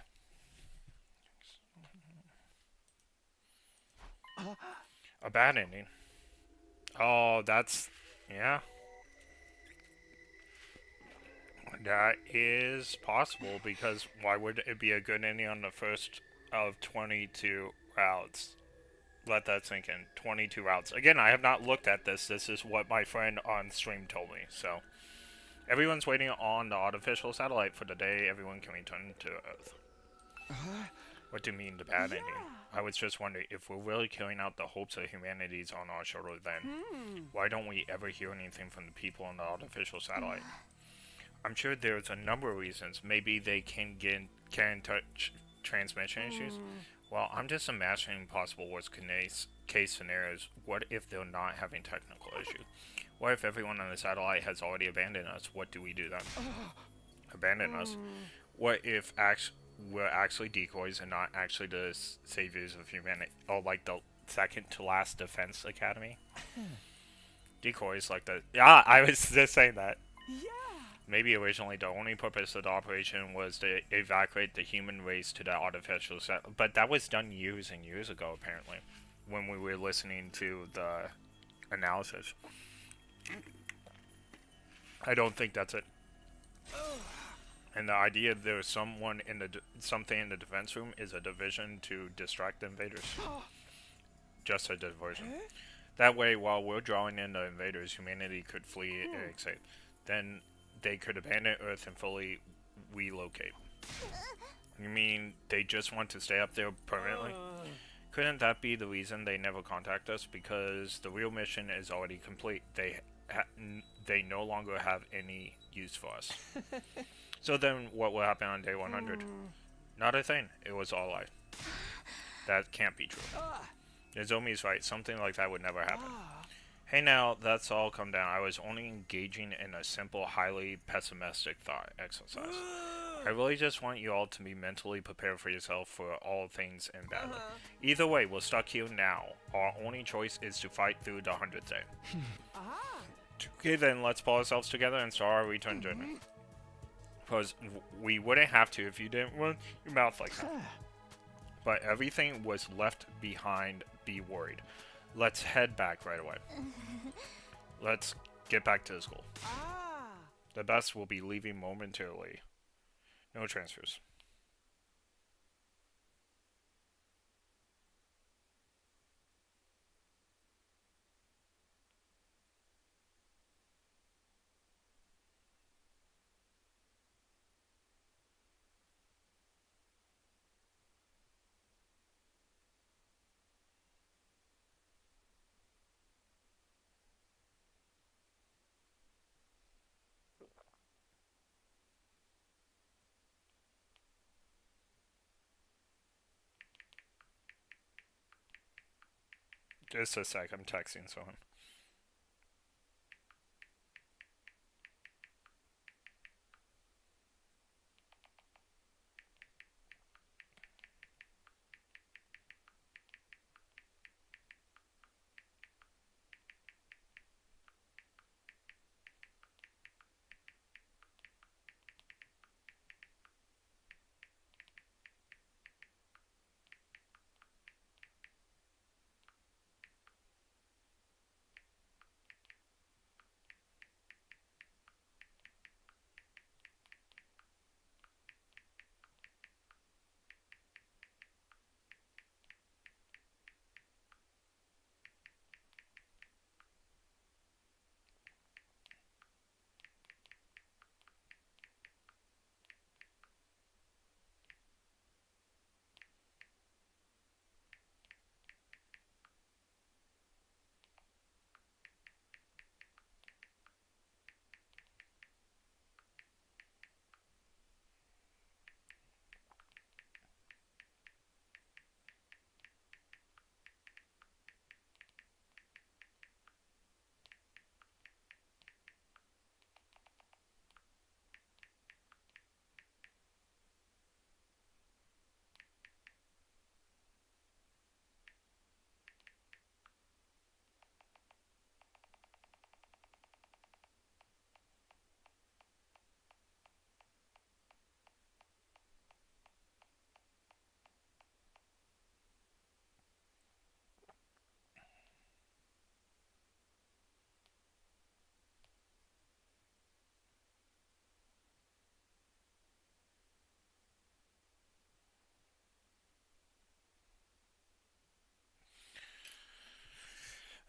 S1: A bad ending. Oh, that's... yeah. That is possible, because why would it be a good ending on the first of 22 routes? Let that sink in. 22 routes. Again, I have not looked at this. This is what my friend on stream told me, so... Everyone's waiting on the artificial satellite for the day everyone can return to Earth. What do you mean, the bad ending? I was just wondering, if we're really killing out the hopes of humanity's on our shoulder, then why don't we ever hear anything from the people on the artificial satellite? I'm sure there's a number of reasons. Maybe they can touch transmission issues. Well, I'm just imagining possible worst case scenarios. What if they're not having technical issues? What if everyone on the satellite has already abandoned us? What do we do then? Abandon us? What if we're actually decoys and not actually the saviors of humanity? Oh, like the second to last defense academy? Decoys like the... Yeah, I was just saying that. Maybe originally the only purpose of the operation was to evacuate the human race to the artificial satellite. But that was done years and years ago, apparently, when we were listening to the analysis. I don't think that's it. And the idea there's someone in the something in the defense room is a diversion to distract the invaders. Just a diversion. That way, while we're drawing in the invaders, humanity could flee and escape. Then they could abandon Earth and fully relocate. You mean they just want to stay up there permanently? Couldn't that be the reason they never contact us? Because the real mission is already complete. They no longer have any use for us. So then what will happen on day 100? Not a thing. It was all a lie. That can't be true. Nozomi's right. Something like that would never happen. Hey now, that's all come down. I was only engaging in a simple, highly pessimistic thought exercise. I really just want you all to be mentally prepared for yourself for all things in battle. Either way, we're stuck here now. Our only choice is to fight through the 100th day. Okay then, let's pull ourselves together and start our return journey. Because we wouldn't have to if you didn't run your mouth like that. But everything was left behind. Be worried. Let's head back right away. Let's get back to the school. The bus will be leaving momentarily. No transfers. Just a sec, I'm texting someone.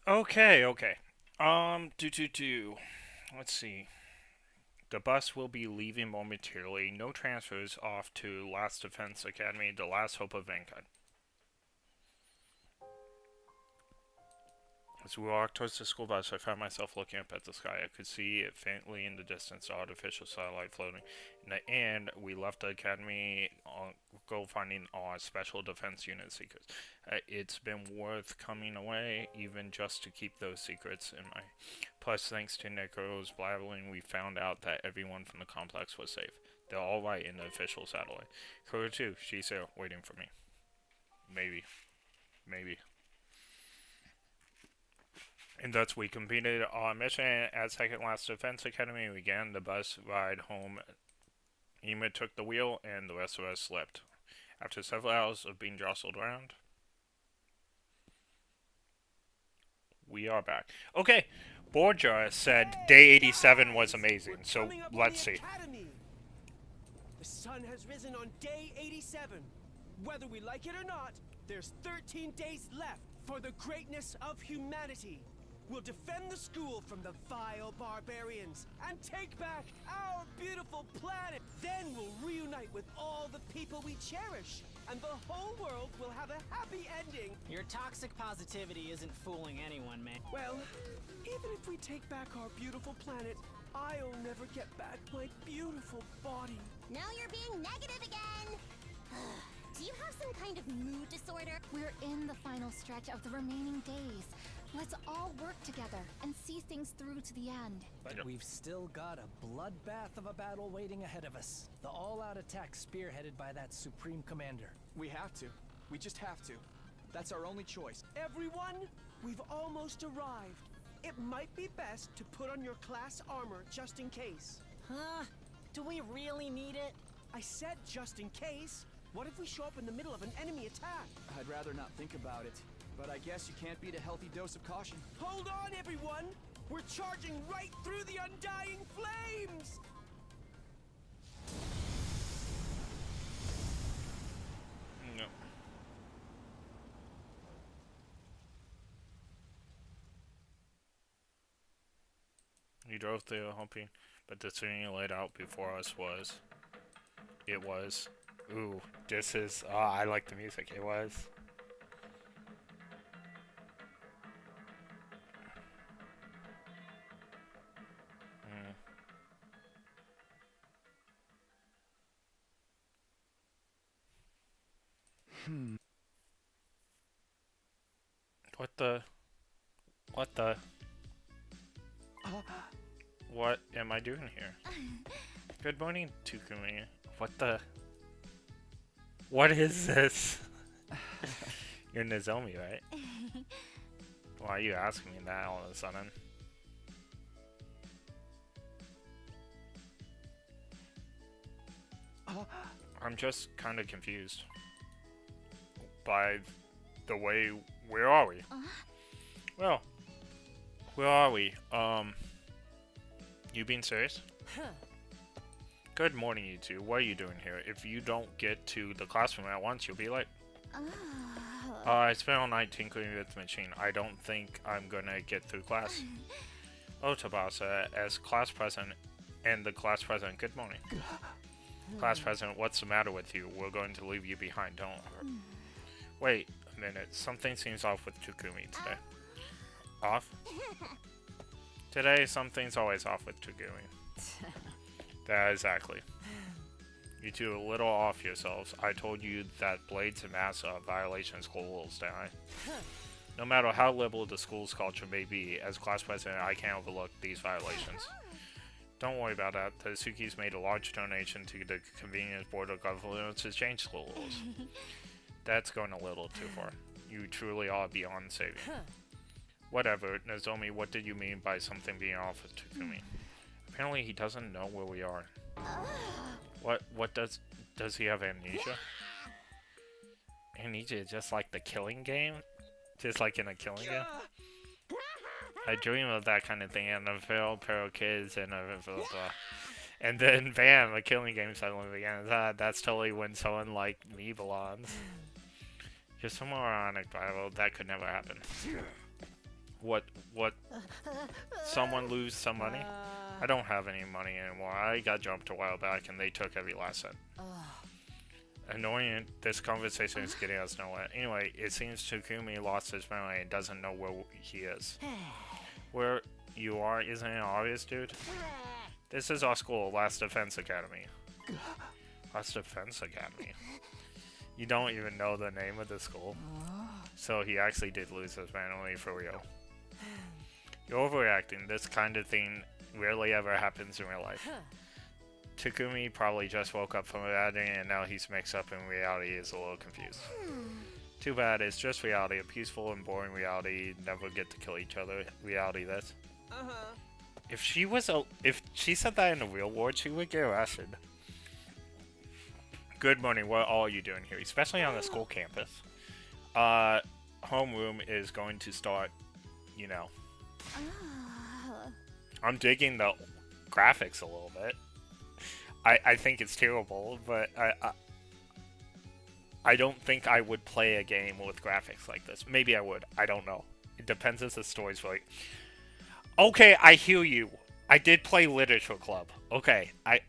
S1: Okay, okay. Let's see. The bus will be leaving momentarily. No transfers off to Last Defense Academy, the last hope of Vanguard. As we walked towards the school bus, I found myself looking up at the sky. I could see it faintly in the distance, the artificial satellite floating. In the end, we left the academy go finding our special defense unit secrets. It's been worth coming away, even just to keep those secrets in my... Plus, thanks to Nico's blabbering, we found out that everyone from the complex was safe. They're all right in the official satellite. Kuro too, she's there, waiting for me. Maybe. Maybe. And thus we completed our mission at Second Last Defense Academy. We began the bus ride home. Ema took the wheel, and the rest of us slept. After several hours of being jostled around, we are back. Okay, Borgia said day 87 was amazing, so let's see.
S4: The sun has risen on day 87. Whether we like it or not, there's 13 days left for the greatness of humanity. We'll defend the school from the vile barbarians and take back our beautiful planet. Then we'll reunite with all the people we cherish, and the whole world will have a happy ending.
S9: Your toxic positivity isn't fooling anyone, man.
S4: Well, even if we take back our beautiful planet, I'll never get back my beautiful body.
S3: Now you're being negative again. Do you have some kind of mood disorder?
S10: We're in the final stretch of the remaining days. Let's all work together and see things through to the end.
S5: But we've still got a bloodbath of a battle waiting ahead of us. The all-out attack spearheaded by that Supreme Commander.
S6: We have to. We just have to. That's our only choice.
S4: Everyone, we've almost arrived. It might be best to put on your class armor just in case.
S9: Huh? Do we really need it?
S4: I said just in case. What if we show up in the middle of an enemy attack?
S6: I'd rather not think about it. But I guess you can't beat a healthy dose of caution.
S4: Hold on, everyone! We're charging right through the undying flames!
S1: No. We drove through hoping, but the scene laid out before us was... It was... Ooh, this is... Oh, I like the music. It was... What the? What am I doing here? Good morning, Takumi. What is this? You're Nozomi, right? Why are you asking me that all of a sudden? I'm just kind of confused by the way. Where are we? Well, where are we? You being serious? Good morning, you two. What are you doing here? If you don't get to the classroom at once, you'll be late. I spent all night tinkering with the machine. I don't think I'm gonna get through class. Oh, Tabasa, as class president and the class president, good morning. Class president, what's the matter with you? We're going to leave you behind, don't worry. Wait a minute, something seems off with Takumi today. Off? Today, something's always off with Takumi. That exactly. You two are a little off yourselves. I told you that blades and masks are violation of school rules, didn't I? No matter how liberal the school's culture may be, as class president, I can't overlook these violations. Don't worry about that. The Suki's made a large donation to the Convenience Board of Governance to change school rules. That's going a little too far. You truly are beyond saving. Whatever. Nozomi, what did you mean by something being off with Takumi? Apparently he doesn't know where we are. What does he have amnesia? Amnesia is just like the killing game? Just like in a killing game? I dream of that kind of thing and the Feral Pero Kids and and then bam, a killing game suddenly begins. That's totally when someone like me belongs. Just some more ironic, Bible. That could never happen. What? Someone lose some money? I don't have any money anymore. I got jumped a while back and they took every last cent. Annoying, this conversation is getting us nowhere. Anyway, it seems Takumi lost his memory and doesn't know where he is. Where you are, isn't it obvious, dude? This is our school, Last Defense Academy. Last Defense Academy? You don't even know the name of the school? So he actually did lose his memory for real. You're overreacting. This kind of thing rarely ever happens in real life. Takumi probably just woke up from reality and now he's mixed up in reality, is a little confused. Too bad, it's just reality, a peaceful and boring reality, never get to kill each other reality, that's... If she said that in the real world, she would get arrested. Good morning, what all are you doing here? Especially on the school campus. Homeroom is going to start, you know. I'm digging the graphics a little bit. I think it's terrible, but I don't think I would play a game with graphics like this. Maybe I would. I don't know. It depends if the story's right. Okay, I hear you. I did play Literature Club. Okay, I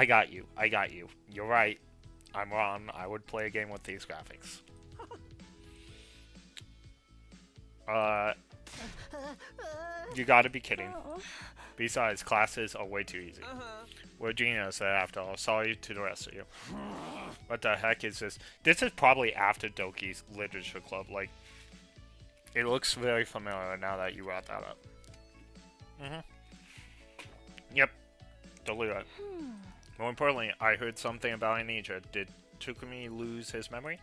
S1: got you. I got you. You're right. I'm wrong. I would play a game with these graphics. You gotta be kidding. Besides, classes are way too easy. We're genius after all. Sorry to the rest of you. What the heck is this? This is probably after Doki's Literature Club. Like, it looks very familiar now that you brought that up. Yep. Delete it. More importantly, I heard something about Anija. Did Takumi lose his memory?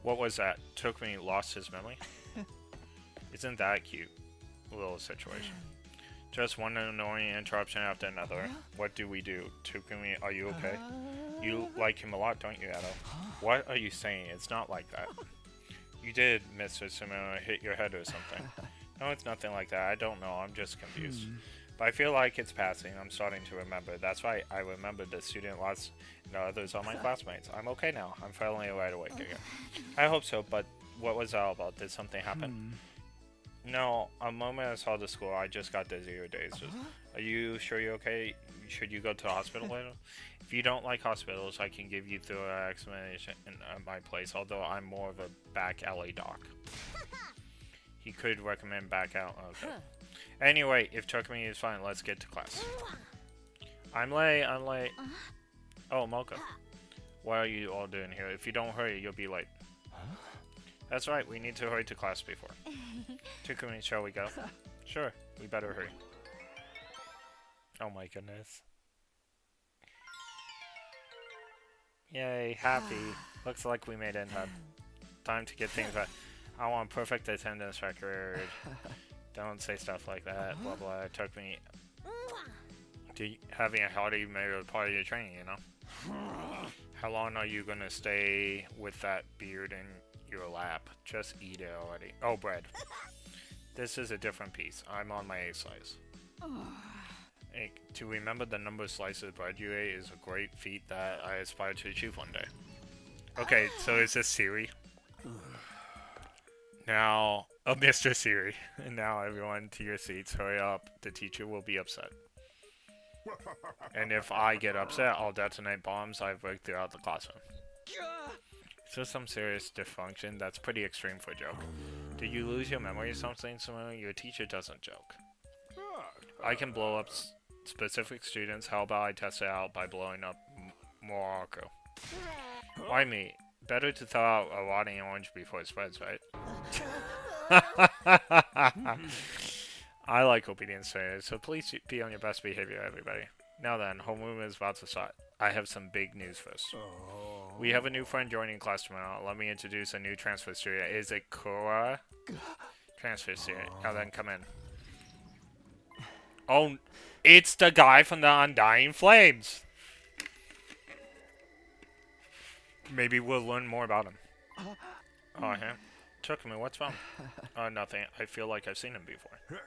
S1: What was that? Takumi lost his memory? Isn't that cute? Little situation. Just one annoying interruption after another. What do we do? Takumi, are you okay? You like him a lot, don't you, Edo? What are you saying? It's not like that. You did, Mr. Sumo, hit your head or something. No, it's nothing like that. I don't know. I'm just confused. But I feel like it's passing. I'm starting to remember. That's right. I remembered the student lost and the others are my classmates. I'm okay now. I'm finally wide awake again. I hope so, but what was that all about? Did something happen? No, a moment I saw the school, I just got dizzy or dazed. Are you sure you're okay? Should you go to the hospital later? If you don't like hospitals, I can give you thorough explanation at my place, although I'm more of a back alley doc. He could recommend back out. Okay. Anyway, if Takumi is fine, let's get to class. I'm late. Oh, Mocha. What are you all doing here? If you don't hurry, you'll be late. That's right, we need to hurry to class before. Takumi, shall we go? Sure, we better hurry. Oh my goodness. Yay, happy. Looks like we made it in time. Time to get things right. I want perfect attendance record. Don't say stuff like that, blah blah. It took me to having a healthy major part of your training, you know? How long are you gonna stay with that beard in your lap? Just eat it already. Oh, bread. This is a different piece. I'm on my 8th slice. Hey, to remember the number of slices of bread you ate is a great feat that I aspire to achieve one day. Okay, so is this Siri? Now, Mr. Siri. And now everyone to your seats. Hurry up. The teacher will be upset. And if I get upset, I'll detonate bombs I've worked throughout the classroom. So some serious dysfunction. That's pretty extreme for a joke. Did you lose your memory or something? Your teacher doesn't joke. I can blow up specific students. How about I test it out by blowing up Morocco? Why me? Better to thaw out a rotting orange before it spreads, right? I like obedience trainers, so please be on your best behavior, everybody. Now then, homeroom is about to start. I have some big news first. We have a new friend joining class tomorrow. Let me introduce a new transfer student. Is it Kura? Transfer student. Now then, come in. Oh, it's the guy from the Undying Flames. Maybe we'll learn more about him. Oh, yeah. Takumi, what's wrong? Nothing. I feel like I've seen him before.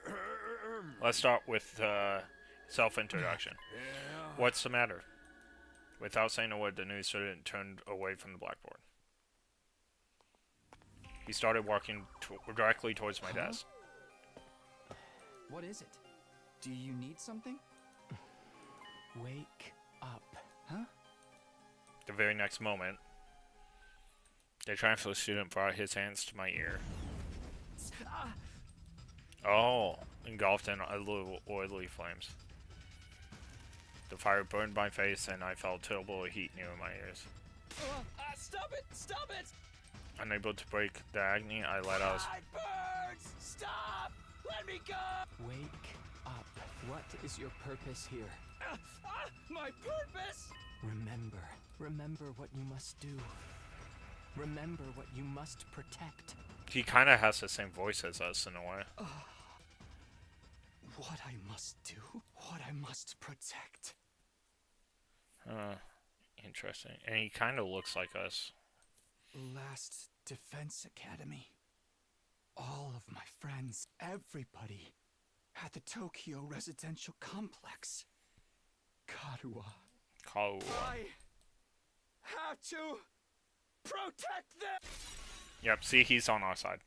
S1: Let's start with self-introduction. What's the matter? Without saying a word, the new student turned away from the blackboard. He started walking directly towards my desk.
S6: What is it? Do you need something? Wake up. Huh?
S1: The very next moment, the transfer student brought his hands to my ear. Oh, engulfed in a little oily flames. The fire burned my face and I felt terrible heat near my ears.
S6: Stop it! Stop it!
S1: Unable to break the agony, I let out.
S6: It burns! Stop! Let me go! Wake up. What is your purpose here? My purpose? Remember what you must do. Remember what you must protect.
S1: He kind of has the same voice as us in a way.
S6: What I must do, what I must protect.
S1: Interesting. And he kind of looks like us.
S6: Last Defense Academy. All of my friends, everybody, at the Tokyo Residential Complex. Karuha.
S1: Karuha.
S6: I have to protect them!
S1: Yep, see, he's on our side.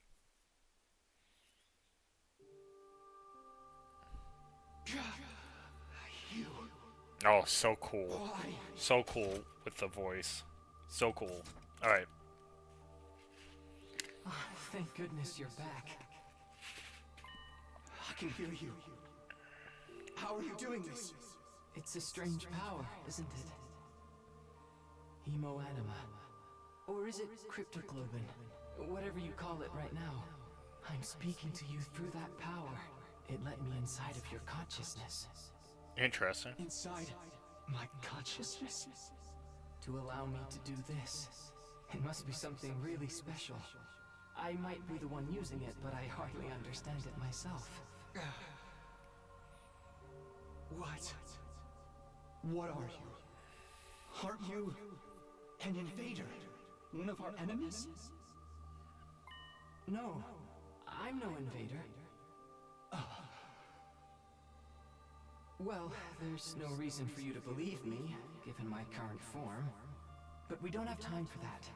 S6: You.
S1: Oh, so cool.
S6: Why?
S1: So cool with the voice. So cool. Alright.
S6: Thank goodness you're back. I can hear you. How are you doing this? It's a strange power, isn't it? Hemoanima. Or is it cryptoglobin? Whatever you call it right now. I'm speaking to you through that power. It let me inside of your consciousness.
S1: Interesting.
S6: Inside my consciousness? To allow me to do this. It must be something really special. I might be the one using it, but I hardly understand it myself. What are you? Aren't you an invader? One of our enemies? No, I'm no invader. Well, there's no reason for you to believe me, given my current form. But we don't have time for that.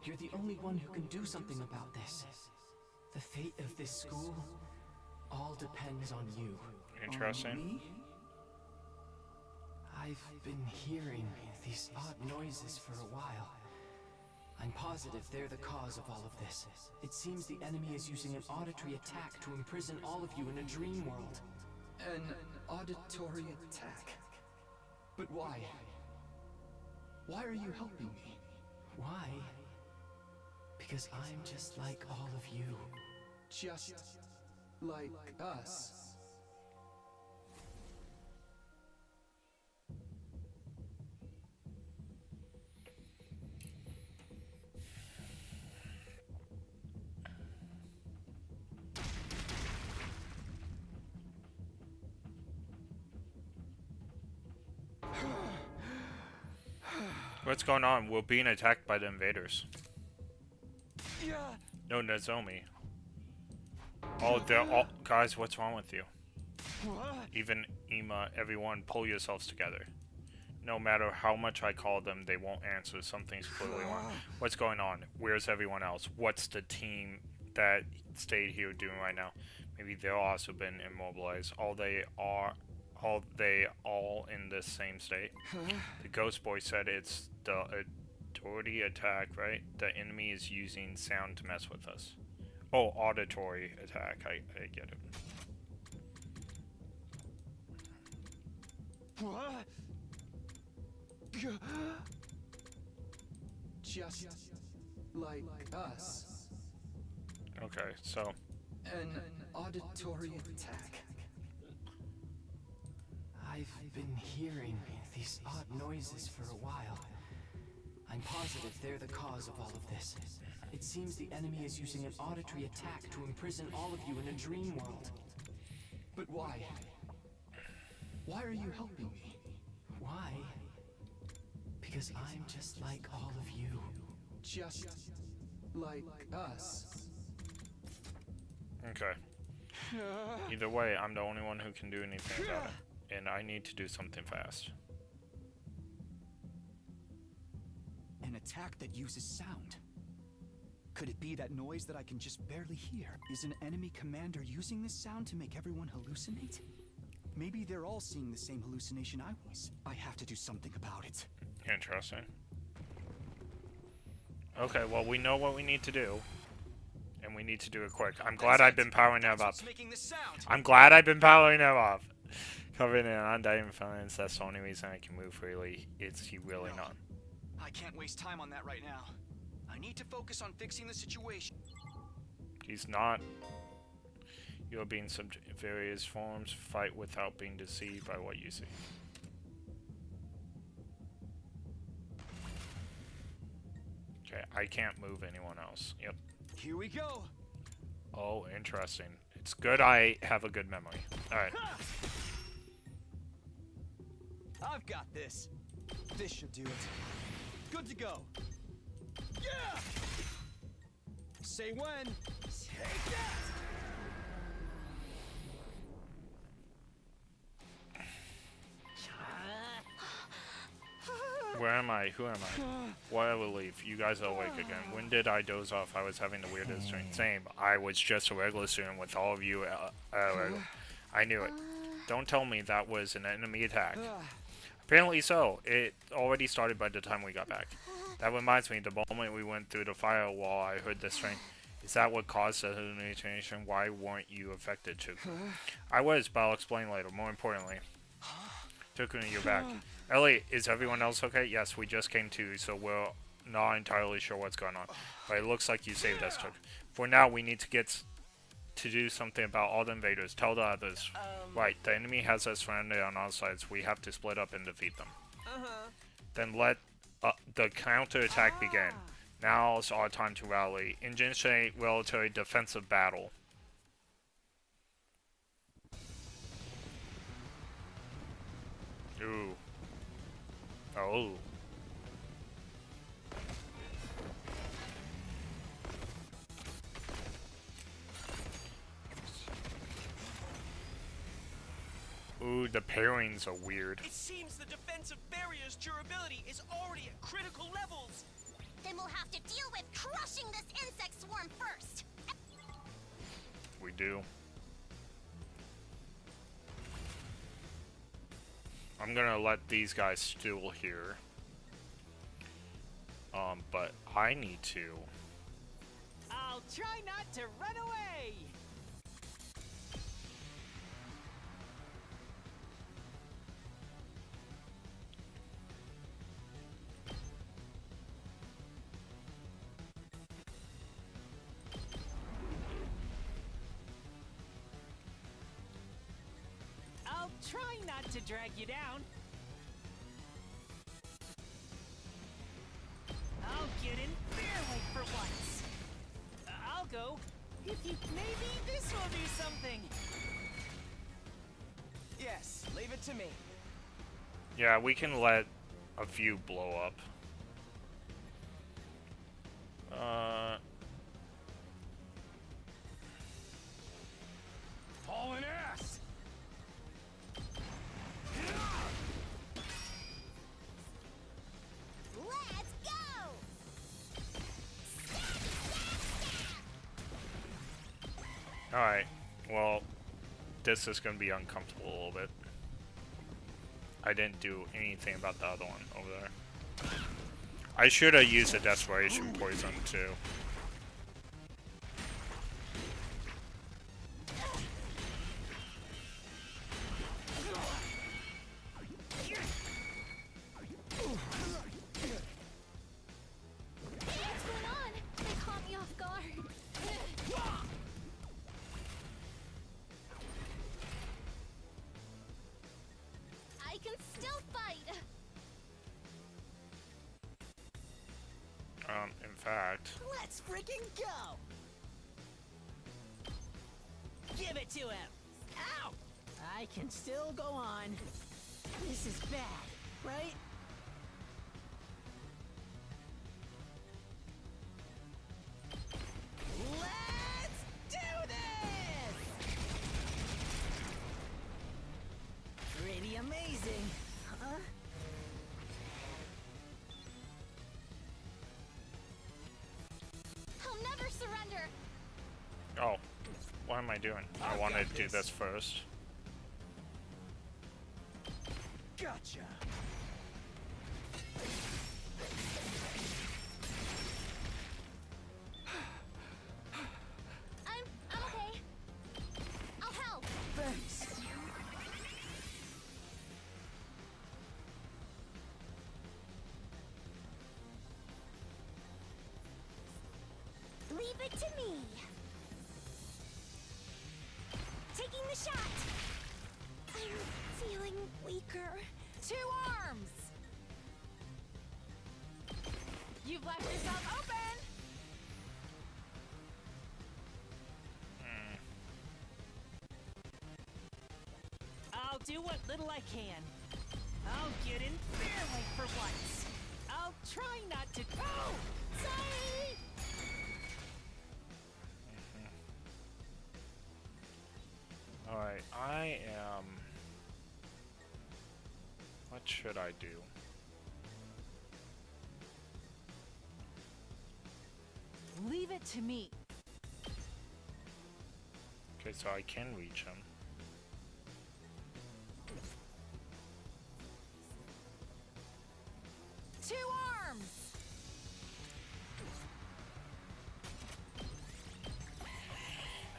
S6: You're the only one who can do something about this. The fate of this school all depends on you.
S1: Interesting.
S6: On me? I've been hearing these odd noises for a while. I'm positive they're the cause of all of this. It seems the enemy is using an auditory attack to imprison all of you in a dream world. An auditory attack? But why? Why are you helping me? Why? Because I'm just like all of you. Just like us.
S1: What's going on? We're being attacked by the invaders. No, Nozomi. Oh, they're all... Guys, what's wrong with you? Even Ima, everyone, pull yourselves together. No matter how much I call them, they won't answer. Something's clearly wrong. What's going on? Where's everyone else? What's the team that stayed here doing right now? Maybe they've also been immobilized. All in the same state. The Ghost Boy said it's the auditory attack, right? The enemy is using sound to mess with us. Oh, auditory attack. I get it.
S6: What? Just like us.
S1: Okay, so...
S6: An auditory attack. I've been hearing these odd noises for a while. I'm positive they're the cause of all of this. It seems the enemy is using an auditory attack to imprison all of you in a dream world. But why? Why are you helping me? Why? Because I'm just like all of you. Just like us.
S1: Okay. Either way, I'm the only one who can do anything about it. And I need to do something fast.
S6: An attack that uses sound.
S12: Could it be that noise that I can just barely hear? Is an enemy commander using this sound to make everyone hallucinate? Maybe they're all seeing the same hallucination I was. I have to do something about it.
S1: Interesting. Okay, well, we know what we need to do. And we need to do it quick. I'm glad I've been powering them up. I'm glad I've been powering them up. Covering in undying feelings, that's the only reason I can move freely. Is he really not?
S12: I can't waste time on that right now. I need to focus on fixing the situation.
S1: He's not. You're being subject to various forms. Fight without being deceived by what you see. Okay, I can't move anyone else. Yep.
S12: Here we go.
S1: Oh, interesting. It's good I have a good memory. Alright.
S12: I've got this. This should do it. Good to go. Yeah! Say when. Take that!
S1: Where am I? Who am I? Why I will leave. You guys are awake again. When did I doze off? I was having the weirdest dream. Same. I was just a regular student with all of you. I knew it. Don't tell me that was an enemy attack. Apparently so. It already started by the time we got back. That reminds me, the moment we went through the firewall, I heard this strain. Is that what caused the hallucination? Why weren't you affected, Chuku? I was, but I'll explain later. More importantly, Chuku, you're back. Ellie, is everyone else okay? Yes, we just came to, so we're not entirely sure what's going on. But it looks like you saved us, Chuku. For now, we need to get to do something about all the invaders. Tell the others. Right, the enemy has us surrounded on all sides. We have to split up and defeat them. Then let the counterattack begin. Now's our time to rally. Initiate military defensive battle. Ooh. Oh. Ooh, the pairings are weird.
S11: It seems the defensive barrier's durability is already at critical levels.
S3: Then we'll have to deal with crushing this insect swarm first.
S1: We do. I'm gonna let these guys stool here. But I need to.
S9: I'll try not to run away. I'll try not to drag you down. I'll get in fair weight for once. I'll go. If you maybe this will do something.
S11: Yes, leave it to me.
S1: Yeah, we can let a few blow up.
S2: Hauling ass!
S3: Let's go!
S1: Alright, well, this is going to be uncomfortable a little bit. I didn't do anything about the other one over there. I should have used a Desperation Poison too.
S3: What's going on? They caught me off guard. I can still fight.
S1: In fact,
S9: Let's freaking go! Give it to him! Ow! I can still go on. This is bad, right? Let's do this! Pretty amazing, huh?
S3: Oh no!
S1: am I doing? I want to do this first.
S2: Gotcha.
S3: I'm okay. I'll help.
S2: Thanks.
S3: Leave it to me. Taking the shot. I'm feeling weaker.
S7: 2 arms! You've left yourself open!
S8: I'll do what little I can. I'll get in fairly for once. I'll try not to. Oh! Sorry!
S1: Alright, I am... What should I do?
S7: Leave it to me.
S1: Okay, so I can reach him.
S7: Two arms!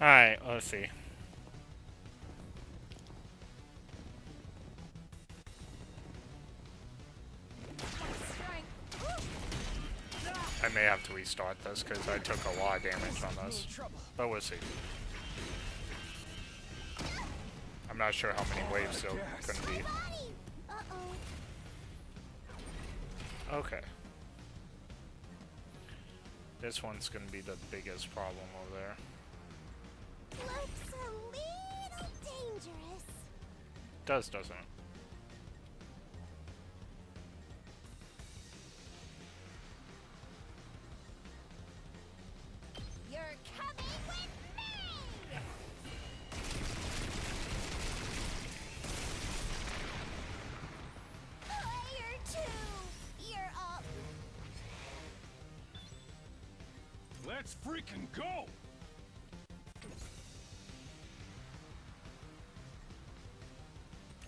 S1: Alright, let's see. I may have to restart this because I took a lot of damage on this. But we'll see. I'm not sure how many waves there are going to be. Okay. This one's going to be the biggest problem over there.
S3: Looks a little dangerous.
S1: Doesn't it?
S3: You're coming with me! Player 2, you're up.
S2: Let's freaking go!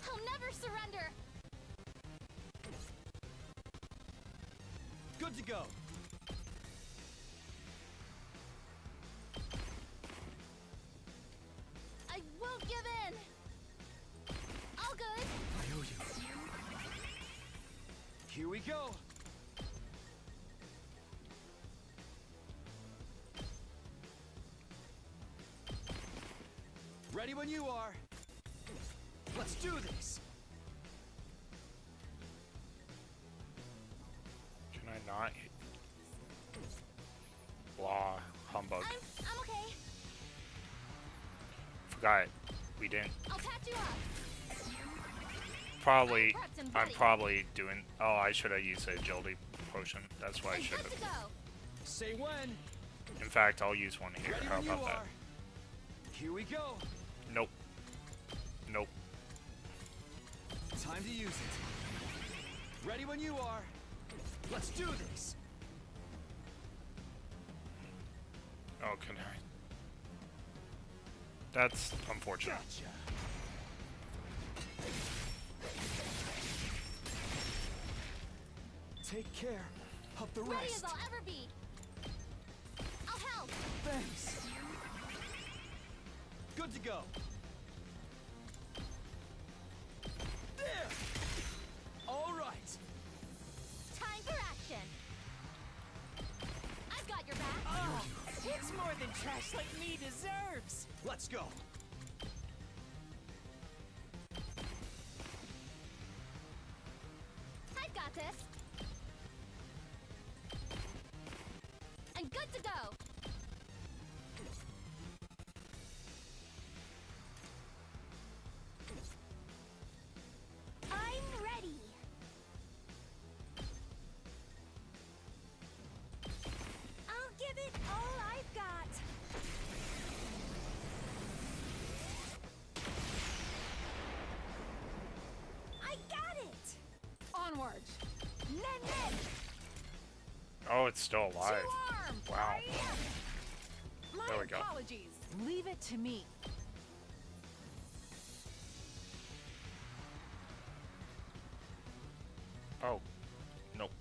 S3: I'll never surrender.
S4: Good to go.
S3: I won't give in. All good.
S4: I owe you. Here we go. Ready when you are. Let's do this.
S1: Can I not hit? Blah. Humbug.
S3: I'm okay.
S1: Forgot. We didn't.
S3: I'll patch you up.
S1: Probably.
S3: Prepped and
S1: I'm
S3: ready.
S1: probably doing. Oh, I should have used the agility potion. That's what I should
S3: Good to
S1: have.
S3: go.
S4: Say when.
S1: In fact, I'll use one here.
S4: Ready
S1: How
S4: when you
S1: about that?
S4: are. Here we go.
S1: Nope. Nope.
S4: Time to use it. Ready when you are. Let's do this.
S1: Oh, can I? That's unfortunate.
S4: Gotcha. Take care of the
S3: Ready as
S4: rest.
S3: I'll ever be. I'll help.
S4: Thanks. Good to go. There. All right.
S3: Time for action. I've got your back.
S8: Oh, it's more than trash like me deserves.
S4: Let's go.
S3: I've got this. I'm good to go. I'm ready. I'll give it all I've got. I got it.
S7: Onward!
S1: Oh, it's still alive.
S3: Two arms.
S1: Wow.
S7: My
S1: There we go.
S7: apologies. Leave it to me.
S1: Oh. Nope.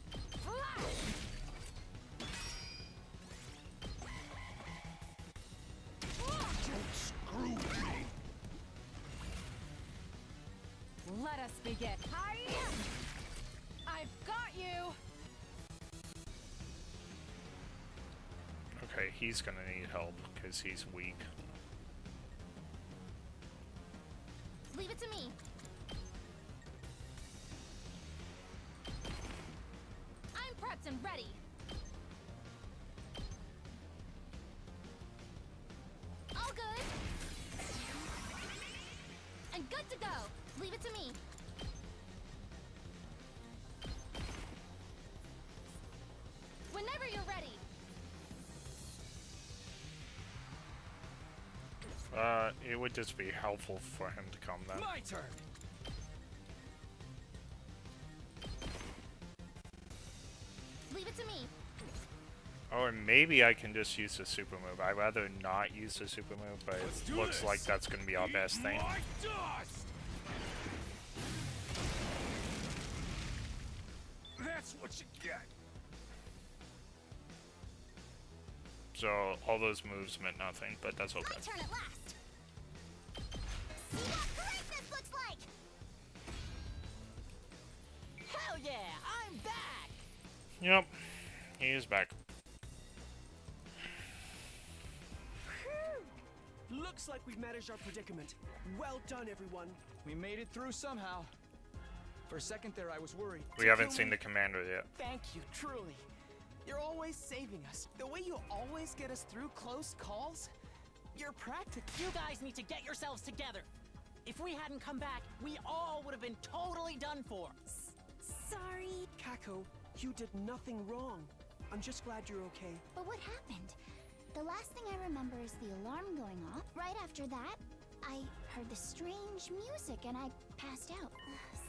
S7: Let us begin. Hi-ya! I've got you.
S1: Okay, he's gonna need help because he's weak.
S3: Leave it to me. I'm prepped and ready. All good. And good to go. Leave it to me. Whenever you're ready.
S1: It would just be helpful for him to come then.
S4: My turn.
S3: Leave it to me.
S1: Or maybe I can just use the super move. I'd rather not use the super move, but it looks like that's gonna be our best thing.
S2: My dust! That's what you get.
S1: So all those moves meant nothing, but that's okay.
S3: My turn at last. See what greatness looks like.
S9: Hell yeah, I'm back!
S1: Yep, he is back.
S4: Looks like we've managed our predicament. Well done, everyone.
S12: We made it through somehow. For a second there, I was worried.
S1: We haven't seen the commander yet.
S6: Thank you, truly. You're always saving us. The way you always get us through close calls, you're practical.
S9: You guys need to get yourselves together. If we hadn't come back, we all would have been totally done for.
S3: Sorry.
S4: Kako, you did nothing wrong. I'm just glad you're okay.
S3: But what happened? The last thing I remember is the alarm going off. Right after that, I heard the strange music and I passed out.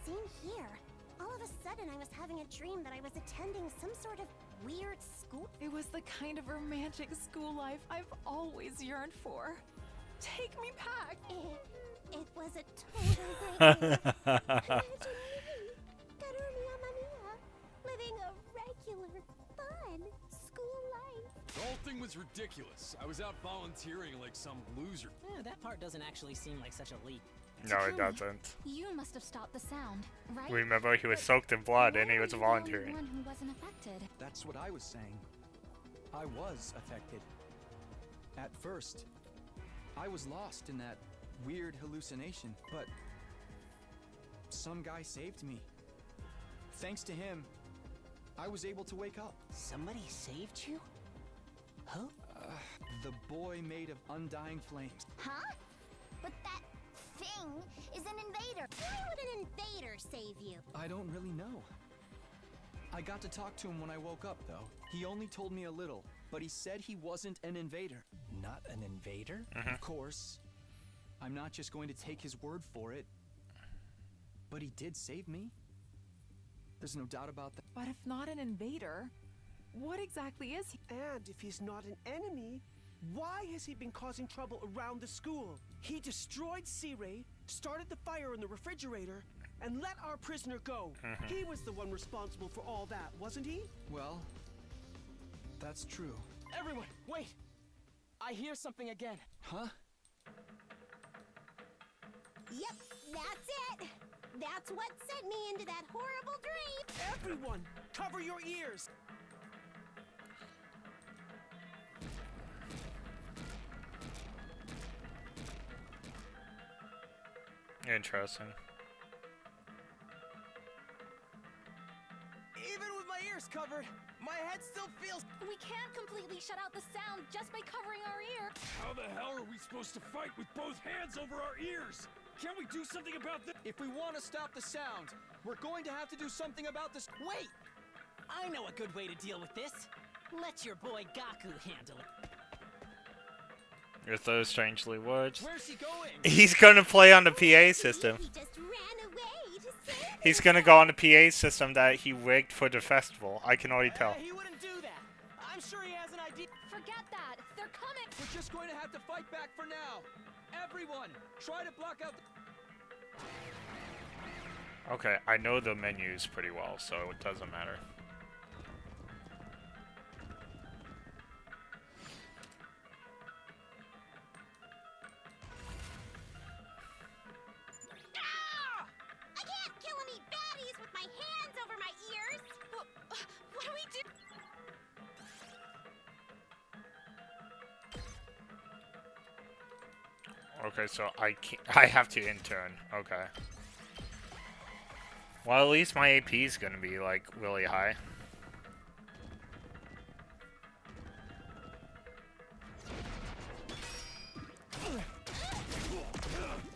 S3: Same here. All of a sudden, I was having a dream that I was attending some sort of weird school.
S7: It was the kind of romantic school life I've always yearned for. Take me back.
S3: It was a total great Imagine me, Karunia Mania, living a regular, fun school life.
S13: The whole thing was ridiculous. I was out volunteering like some loser.
S9: That part doesn't actually seem like such a leap.
S1: No, it doesn't.
S10: You must have stopped the sound, right?
S1: Remember, he was soaked in blood and he was
S10: The
S1: volunteering.
S10: only one who wasn't affected.
S12: That's what I was saying. I was affected. At first, I was lost in that weird hallucination, but some guy saved me. Thanks to him, I was able to wake up.
S8: Somebody saved you? Who?
S12: The boy made of undying flames.
S3: Huh? But that thing is an invader. Why would an invader save you?
S12: I don't really know. I got to talk to him when I woke up, though. He only told me a little, but he said he wasn't an invader.
S8: Not an invader?
S12: Of course. I'm not just going to take his word for it. But he did save me. There's no doubt about that.
S7: But if not an invader, what exactly is he?
S4: And if he's not an enemy, why has he been causing trouble around the school? He destroyed C-Ray, started the fire in the refrigerator, and let our prisoner go. He was the one responsible for all that, wasn't he?
S12: Well, that's true.
S6: Everyone, wait! I hear something again.
S12: Huh?
S3: Yep, that's it. That's what sent me into that horrible dream.
S4: Everyone, cover your ears.
S1: Interesting.
S6: Even with my ears covered, my head still feels...
S10: We can't completely shut out the sound just by covering our ear.
S2: How the hell are we supposed to fight with both hands over our ears? Can't we do something about this?
S12: If we want to stop the sound, we're going to have to do something about this.
S9: Wait! I know a good way to deal with this. Let your boy Gaku handle it.
S1: With those strangely words.
S6: Where's he going?
S1: He's gonna play on the PA system.
S3: He just ran away to save
S1: He's gonna go on the PA system that he rigged for the festival. I can already tell.
S6: He wouldn't do that. I'm sure he has an idea.
S10: Forget that. They're coming.
S6: We're
S12: just going to have to fight back for now. Everyone, try to block out.
S1: Okay, I know the menus pretty well, so it doesn't matter.
S3: Ah! I can't kill any baddies with my hands over my ears! What do we do?
S1: Okay, so I have to intern. Okay. Well, at least my AP is gonna be like really high.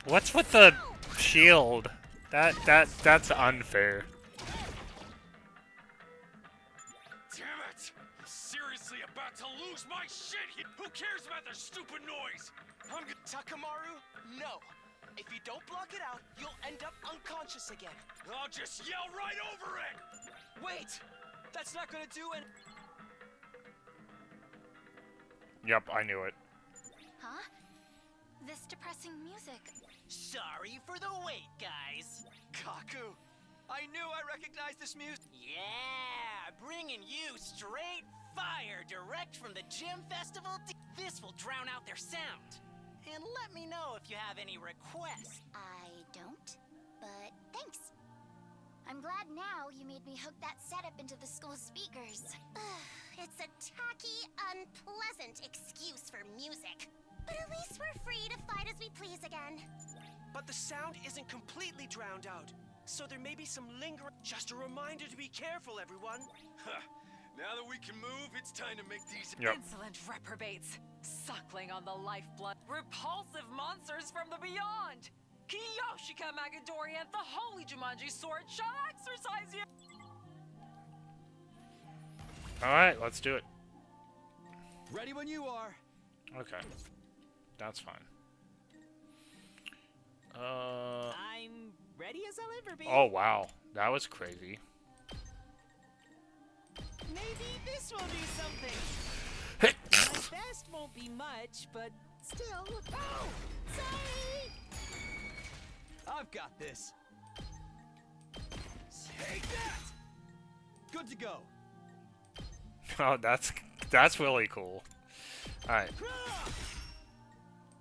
S1: What's with the shield? That's unfair.
S2: Damn it! I'm seriously about to lose my shit here! Who cares about their stupid noise?
S11: I'm good. Takamaru, no. If you don't block it out, you'll end up unconscious again.
S2: I'll just yell right over it!
S11: Wait! That's not gonna do it.
S1: Yep, I knew it.
S10: Huh? This depressing music.
S5: Sorry for the wait, guys.
S11: Kaku, I knew I recognized this music.
S5: Yeah, bringing you straight fire direct from the Gym Festival. This will drown out their sound. And let me know if you have any requests.
S3: I don't, but thanks. I'm glad now you made me hook that setup into the school speakers. It's a tacky, unpleasant excuse for music. But at least we're free to fight as we please again.
S11: But the sound isn't completely drowned out, so there may be some lingering. Just a reminder to be careful, everyone.
S2: Now that we can move, it's time to make these
S7: Insolent reprobates, suckling on the lifeblood, repulsive monsters from the beyond. Kiyoshika Magadori and the Holy Jumanji Sword shall exercise you.
S1: Alright, let's do it.
S12: Ready when you are.
S1: Okay. That's fine.
S8: I'm ready as I'll ever be.
S1: Oh wow. That was crazy.
S8: Maybe this will do something. My best won't be much, but still. Oh! Sorry!
S12: I've got this. Take that! Good to go.
S1: Oh, that's really cool. Alright.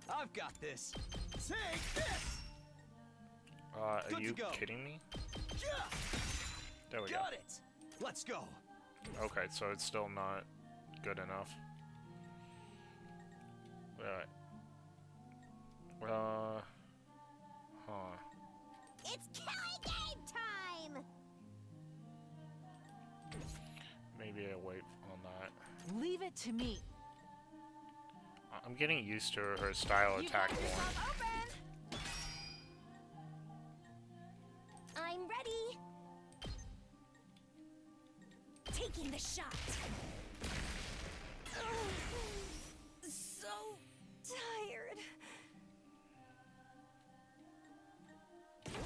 S12: I've got this. Take this!
S1: Are
S12: Good
S1: you
S12: to go.
S1: kidding me?
S12: Yeah!
S1: There we
S12: Got it! Let's go.
S1: go. Okay, so it's still not good enough. Alright. Huh.
S3: It's killing game time!
S1: Maybe I'll wait on that.
S7: Leave it to me.
S1: I'm getting used to her style attack more.
S3: I'm ready. Taking the shot. So tired.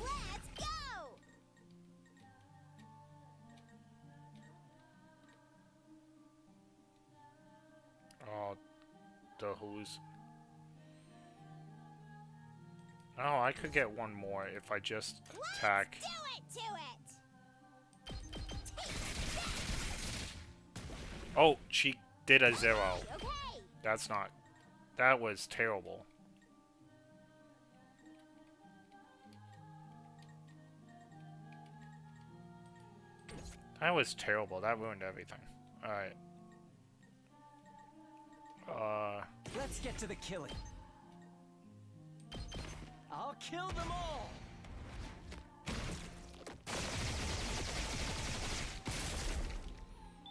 S3: Let's go!
S1: Oh, the who's. Oh, I could get one more if I just attack.
S3: Do it to it!
S1: Oh, she did a 0.
S3: Okay.
S1: That's not. That was terrible. That was terrible. That ruined everything. Alright.
S9: Let's get to the killing. I'll kill them all.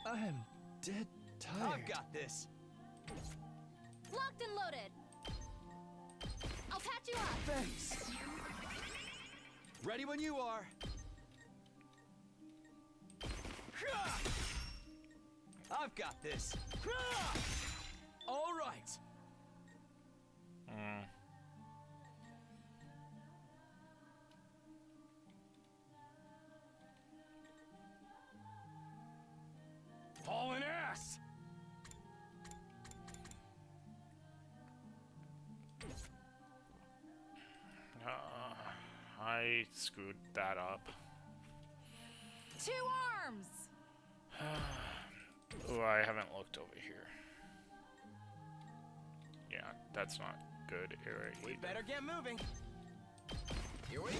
S12: I am dead tired.
S9: I've got this.
S10: Locked and loaded. I'll patch you up.
S12: Thanks. Ready when you are. I've got this. All right.
S2: Hauling ass!
S1: I screwed that up.
S7: 2 arms!
S1: Oh, I haven't looked over here. Yeah, that's not good area
S11: We
S1: either.
S11: better get moving. Here we go.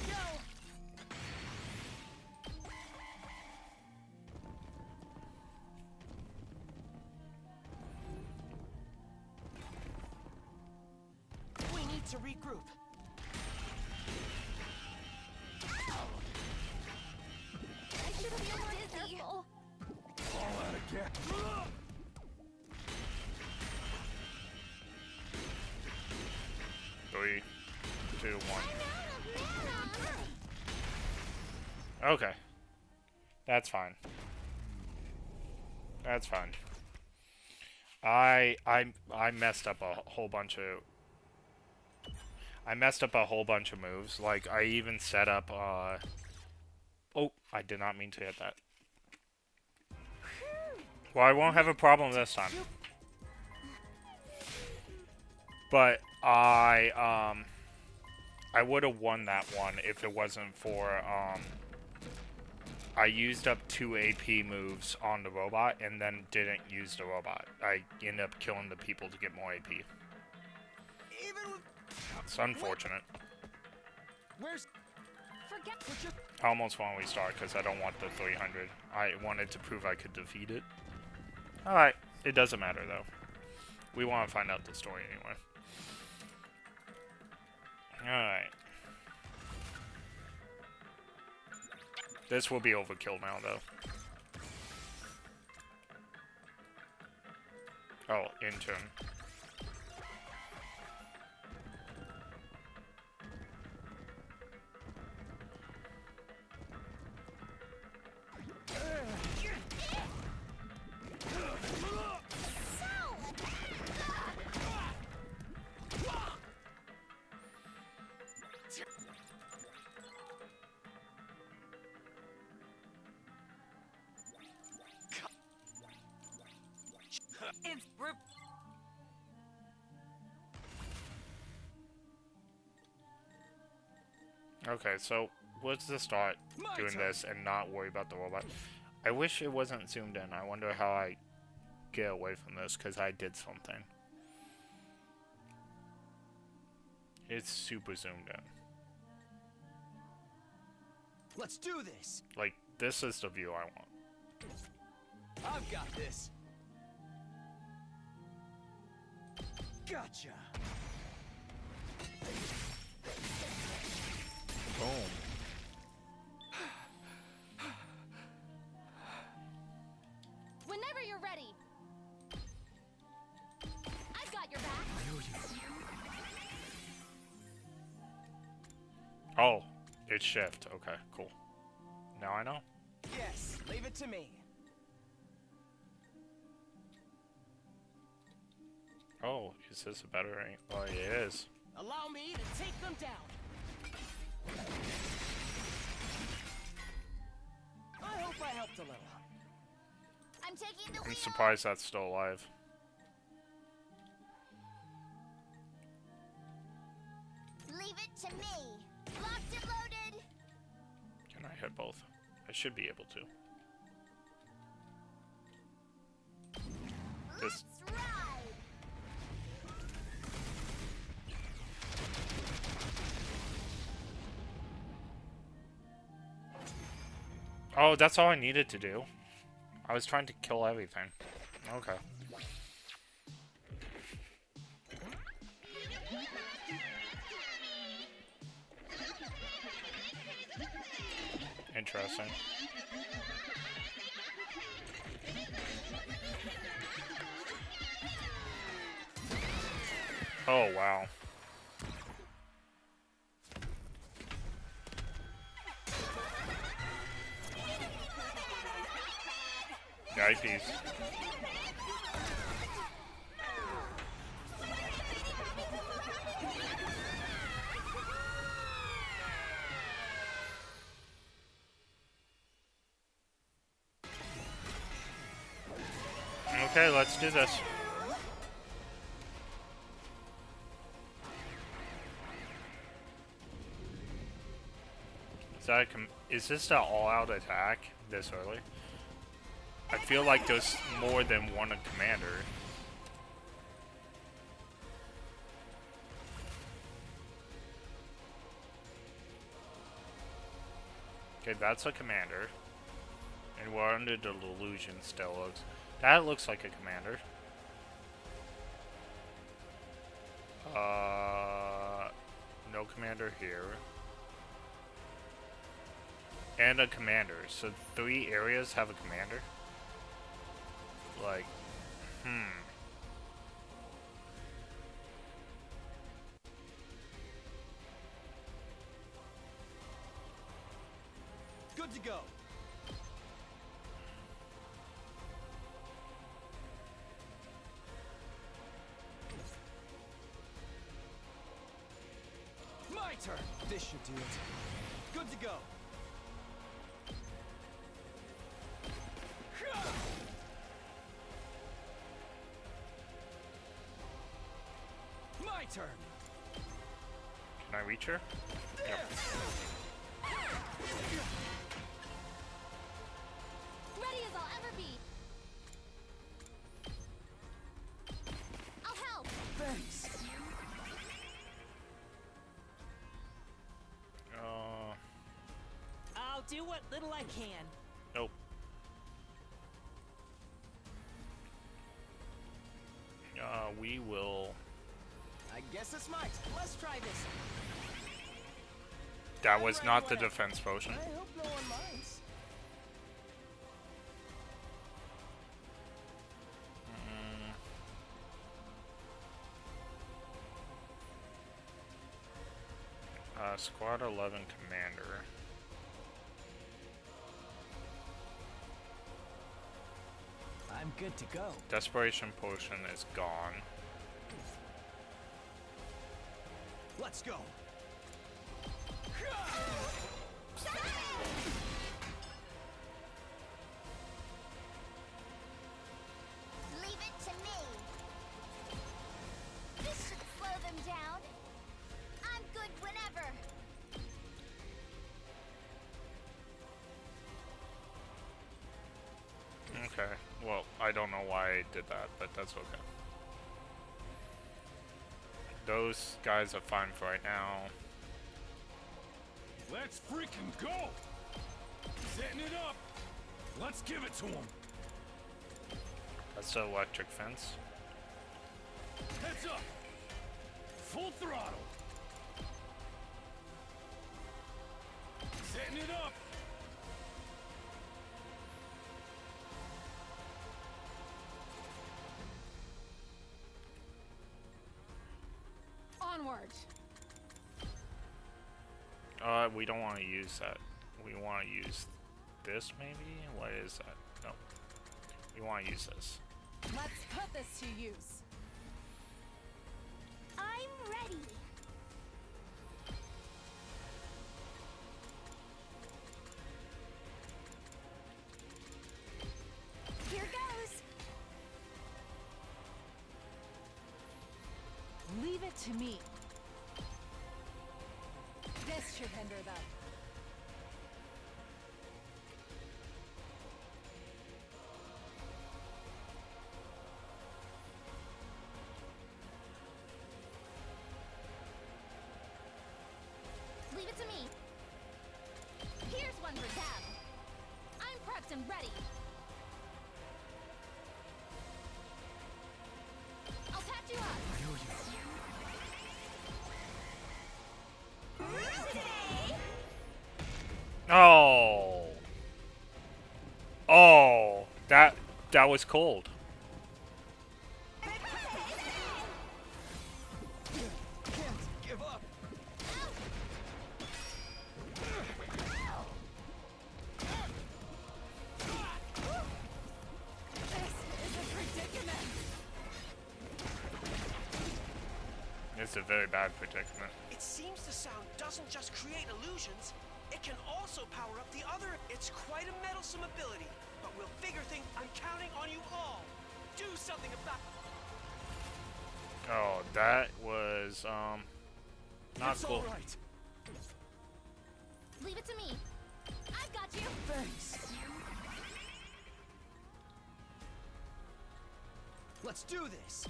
S11: We need to regroup.
S3: I should have been more careful.
S2: All out of gas.
S1: 3, 2, 1. Okay. That's fine. That's fine. I messed up a whole bunch of moves. Like I even set up oh, I did not mean to hit that. Well, I won't have a problem this time. But I would have won that one if it wasn't for I used up 2 AP moves on the robot and then didn't use the robot. I ended up killing the people to get more AP. It's unfortunate.
S11: Where's...
S1: I almost want to restart because I don't want the 300. I wanted to prove I could defeat it. Alright, it doesn't matter though. We want to find out the story anyway. Alright. This will be overkill now, though. Oh, intern.
S7: It's
S1: Okay, so let's just start doing this and not worry about the robot. I wish it wasn't zoomed in. I wonder how I get away from this because I did something. It's super zoomed in.
S11: Let's do this.
S1: Like, this is the view I want.
S11: I've got this. Gotcha.
S1: Boom.
S3: Whenever you're ready. I've got your back.
S1: Oh, it's shift. Okay, cool. Now I know.
S11: Yes, leave it to me.
S1: Oh, is this a better aim? Oh, it is.
S11: Allow me to take them down. I hope I helped a little.
S3: I'm taking the
S1: I'm
S3: wheel.
S1: surprised that's still alive.
S3: Leave it to me. Locked and loaded.
S1: Can I hit both? I should be able to. This.
S3: Let's ride.
S1: Oh, that's all I needed to do. I was trying to kill everything. Okay. Interesting. Oh, wow. Yipes. Okay, let's do this. Is that is this an all-out attack this early? I feel like there's more than one commander. Okay, that's a commander. And we're under the illusion still. That looks like a commander. No commander here. And a commander. So 3 areas have a commander? Like,
S4: Good to go. My turn. This should do it. Good to go. My turn.
S1: can I reach her? Yep.
S3: Ready as I'll ever be. I'll help.
S4: Thanks.
S8: I'll do what little I can.
S1: Nope. We will.
S8: I guess it's mine. Let's try this.
S1: That was not the defense potion.
S8: I hope no one minds.
S1: Squad 11 commander.
S8: I'm good to go.
S1: Desperation potion is gone.
S4: Let's go.
S3: Leave it to me. This should slow them down. I'm good whenever.
S1: Okay. Well, I don't know why I did that, but that's okay. Those guys are fine for right now.
S2: Let's freaking go! Setting it up! Let's give it to him!
S1: That's the electric fence.
S2: Heads up! Full throttle! Setting it up!
S10: Onward.
S1: We don't want to use that. We want to use this, maybe? What is that? No. We want to use this.
S10: Let's put this to use.
S3: I'm ready. Here goes.
S10: Leave it to me. This should hinder them.
S3: Leave it to me. Here's one for them. I'm prepped and ready. I'll patch you up.
S1: Oh. Oh. That was cold.
S4: Can't give up.
S1: It's a very bad predicament.
S11: It seems the sound doesn't just create illusions, it can also power up the other. It's quite a meddlesome ability, but we'll figure things. I'm counting on you all. Do something about
S1: Oh, that was, not
S4: It's
S1: cool.
S4: all right.
S3: Leave it to me. I've got you.
S11: Thanks. Let's do this.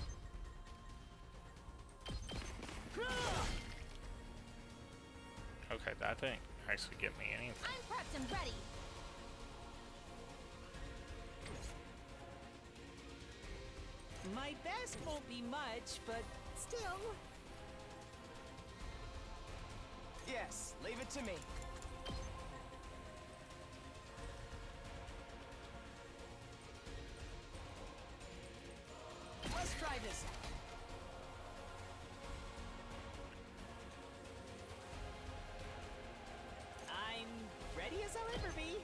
S1: Okay, that didn't actually get me anything.
S3: I'm prepped and ready.
S8: My best won't be much, but still.
S11: Yes, leave it to me.
S8: Let's try this out. I'm ready as I'll ever be.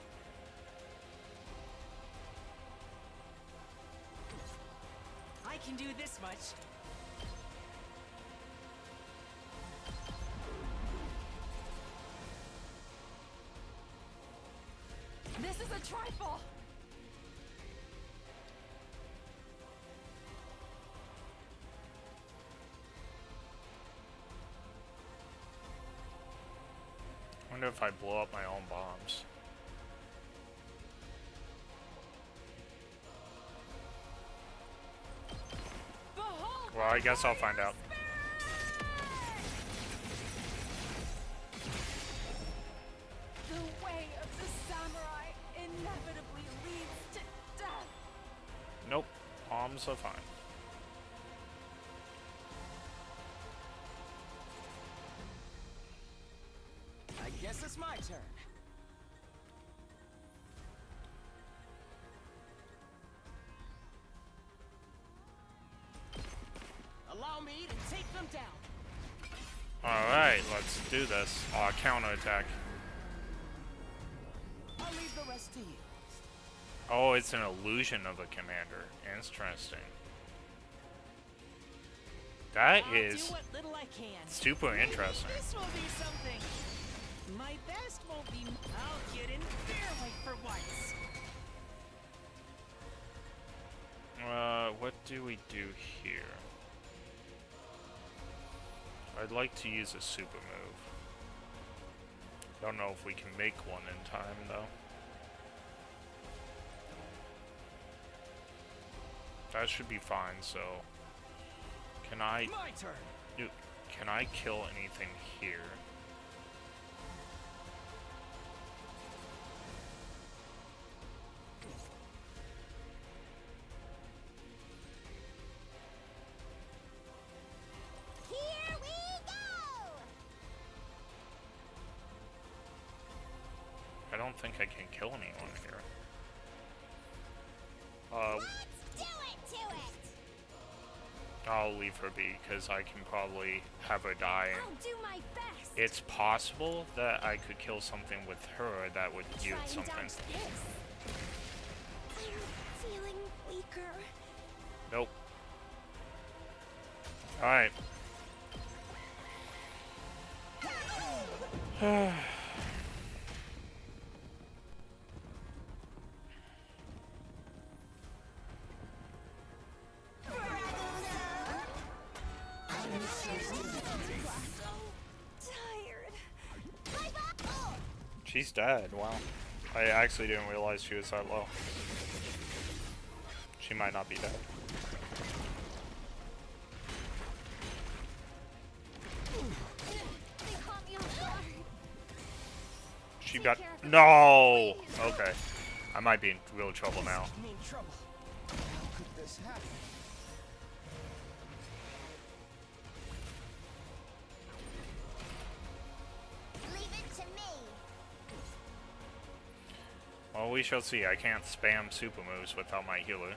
S8: I can do this much.
S7: This is a trifle!
S1: I wonder if I blow up my own bombs. Well, I guess I'll find out.
S7: The way of the samurai inevitably leads to death.
S1: Nope, bombs are fine.
S11: I guess it's my turn.
S8: Allow me to take them down.
S1: Alright, let's do this. Counterattack.
S8: I'll leave the rest to you.
S1: Oh, it's an illusion of a commander. Interesting. That
S8: I'll
S1: is
S8: do what little I can.
S1: super
S8: Maybe
S1: interesting.
S8: This will be something. My best won't be. I'll get in fairly for once.
S1: What do we do here? I'd like to use a super move. Don't know if we can make one in time, though. That should be fine, so... Can I...
S11: My turn.
S1: Dude, can I kill anything here?
S3: Here we go!
S1: I don't think I can kill anyone here.
S3: Let's do it to it!
S1: I'll leave her be, because I can probably have her die.
S3: I'll do my best!
S1: It's possible that I could kill something with her that would
S3: Try
S1: yield
S3: and
S1: something.
S3: dodge this. I'm feeling weaker.
S1: Nope. Alright. She's dead, wow. I actually didn't realize she was that low. She might not be dead.
S3: They caught me off guard.
S1: She got... No! Okay. I might be in real trouble now.
S11: I'm in trouble. How could this happen?
S3: Leave it to me.
S1: Well, we shall see. I can't spam super moves without my healer.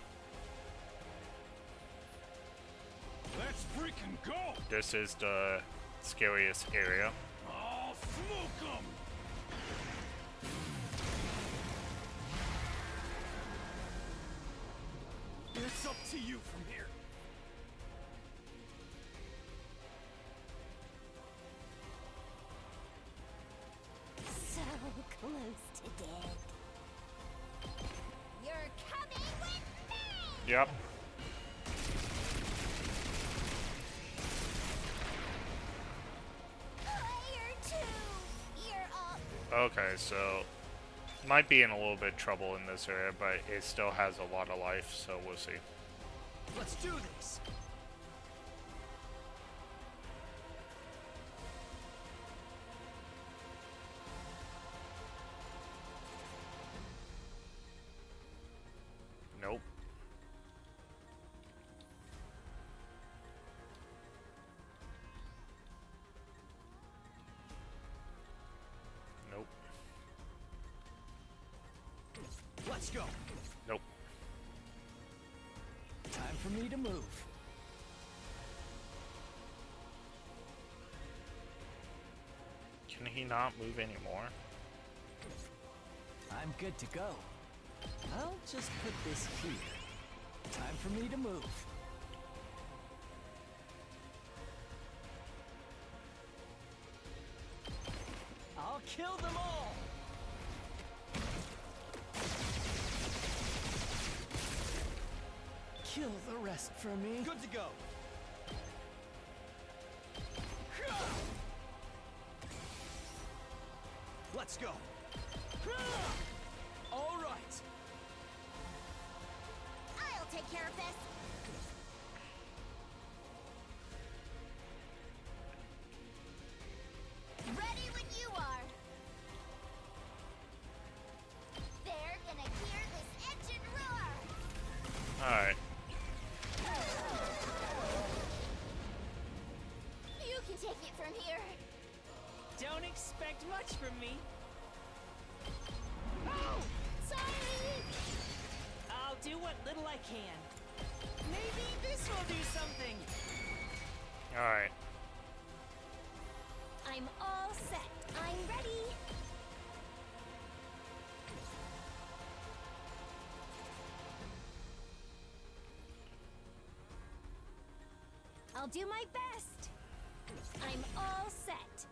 S2: Let's freaking go!
S1: This is the scariest area.
S2: I'll smoke 'em!
S11: It's up to you from here.
S3: So close to death. You're coming with me!
S1: Yep.
S3: Player 2, you're up.
S1: Okay, so might be in a little bit of trouble in this area, but it still has a lot of life, so we'll see.
S4: Let's do this.
S1: Nope. Nope.
S4: Let's go.
S1: Nope.
S9: Time for me to move.
S1: Can he not move anymore?
S9: I'm good to go. I'll just put this here. Time for me to move. I'll kill them all! Kill the rest for me.
S4: Good to go. Let's go. All right.
S3: I'll take care of this. Ready when you are. They're gonna hear this engine roar.
S1: Alright.
S3: You can take it from here.
S5: Don't expect much from me.
S3: Oh, sorry.
S5: I'll do what little I can. Maybe this will do something.
S1: Alright.
S3: I'm all set. I'm ready. I'll do my best. I'm all set.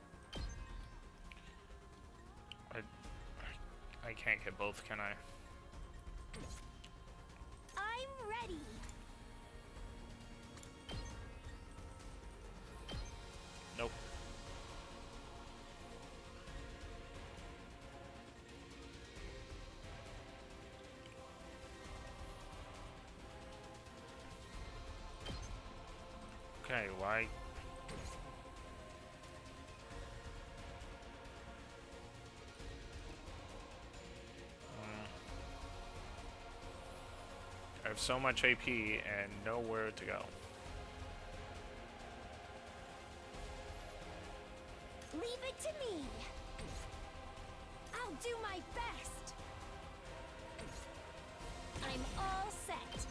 S1: I can't get both, can I?
S3: I'm ready.
S1: Nope. Okay, why? I have so much AP and nowhere to go.
S3: Leave it to me. I'll do my best. I'm all set.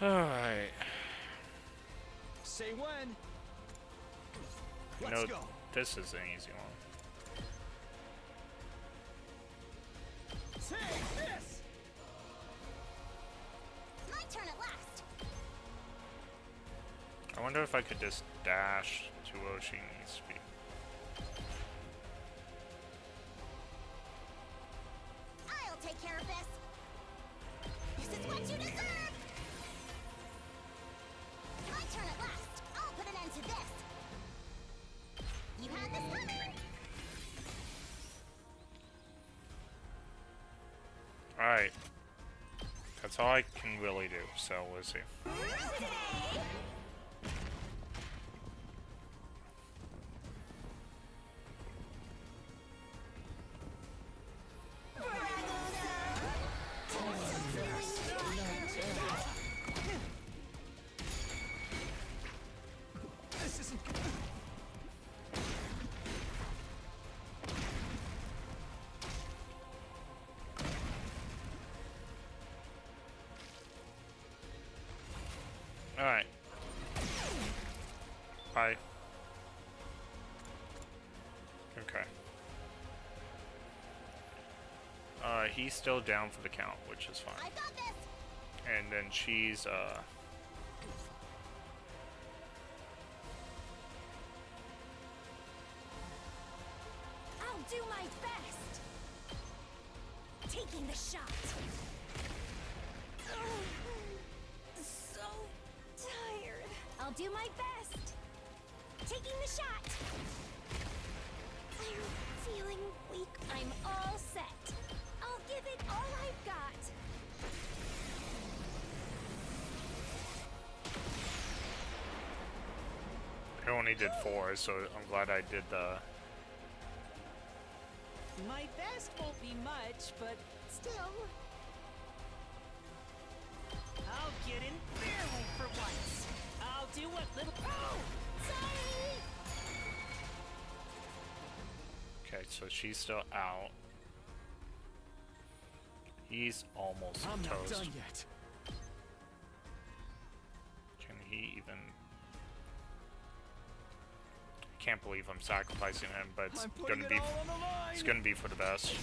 S1: Alright.
S4: Say when.
S1: You
S4: Let's
S1: know,
S4: go.
S1: this is an easy one.
S4: Take this.
S3: My turn at last.
S1: I wonder if I could just dash to where she needs to be.
S3: I'll take care of this. This is what you deserve. My turn at last. I'll put an end to this. You had this coming.
S1: Alright. That's all I can really do, so we'll see.
S4: This isn't.
S1: Alright. Bye. Okay. He's still down for the count, which is fine.
S3: I got this.
S1: And then she's,
S3: I'll do my best. Taking the shot. I'll do my best. Taking the shot. I'm feeling weak. I'm all set. I'll give it all I've got.
S1: I only did 4, so I'm glad I did the...
S8: My best won't be much, but still. I'll get in their way for once. I'll do what little. Oh! Sorry!
S1: Okay, so she's still out. He's almost
S12: I'm not
S1: toast.
S12: done yet.
S1: Can he even... I can't believe I'm sacrificing him, but it's
S12: I'm putting
S1: gonna
S12: it
S1: be...
S12: all on the line.
S1: It's gonna be for the best.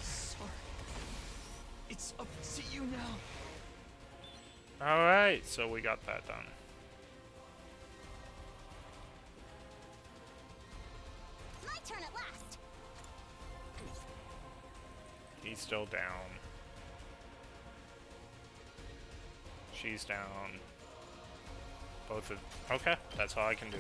S12: Sorry. It's up to you now.
S1: Alright, so we got that done.
S3: My turn at last.
S1: He's still down. She's down. Both of... Okay, that's all I can do.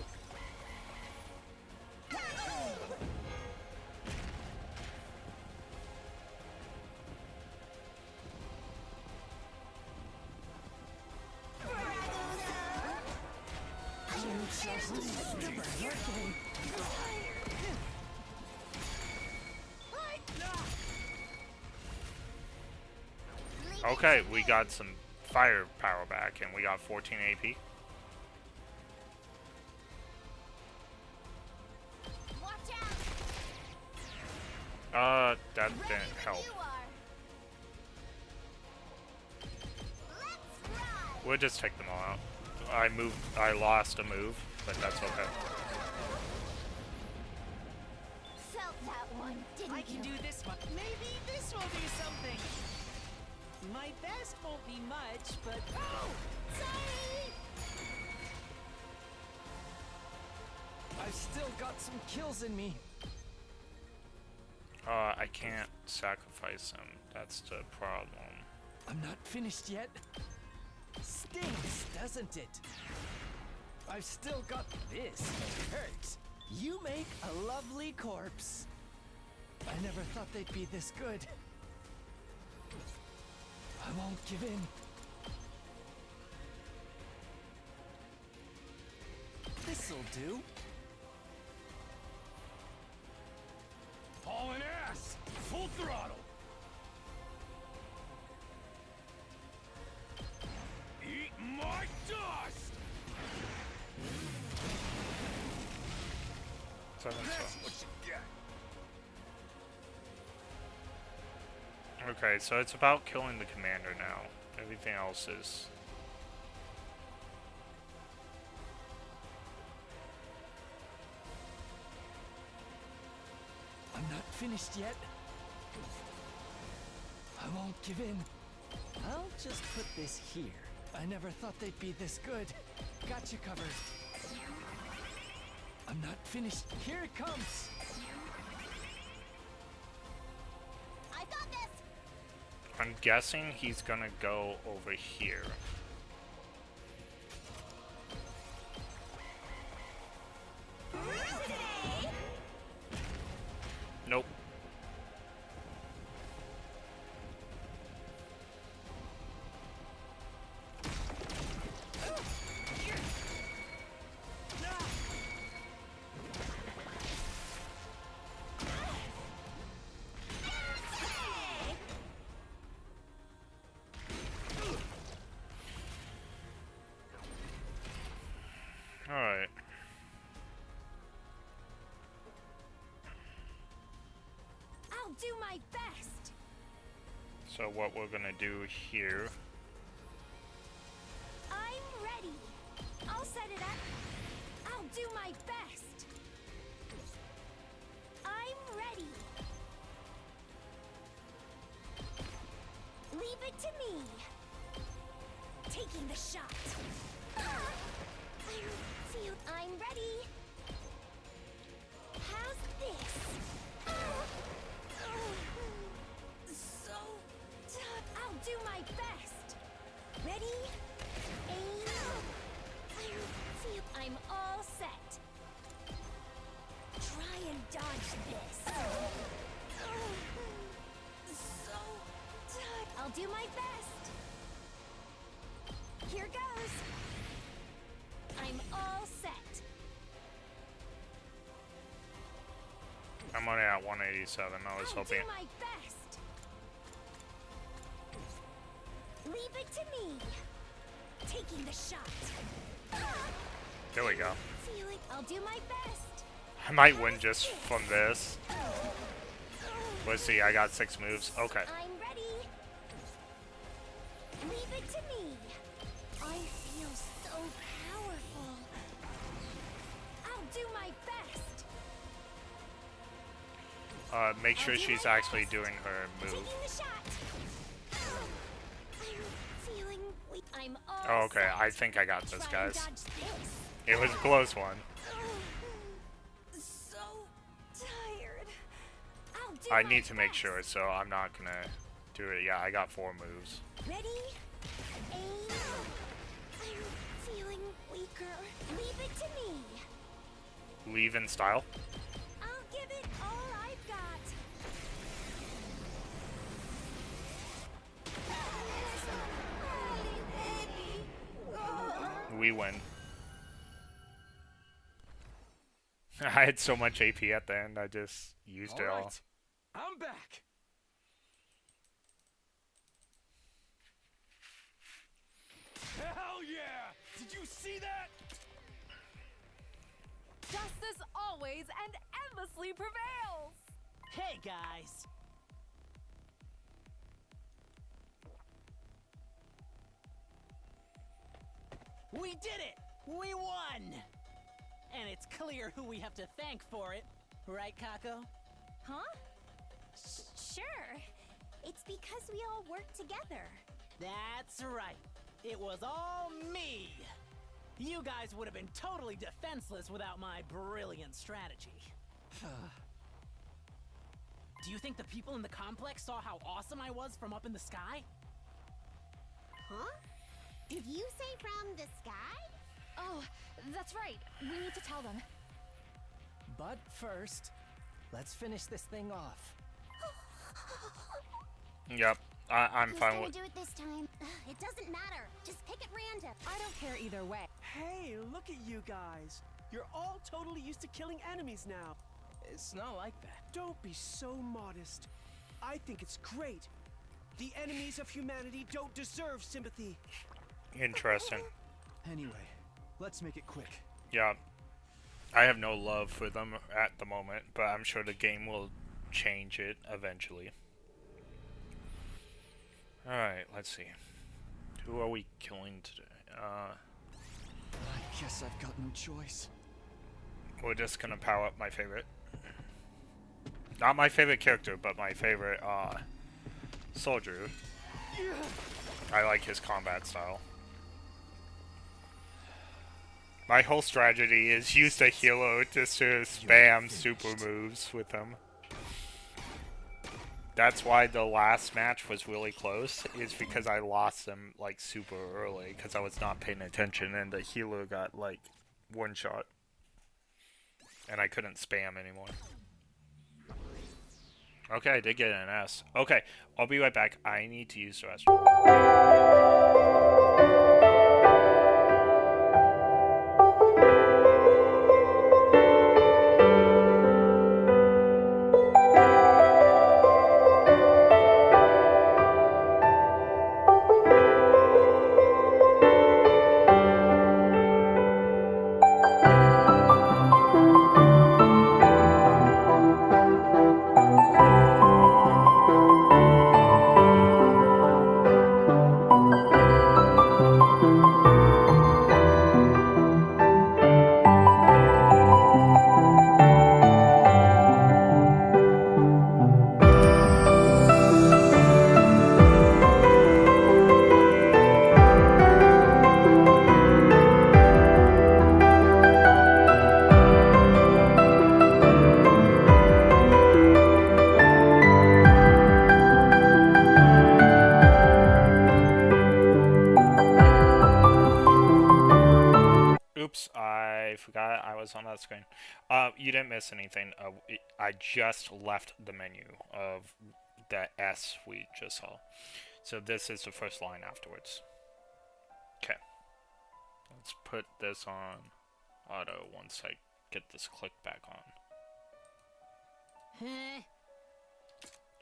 S1: Okay, we got some firepower back, and we got 14 AP. That didn't help. We'll just take them all out. I lost a move, but that's okay.
S3: Felt that one, didn't
S8: I can
S3: you?
S8: do this one. Maybe this will do something. My best won't be much, but oh! Sorry!
S12: I've still got some kills in me.
S1: I can't sacrifice him. That's the problem.
S12: I'm not finished yet. Stings, doesn't it? I've still got this. It hurts. You make a lovely corpse. I never thought they'd be this good. I won't give in. This'll do.
S2: Hauling ass! Full throttle! Eat my dust!
S1: That's
S2: what you get.
S1: Okay, so it's about killing the commander now. Everything else is...
S12: I'm not finished yet. I won't give in. I'll just put this here. I never thought they'd be this good. Got you covered. I'm not finished. Here it comes.
S3: I got this.
S1: I'm guessing he's gonna go over here. Nope. Alright.
S3: I'll do my best.
S1: So what we're gonna do here...
S3: I'm ready. I'll set it up. I'll do my best. I'm ready. Leave it to me. Taking the shot. I'm ready. How's this? So tough. I'll do my best. dodge this. So tight. I'll do my best. Here goes. I'm all set.
S1: I'm only at 187. I was
S3: I'll
S1: hoping.
S3: do my best. Leave it to me. Taking the shot.
S1: There we go.
S3: Feeling. I'll do my best.
S1: I might win just from this. Let's see, I got 6 moves. Okay.
S3: I'm ready. Leave it to me. I feel so powerful. I'll do my best.
S1: Make sure she's actually doing her move.
S3: Taking the shot. I'm feeling weak. I'm all
S1: Oh, okay.
S3: set.
S1: I think I got this,
S3: Try and
S1: guys.
S3: dodge this.
S1: It was a close one.
S3: So tired. I'll do
S1: I
S3: my
S1: need to make
S3: best.
S1: sure, so I'm not gonna do it. Yeah, I got 4 moves.
S3: Ready? Aim. I'm feeling weaker. Leave it to me.
S1: Leave in style.
S3: I'll give it all I've got.
S1: We win. I had so much AP at the end, I just used it all.
S2: Alright, I'm back. Hell yeah! Did you see that?
S7: Justice always and endlessly prevails!
S5: Hey, guys. We did it! We won! And it's clear who we have to thank for it. Right, Kako?
S3: Huh? Sure. It's because we all work together.
S5: That's right. It was all me. You guys would have been totally defenseless without my brilliant strategy. Do you think the people in the complex saw how awesome I was from up in the sky?
S3: Huh? Did you say from the sky?
S10: Oh, that's right. We need to tell them.
S14: But first, let's finish this thing off.
S1: Yep, I'm
S3: Who's
S1: fine
S3: gonna
S1: with.
S3: do it this time? It doesn't matter. Just pick at random.
S10: I don't care either way.
S4: Hey, look at you guys. You're all totally used to killing enemies now.
S14: It's not like that.
S4: Don't be so modest. I think it's great. The enemies of humanity don't deserve sympathy.
S1: Interesting.
S12: Anyway, let's make it quick.
S1: Yeah, I have no love for them at the moment, but I'm sure the game will change it eventually. Alright, let's see. Who are we killing today?
S12: I guess I've got no choice.
S1: We're just gonna power up my favorite. Not my favorite character, but my favorite, soldier. I like his combat style. My whole strategy is use the hero just to spam super moves with him. That's why the last match was really close, is because I lost them like super early because I was not paying attention and the healer got like one shot. And I couldn't spam anymore. Okay, I did get an S. Okay, I'll be right back. I need to use the restroom. was on that screen. You didn't miss anything. I just left the menu of the S we just saw. So this is the first line afterwards. Okay. Let's put this on auto once I get this click back on.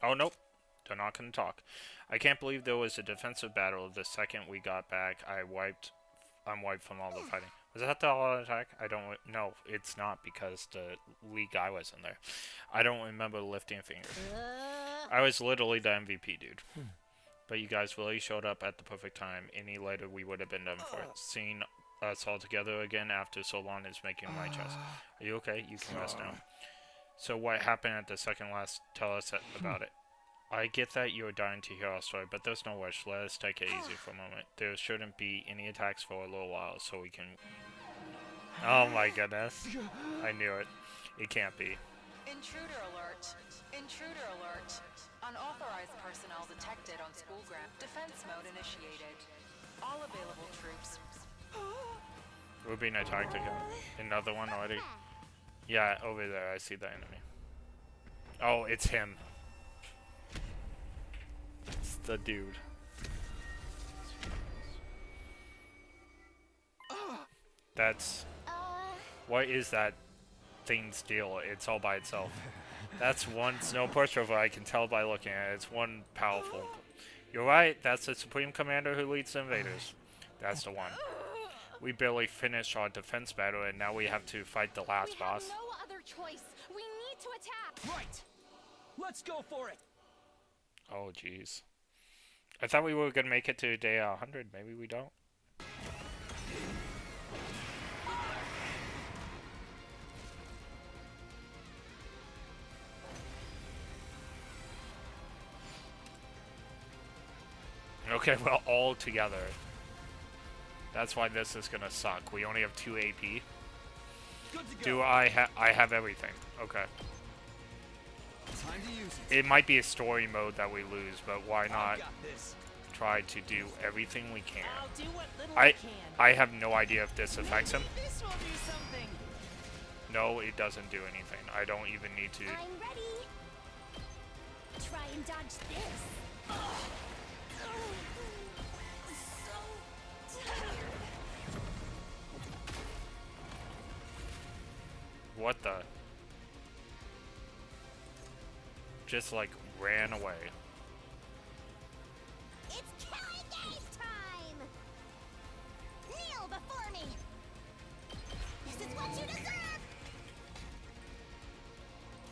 S1: Oh, nope. They're not going to talk. I can't believe there was a defensive battle the second we got back. I'm wiped from all the fighting. Was that the auto attack? I don't no, it's not because the lead guy was in there. I don't remember lifting a finger. I was literally the MVP, dude. But you guys really showed up at the perfect time. Any later we would have been done for. Seeing us all together again after so long is making my chest. Are you okay? You can rest now. So what happened at the second last? Tell us about it. I get that you're dying to hear our story, but there's no rush. Let us take it easy for a moment. There shouldn't be any attacks for a little while, so we can... Oh my goodness. I knew it. It can't be.
S7: Intruder alert. Intruder alert. Unauthorized personnel detected on school ground. Defense mode initiated. All available troops.
S1: We're being attacked again. Another one already? Yeah, over there. I see the enemy. Oh, it's him. It's the dude. That's... What is that thing's deal? It's all by itself. That's one snow pushover, I can tell by looking at it. It's one powerful. You're right, that's the Supreme Commander who leads the invaders. That's the one. We barely finished our defense battle, and now we have to fight the last boss.
S10: We have no other choice. We need to attack.
S4: Right. Let's go for it.
S1: Oh, jeez. I thought we were going to make it to day 100. Maybe we don't. Okay, well, all together. That's why this is gonna suck. We only have 2 AP. Do I have everything? Okay.
S12: Time to use it.
S1: It might be a story mode that we lose, but why not try to do everything we can?
S8: I'll do what little I can.
S1: I have no idea if this affects him.
S8: This will do something.
S1: No, it doesn't do anything. I don't even need to.
S3: I'm ready. Try and dodge this. So tired.
S1: What the? Just like ran away.
S3: It's killing game time! Kneel before me! This is what you deserve!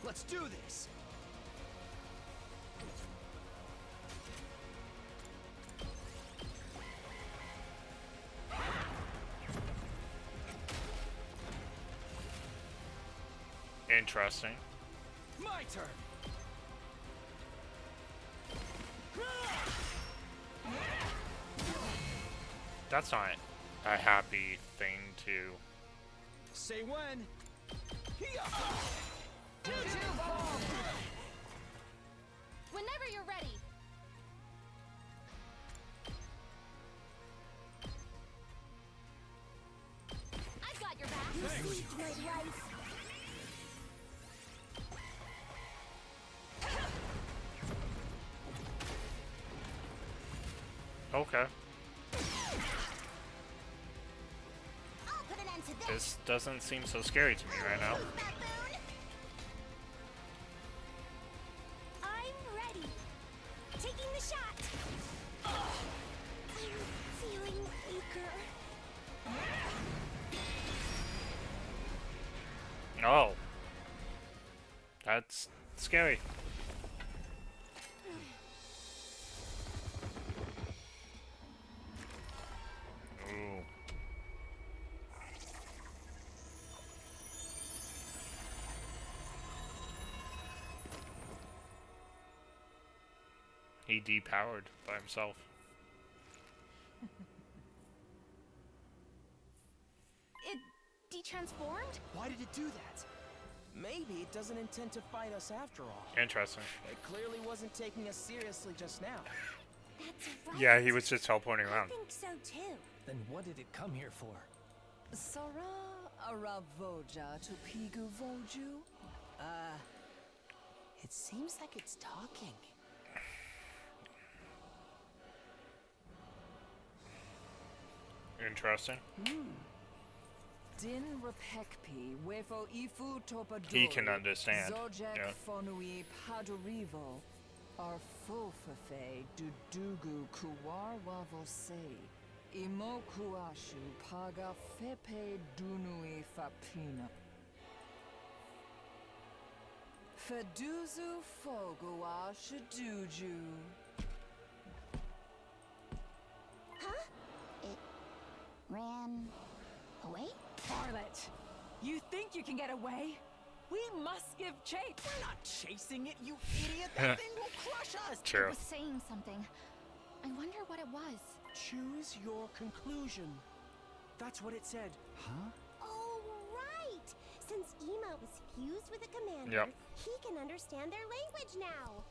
S4: Let's do this!
S1: Interesting.
S4: My turn!
S1: That's not a happy thing to...
S4: Say when!
S10: Whenever you're ready. I've got your back.
S3: You saved my life.
S1: Okay.
S3: I'll put an end to this.
S1: This doesn't seem so scary to me right now.
S3: I'm ready. Taking the shot. I'm feeling weaker.
S1: Oh. That's scary. Ooh. He depowered by himself.
S10: It detransformed?
S11: Why did it do that? Maybe it doesn't intend to fight us after all.
S1: Interesting.
S11: It clearly wasn't taking us seriously just now.
S3: That's right.
S1: Yeah, he was just teleporting
S3: I
S1: around.
S3: think so too.
S14: Then what did it come here for?
S10: Sora,
S15: Aravoja to Pigu Voju?
S8: It seems like it's talking.
S1: Interesting.
S15: Din Repekpi, Wefo Ifu Topadori.
S1: He can understand.
S15: Zojek
S1: Yeah.
S15: Fonui Padorivo. Arfofefe Dudugu Kuwar Wavose. Imo Kuashu Paga Fepe Dunui Fapina. Feduzu Fogua Shaduju.
S3: Huh? It ran away?
S7: Barlet, you think you can get away? We must give chase.
S5: We're not chasing it, you idiot. That thing will crush us.
S10: It was saying something. I wonder what it was.
S4: Choose your conclusion. That's what it said.
S12: Huh?
S3: Oh, right! Since Ema was fused with the commander,
S1: Yep.
S3: he can understand their language now.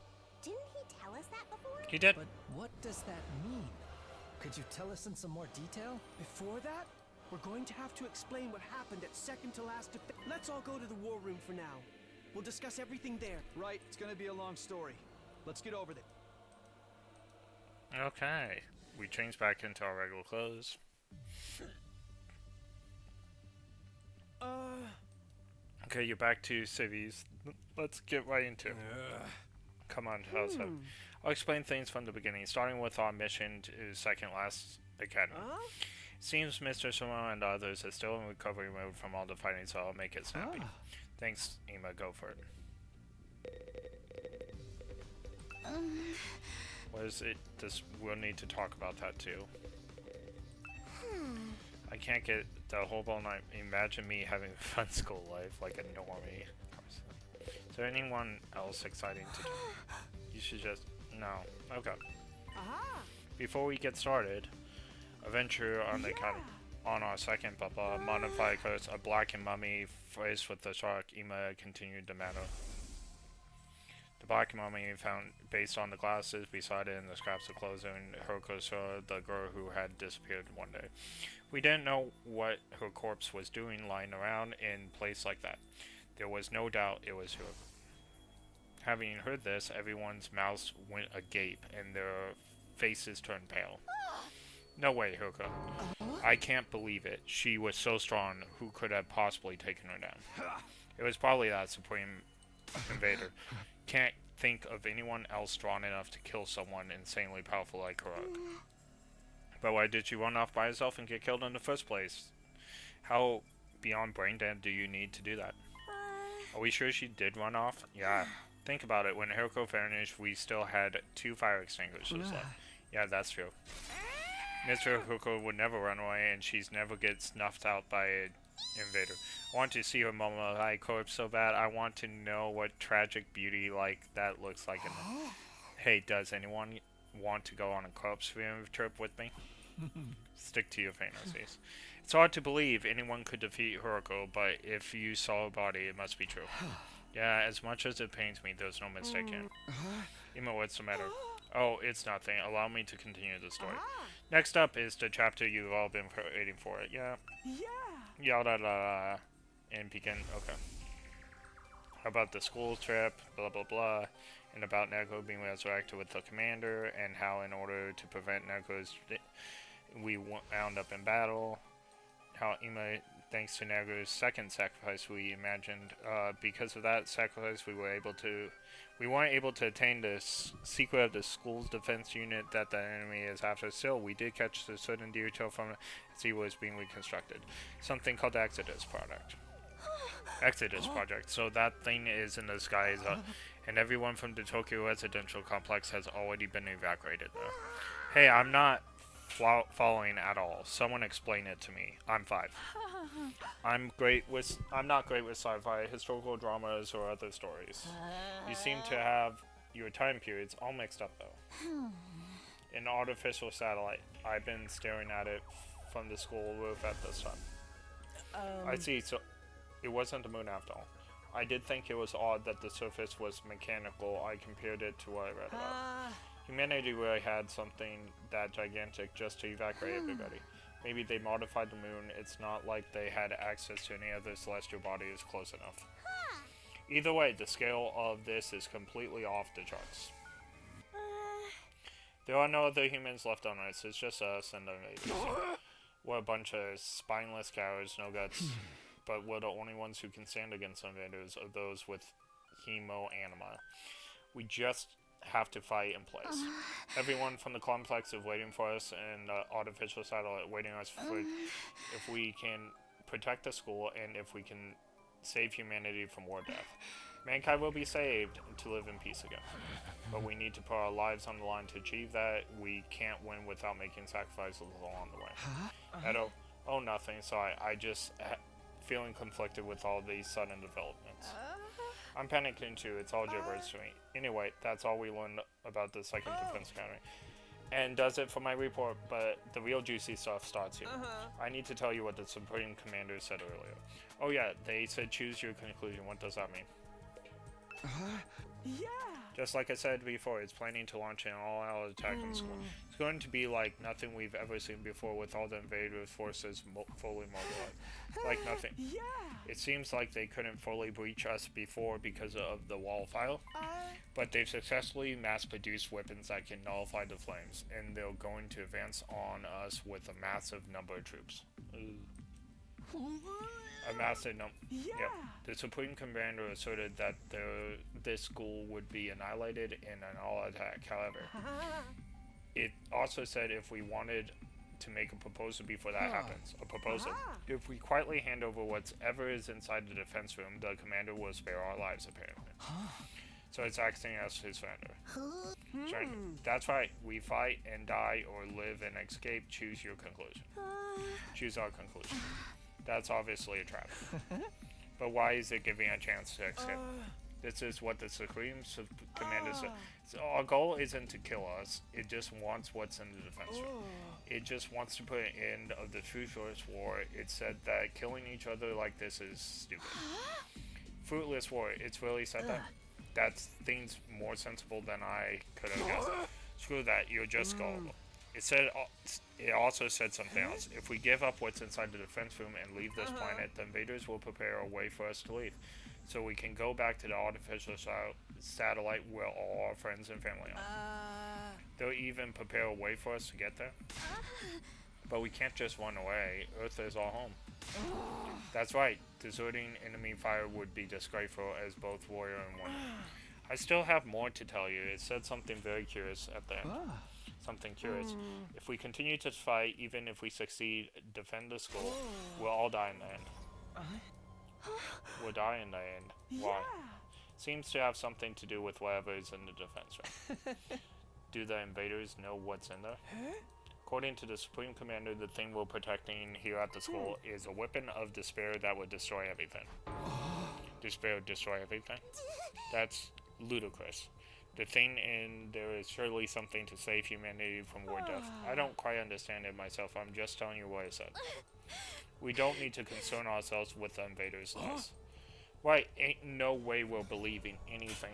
S3: Didn't he tell us that before?
S1: He did.
S14: But what does that mean? Could you tell us in some more detail?
S4: Before that, we're going to have to explain what happened at second to last. Let's all go to the war room for now. We'll discuss everything there.
S12: Right, it's gonna be a long story. Let's get over there.
S1: Okay. We change back into our regular clothes. Okay, you're back to civies. Let's get right into it. Come on, how's that? I'll explain things from the beginning, starting with our mission to second last academy. It seems Mr. Sumo and others are still in recovery mode from all the fighting, so I'll make it snappy. Thanks, Ema. Go for it. What is it? We'll need to talk about that too. I can't get the whole ball night. Imagine me having a fun school life like a normie. Is there anyone else exciting to do? You should just... No. Okay. Before we get started, a venture on the on our second modified curse, a blackened mummy faced with the shark, Ema continued the matter. The black mummy found based on the glasses beside it and the scraps of clothing Hiroko saw the girl who had disappeared one day. We didn't know what her corpse was doing lying around in a place like that. There was no doubt it was her. Having heard this, everyone's mouths went agape and their faces turned pale. No way, Hiroko. I can't believe it. She was so strong. Who could have possibly taken her down? It was probably that Supreme Invader. Can't think of anyone else strong enough to kill someone insanely powerful like her. But why did she run off by herself and get killed in the first place? How beyond brain dead do you need to do that? Are we sure she did run off? Yeah. Think about it. When Hiroko vanished, we still had 2 fire extinguishers left. Yeah, that's true. Mr. Hiroko would never run away, and she's never get snuffed out by an invader. I want to see her mummified corpse so bad. I want to know what tragic beauty like that looks like. Hey, does anyone want to go on a corpse trip with me? Stick to your fantasies. It's hard to believe anyone could defeat Hiroko, but if you saw her body, it must be true. Yeah, as much as it pains me, there's no mistake in it. Ema, what's the matter? Oh, it's nothing. Allow me to continue the story. Next up is the chapter you've all been waiting for. Yeah. Yada la and begin. Okay. How about the school trip? Blah blah blah. And about Neko being resurrected with the commander, and how in order to prevent Neko's, we wound up in battle. How Ema, thanks to Neko's second sacrifice, we imagined, because of that sacrifice, we weren't able to attain the secret of the school's defense unit that the enemy is after. Still, we did catch a certain detail from it as he was being reconstructed. Something called the Exodus Project. Exodus Project. So that thing is in the skies, and everyone from the Tokyo residential complex has already been evacuated there. Hey, I'm not following at all. Someone explain it to me. I'm 5. I'm not great with sci-fi, historical dramas, or other stories. You seem to have your time periods all mixed up though. An artificial satellite. I've been staring at it from the school roof at this time. I see, so it wasn't the moon after all. I did think it was odd that the surface was mechanical. I compared it to what I read about. Humanity really had something that gigantic just to evacuate everybody. Maybe they modified the moon. It's not like they had access to any other celestial bodies close enough. Either way, the scale of this is completely off the charts. There are no other humans left on Earth. It's just us and the invaders. We're a bunch of spineless cowards, no guts, but we're the only ones who can stand against the invaders, or those with hemo-anima. We just have to fight in place. Everyone from the complex is waiting for us, and the artificial satellite waiting us for if we can protect the school and if we can save humanity from war death. Mankind will be saved to live in peace again. But we need to put our lives on the line to achieve that. We can't win without making sacrifices along the way. Oh, nothing. Sorry, I just feeling conflicted with all these sudden developments. I'm panicking too. It's all gibberish to me. Anyway, that's all we learned about the 2nd Defense Academy. And does it for my report, but the real juicy stuff starts here. I need to tell you what the Supreme Commander said earlier. Oh yeah, they said choose your conclusion. What does that mean?
S4: Yeah!
S1: Just like I said before, it's planning to launch an all-out attack on the school. It's going to be like nothing we've ever seen before, with all the invaders' forces fully mobilized. Like nothing.
S4: Yeah!
S1: It seems like they couldn't fully breach us before because of the wall file, but they've successfully mass-produced weapons that can nullify the flames, and they're going to advance on us with a massive number of troops. A massive number.
S4: Yeah.
S1: Yep. The Supreme Commander asserted that this school would be annihilated in an all attack. However, it also said if we wanted to make a proposal before that happens, a proposal. If we quietly hand over whatever is inside the defense room, the commander will spare our lives, apparently. So it's acting as his surrender. That's right. We fight and die or live and escape. Choose your conclusion. Choose our conclusion. That's obviously a trap. But why is it giving a chance to escape? This is what the Supreme Commander said. So our goal isn't to kill us. It just wants what's in the defense room. It just wants to put an end of the Fruitless War. It said that killing each other like this is stupid. Fruitless War. It's really said that? That's things more sensible than I could have guessed. Screw that. You're just gullible. It also said something else. If we give up what's inside the defense room and leave this planet, the invaders will prepare a way for us to leave. So we can go back to the artificial satellite where all our friends and family are. They'll even prepare a way for us to get there. But we can't just run away. Earth is our home. That's right. Deserting enemy fire would be disgraceful as both warrior and warrior. I still have more to tell you. It said something very curious at the end. Something curious. If we continue to fight, even if we succeed, defend the school, we'll all die in the end. We'll die in the end. Why? Seems to have something to do with whatever is in the defense room. Do the invaders know what's in there? According to the Supreme Commander, the thing we're protecting here at the school is a weapon of despair that would destroy everything. Despair would destroy everything? That's ludicrous. The thing in there is surely something to save humanity from war death. I don't quite understand it myself. I'm just telling you what it said. We don't need to concern ourselves with the invaders' loss. Right, ain't no way we're believing anything.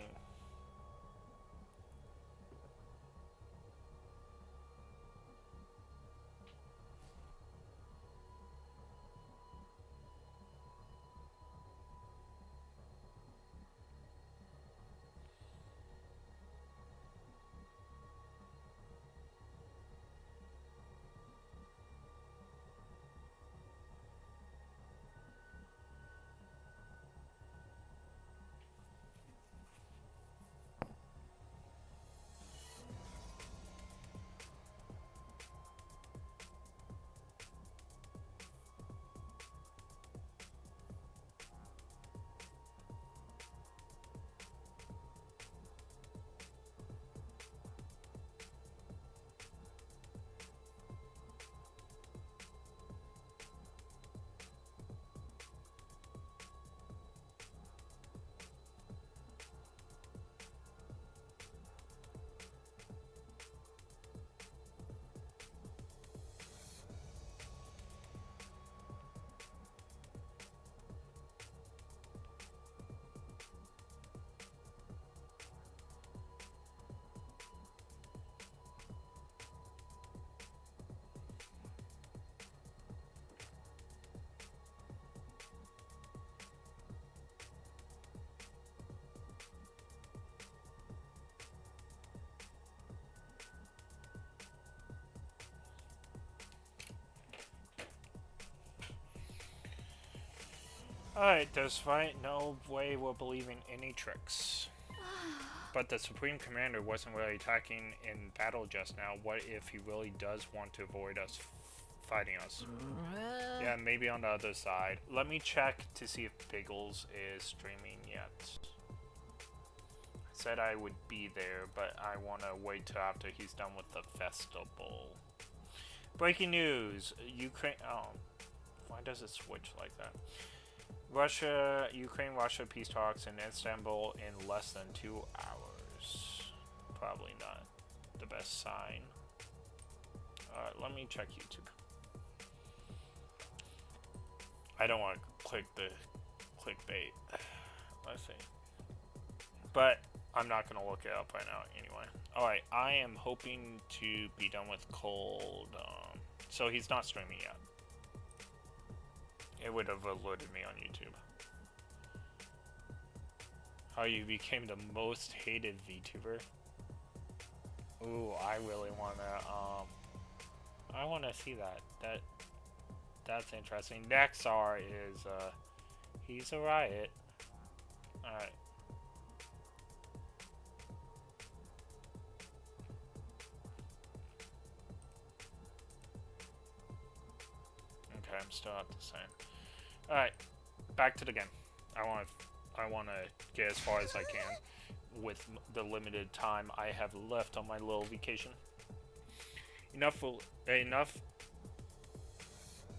S1: Alright, despite no way we're believing any tricks. But the Supreme Commander wasn't really attacking in battle just now. What if he really does want to avoid us fighting us? Yeah, maybe on the other side. Let me check to see if Biggles is streaming yet. I said I would be there, but I want to wait till after he's done with the festival. Breaking news! Ukraine... Oh. Why does it switch like that? Ukraine-Russia peace talks in Istanbul in less than 2 hours. Probably not the best sign. Let me check YouTube. I don't want to click the clickbait. Let's see. But I'm not going to look it up right now anyway. Alright, I am hoping to be done with Cold. So he's not streaming yet. It would have alerted me on YouTube. How you became the most hated VTuber? Ooh, I really wanna see that. That's interesting. Nexar is he's a riot. Alright. Okay, I'm still at the same. Alright, back to the game. I want to get as far as I can with the limited time I have left on my little vacation. Enough.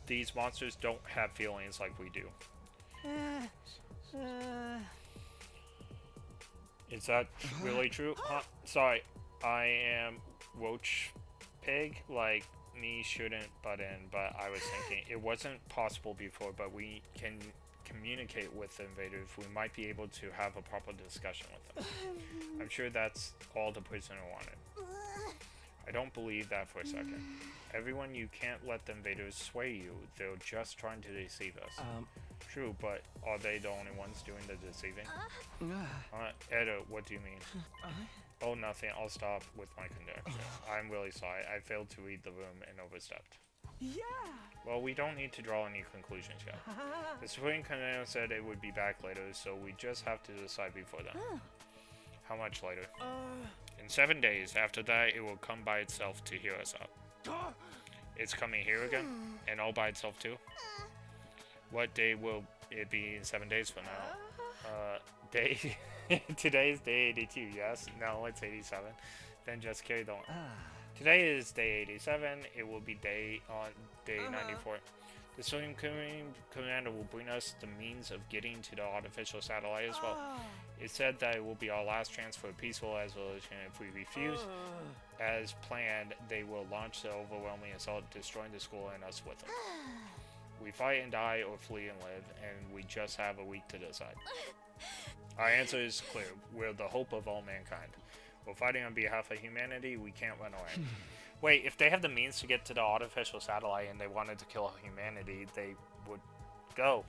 S1: These monsters don't have feelings like we do. Is that really true? Sorry, I am Roach Pig. Like, me shouldn't butt in, but I was thinking it wasn't possible before, but we can communicate with the invaders. We might be able to have a proper discussion with them. I'm sure that's all the prisoner wanted. I don't believe that for a second. Everyone, you can't let the invaders sway you. They're just trying to deceive us. True, but are they the only ones doing the deceiving? Edo, what do you mean? Oh, nothing. I'll stop with my conjecture. I'm really sorry. I failed to read the room and overstepped.
S4: Yeah!
S1: Well, we don't need to draw any conclusions yet. The Supreme Commander said it would be back later, so we just have to decide before then. How much later? In 7 days. After that, it will come by itself to hear us out. It's coming here again? And all by itself too? What day will it be in 7 days from now? Today is day 82, yes? No, it's 87. Then just carry on. Today is day 87. It will be day 94. The Supreme Commander will bring us the means of getting to the artificial satellite as well. It said that it will be our last chance for a peaceful resolution. If we refuse, as planned, they will launch the overwhelming assault, destroying the school and us with them. We fight and die or flee and live, and we just have a week to decide. Our answer is clear. We're the hope of all mankind. We're fighting on behalf of humanity. We can't run away. Wait, if they have the means to get to the artificial satellite and they wanted to kill humanity, they would go.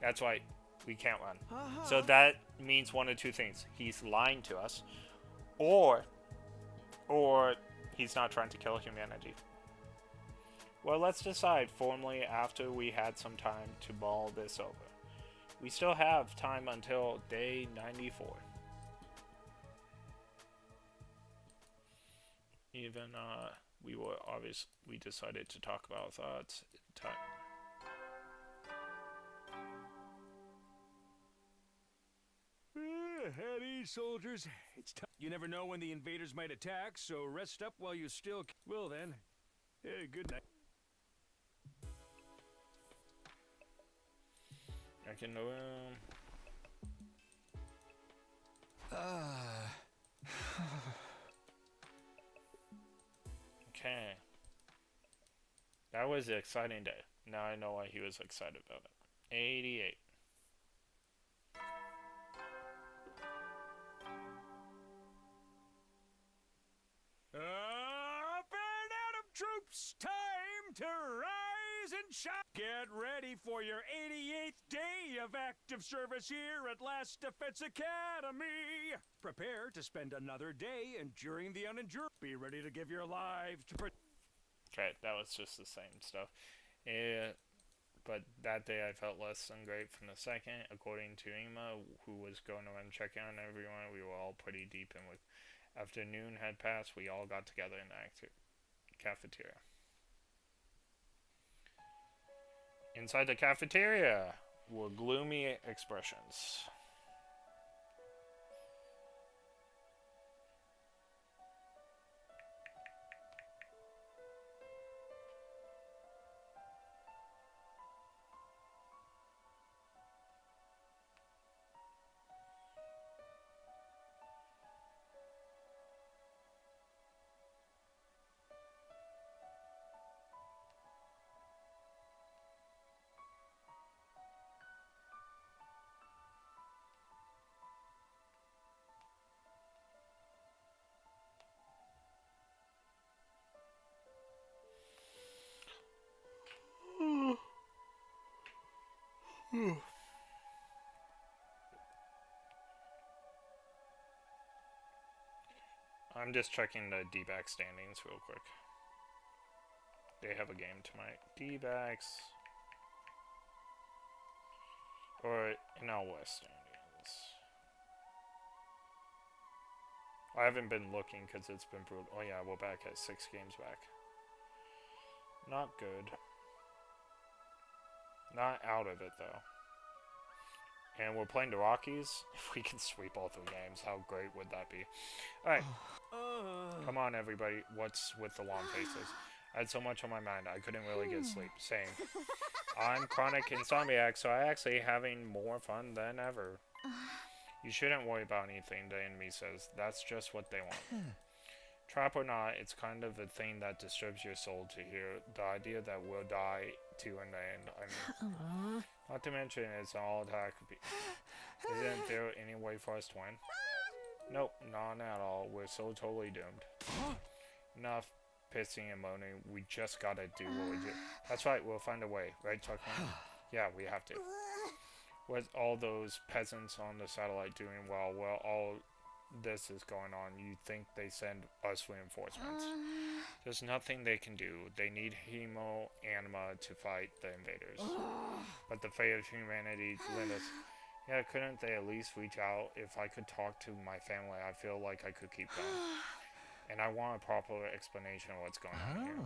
S1: That's why we can't run. So that means one of two things. He's lying to us, or he's not trying to kill humanity. Well, let's decide formally after we had some time to mull this over. We still have time until day 94. Even, we decided to talk about thoughts.
S2: At ease, soldiers. It's time. You never know when the invaders might attack, so rest up while you still can. Well then, good night.
S1: Back in the room. Okay. That was an exciting day. Now I know why he was excited about it. 88.
S2: Up and out of troops! Time to rise and shine! Get ready for your 88th day of active service here at Last Defense Academy! Prepare to spend another day enduring the unendurable. Be ready to give your lives to
S1: Okay, that was just the same stuff. but that day I felt less than great from the second. According to Ima, who was going around checking on everyone, we were all pretty deep in with. After noon had passed, we all got together in the cafeteria. Inside the cafeteria were gloomy expressions. I'm just checking the D-back standings real quick. They have a game tonight. D-backs. Or in our West standings. I haven't been looking because it's been brutal. Oh yeah, we're back at 6 games back. Not good. Not out of it though. And we're playing the Rockies. If we can sweep all 3 games, how great would that be? Alright. Come on, everybody. What's with the long faces? I had so much on my mind, I couldn't really get sleep. Same. I'm chronic insomniac, so I'm actually having more fun than ever. You shouldn't worry about anything the enemy says. That's just what they want. Trap or not, it's kind of a thing that disturbs your soul to hear. The idea that we'll die to in the end. I mean, not to mention it's an all-attack. Isn't there any way for us to win? Nope, none at all. We're so totally doomed. Enough pissing and moaning. We just gotta do what we do. That's right, we'll find a way. Right, Tuckman? Yeah, we have to. With all those peasants on the satellite doing well, all this is going on, you think they send us reinforcements. There's nothing they can do. They need Hemo Anima to fight the invaders. But the fate of humanity limits. Yeah, couldn't they at least reach out? If I could talk to my family, I feel like I could keep going. And I want a proper explanation of what's going on here.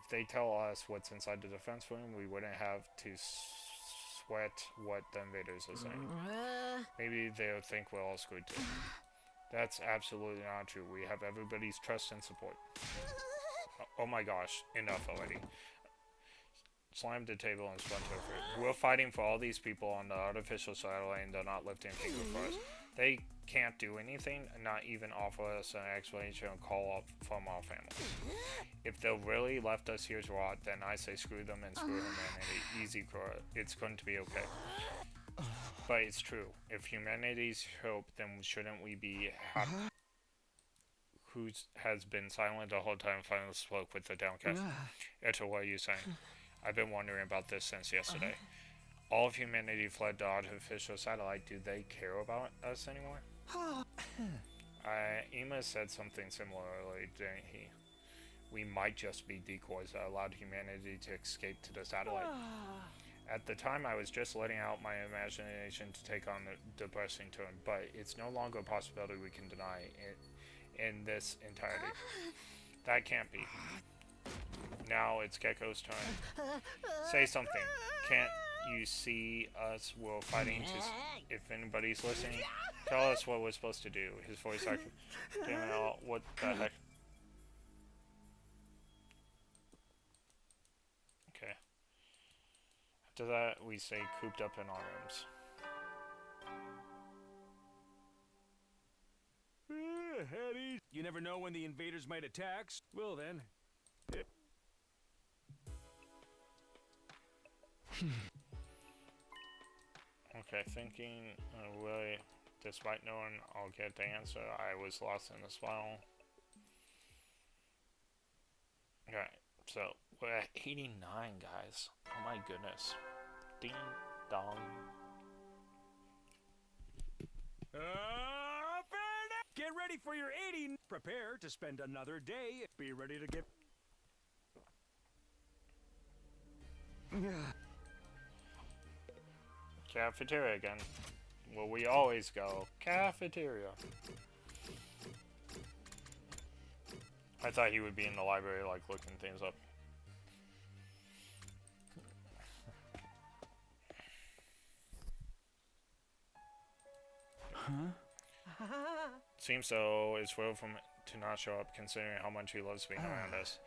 S1: If they tell us what's inside the defense room, we wouldn't have to sweat what the invaders are saying. Maybe they'll think we're all screwed too. That's absolutely not true. We have everybody's trust and support. Oh my gosh, enough already. Slammed the table and spun over it. We're fighting for all these people on the artificial satellite and they're not lifting a finger for us. They can't do anything, not even offer us an explanation or call up from our families. If they'll really left us here to rot, then I say screw them and screw humanity. Easy, Cora. It's going to be okay. But it's true. If humanity's hope, then shouldn't we be happy? Who has been silent the whole time finally spoke with the downcast. Eto, what are you saying? I've been wondering about this since yesterday. All of humanity fled the artificial satellite. Do they care about us anymore? Ima said something similar earlier, didn't he? We might just be decoys that allowed humanity to escape to the satellite. At the time, I was just letting out my imagination to take on the depressing tone, but it's no longer a possibility we can deny it in this entirety. That can't be. Now it's Gecko's turn. Say something. Can't you see us? We're fighting to... If anybody's listening, tell us what we're supposed to do. His voice like... Damn it all. What the heck? Okay. After that, we stay cooped up in our rooms.
S2: Eddie, you never know when the invaders might attack. Well then.
S1: Okay, thinking, really, despite knowing I'll get the answer, I was lost in the spiral. Alright, so we're at 89, guys. Oh my goodness. Ding dong.
S2: Get ready for your 80. Prepare to spend another day. Be ready to get...
S1: Cafeteria again. Where we always go. Cafeteria. I thought he would be in the library, like, looking things up.
S4: Huh?
S1: Seems so. It's well from to not show up, considering how much he loves being around us.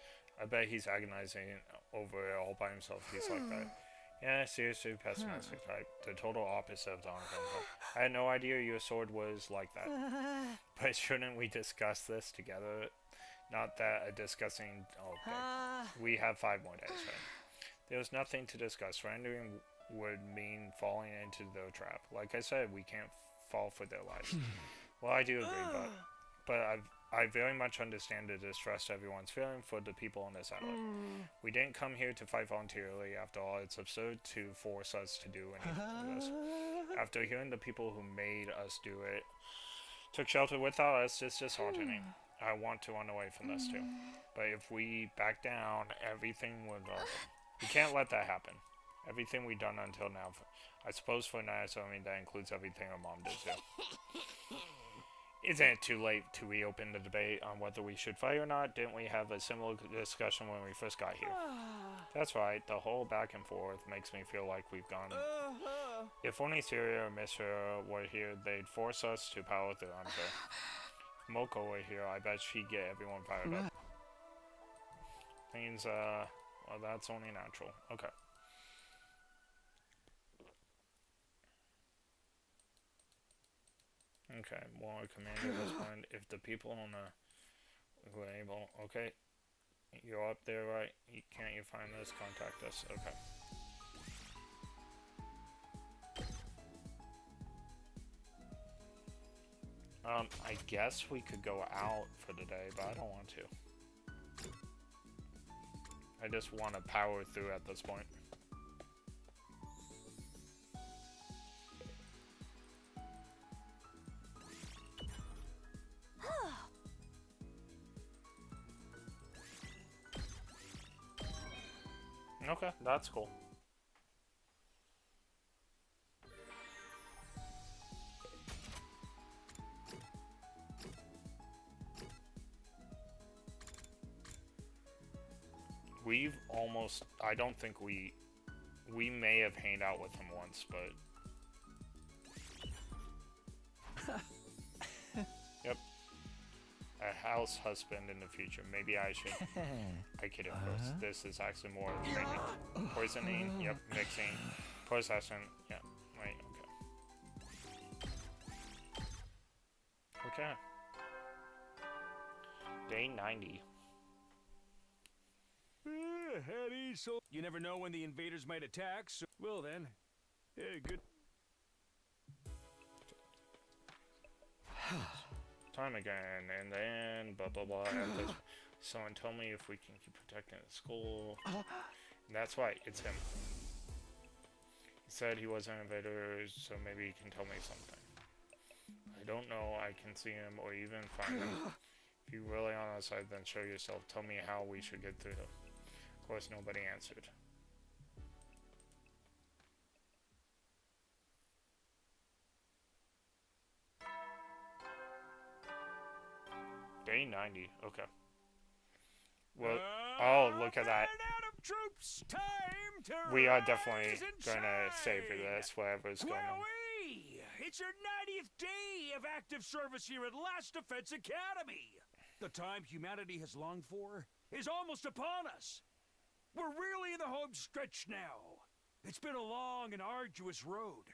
S1: I bet he's agonizing over it all by himself. He's like that. Yeah, seriously, pessimistic type. The total opposite of Don Gunpowder. I had no idea your sword was like that. But shouldn't we discuss this together? Not that a discussing... Okay. We have 5 more days, right? There's nothing to discuss. Surrendering would mean falling into their trap. Like I said, we can't fall for their lives. Well, I do agree, but I very much understand the distress everyone's feeling for the people on this island. We didn't come here to fight voluntarily. After all, it's absurd to force us to do anything to this. After hearing the people who made us do it took shelter without us, it's disheartening. I want to run away from this too. But if we back down, everything would go. We can't let that happen. Everything we've done until now, I suppose for Nice Army, that includes everything our mom did too. Isn't it too late to reopen the debate on whether we should fight or not? Didn't we have a similar discussion when we first got here? That's right, the whole back and forth makes me feel like we've gone... If only Syria or Mishra were here, they'd force us to power through Amber. Moko were here, I bet she'd get everyone fired up. Means, well, that's only natural. Okay. Okay, more commander this point. If the people on the who are able, okay, you're up there, right? Can't you find this? Contact us. Okay. I guess we could go out for the day, but I don't want to. I just want to power through at this point. Okay, that's cool. We've almost, I don't think we may have hanged out with him once, but... Yep. A house husband in the future. Maybe I should... I kid, of course. This is actually more training. Poisoning, yep, mixing. Possession, yeah, right, okay. Okay. Day 90.
S2: Heady, so you never know when the invaders might attack, so... Well then, hey, good...
S1: Time again, and then blah blah blah. Someone told me if we can keep protecting the school. And that's why, it's him. He said he was an invader, so maybe he can tell me something. I don't know, I can see him or even find him. If you're really on our side, then show yourself. Tell me how we should get through. Of course, nobody answered. Day 90, okay. Well, oh, look at that.
S2: Troops, time to
S1: we are definitely gonna stay for this, whatever's going on.
S2: It's your 90th day of active service here at Last Defense Academy. The time humanity has longed for is almost upon us. We're really in the home stretch now. It's been a long and arduous road.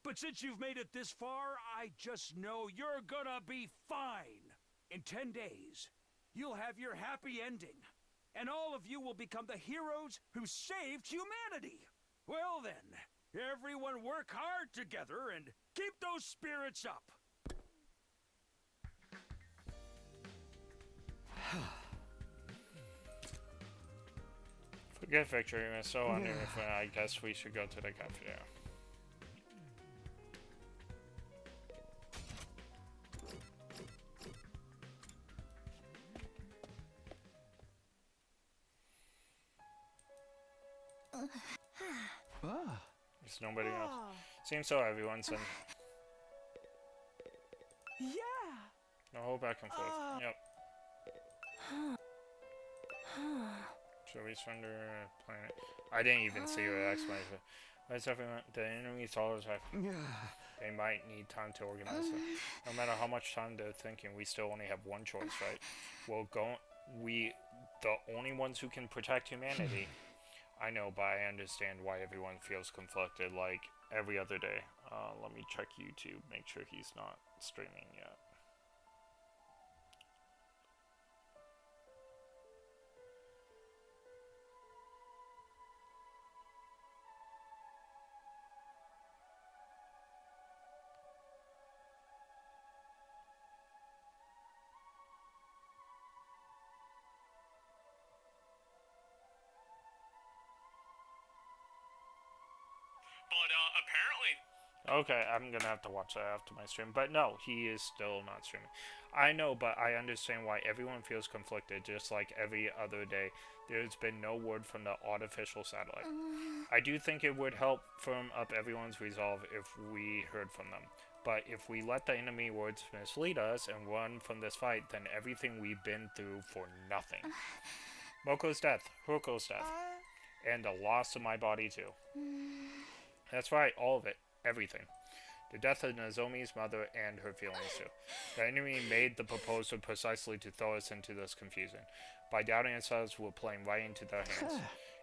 S2: But since you've made it this far, I just know you're gonna be fine. In 10 days, you'll have your happy ending. And all of you will become the heroes who saved humanity. Well then, everyone work hard together and keep those spirits up.
S1: Forget victory, we're so under if I guess we should go to the cafeteria. There's nobody else. Seems so, everyone said.
S4: Yeah.
S1: No, hold back and forth. Yep. Should we surrender planet? I didn't even see your explanation. Why is everyone? The enemy's always have. They might need time to organize it. No matter how much time they're thinking, we still only have one choice, right? Well, the only ones who can protect humanity. I know, but I understand why everyone feels conflicted, like every other day. Let me check YouTube, make sure he's not streaming yet.
S13: But apparently.
S1: Okay, I'm gonna have to watch that after my stream. But no, he is still not streaming. I know, but I understand why everyone feels conflicted, just like every other day. There's been no word from the artificial satellite. I do think it would help firm up everyone's resolve if we heard from them. But if we let the enemy words mislead us and run from this fight, then everything we've been through for nothing. Moko's death, Huruko's death, and the loss of my body too. That's right, all of it. Everything. The death of Nozomi's mother and her feelings too. The enemy made the proposal precisely to throw us into this confusion. By doubting ourselves, we're playing right into their hands.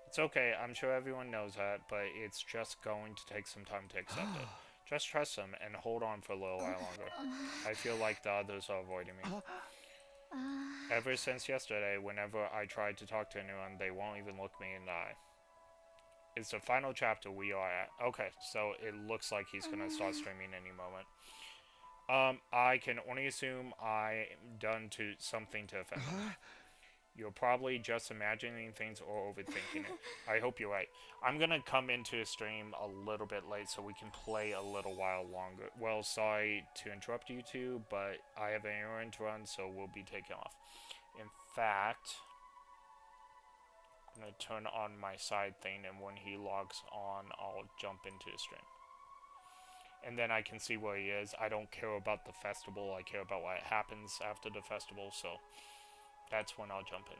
S1: It's okay, I'm sure everyone knows that, but it's just going to take some time to accept it. Just trust them and hold on for a little while longer. I feel like the others are avoiding me. Ever since yesterday, whenever I tried to talk to anyone, they won't even look me in the eye. It's the final chapter we are at. Okay, so it looks like he's gonna start streaming any moment. I can only assume I'm done to something to offend him. You're probably just imagining things or overthinking it. I hope you're right. I'm gonna come into a stream a little bit late so we can play a little while longer. Well, sorry to interrupt you two, but I have an errand to run, so we'll be taking off. In fact, I'm going to turn on my side thing, and when he logs on, I'll jump into the stream. And then I can see where he is. I don't care about the festival, I care about what happens after the festival, so that's when I'll jump in.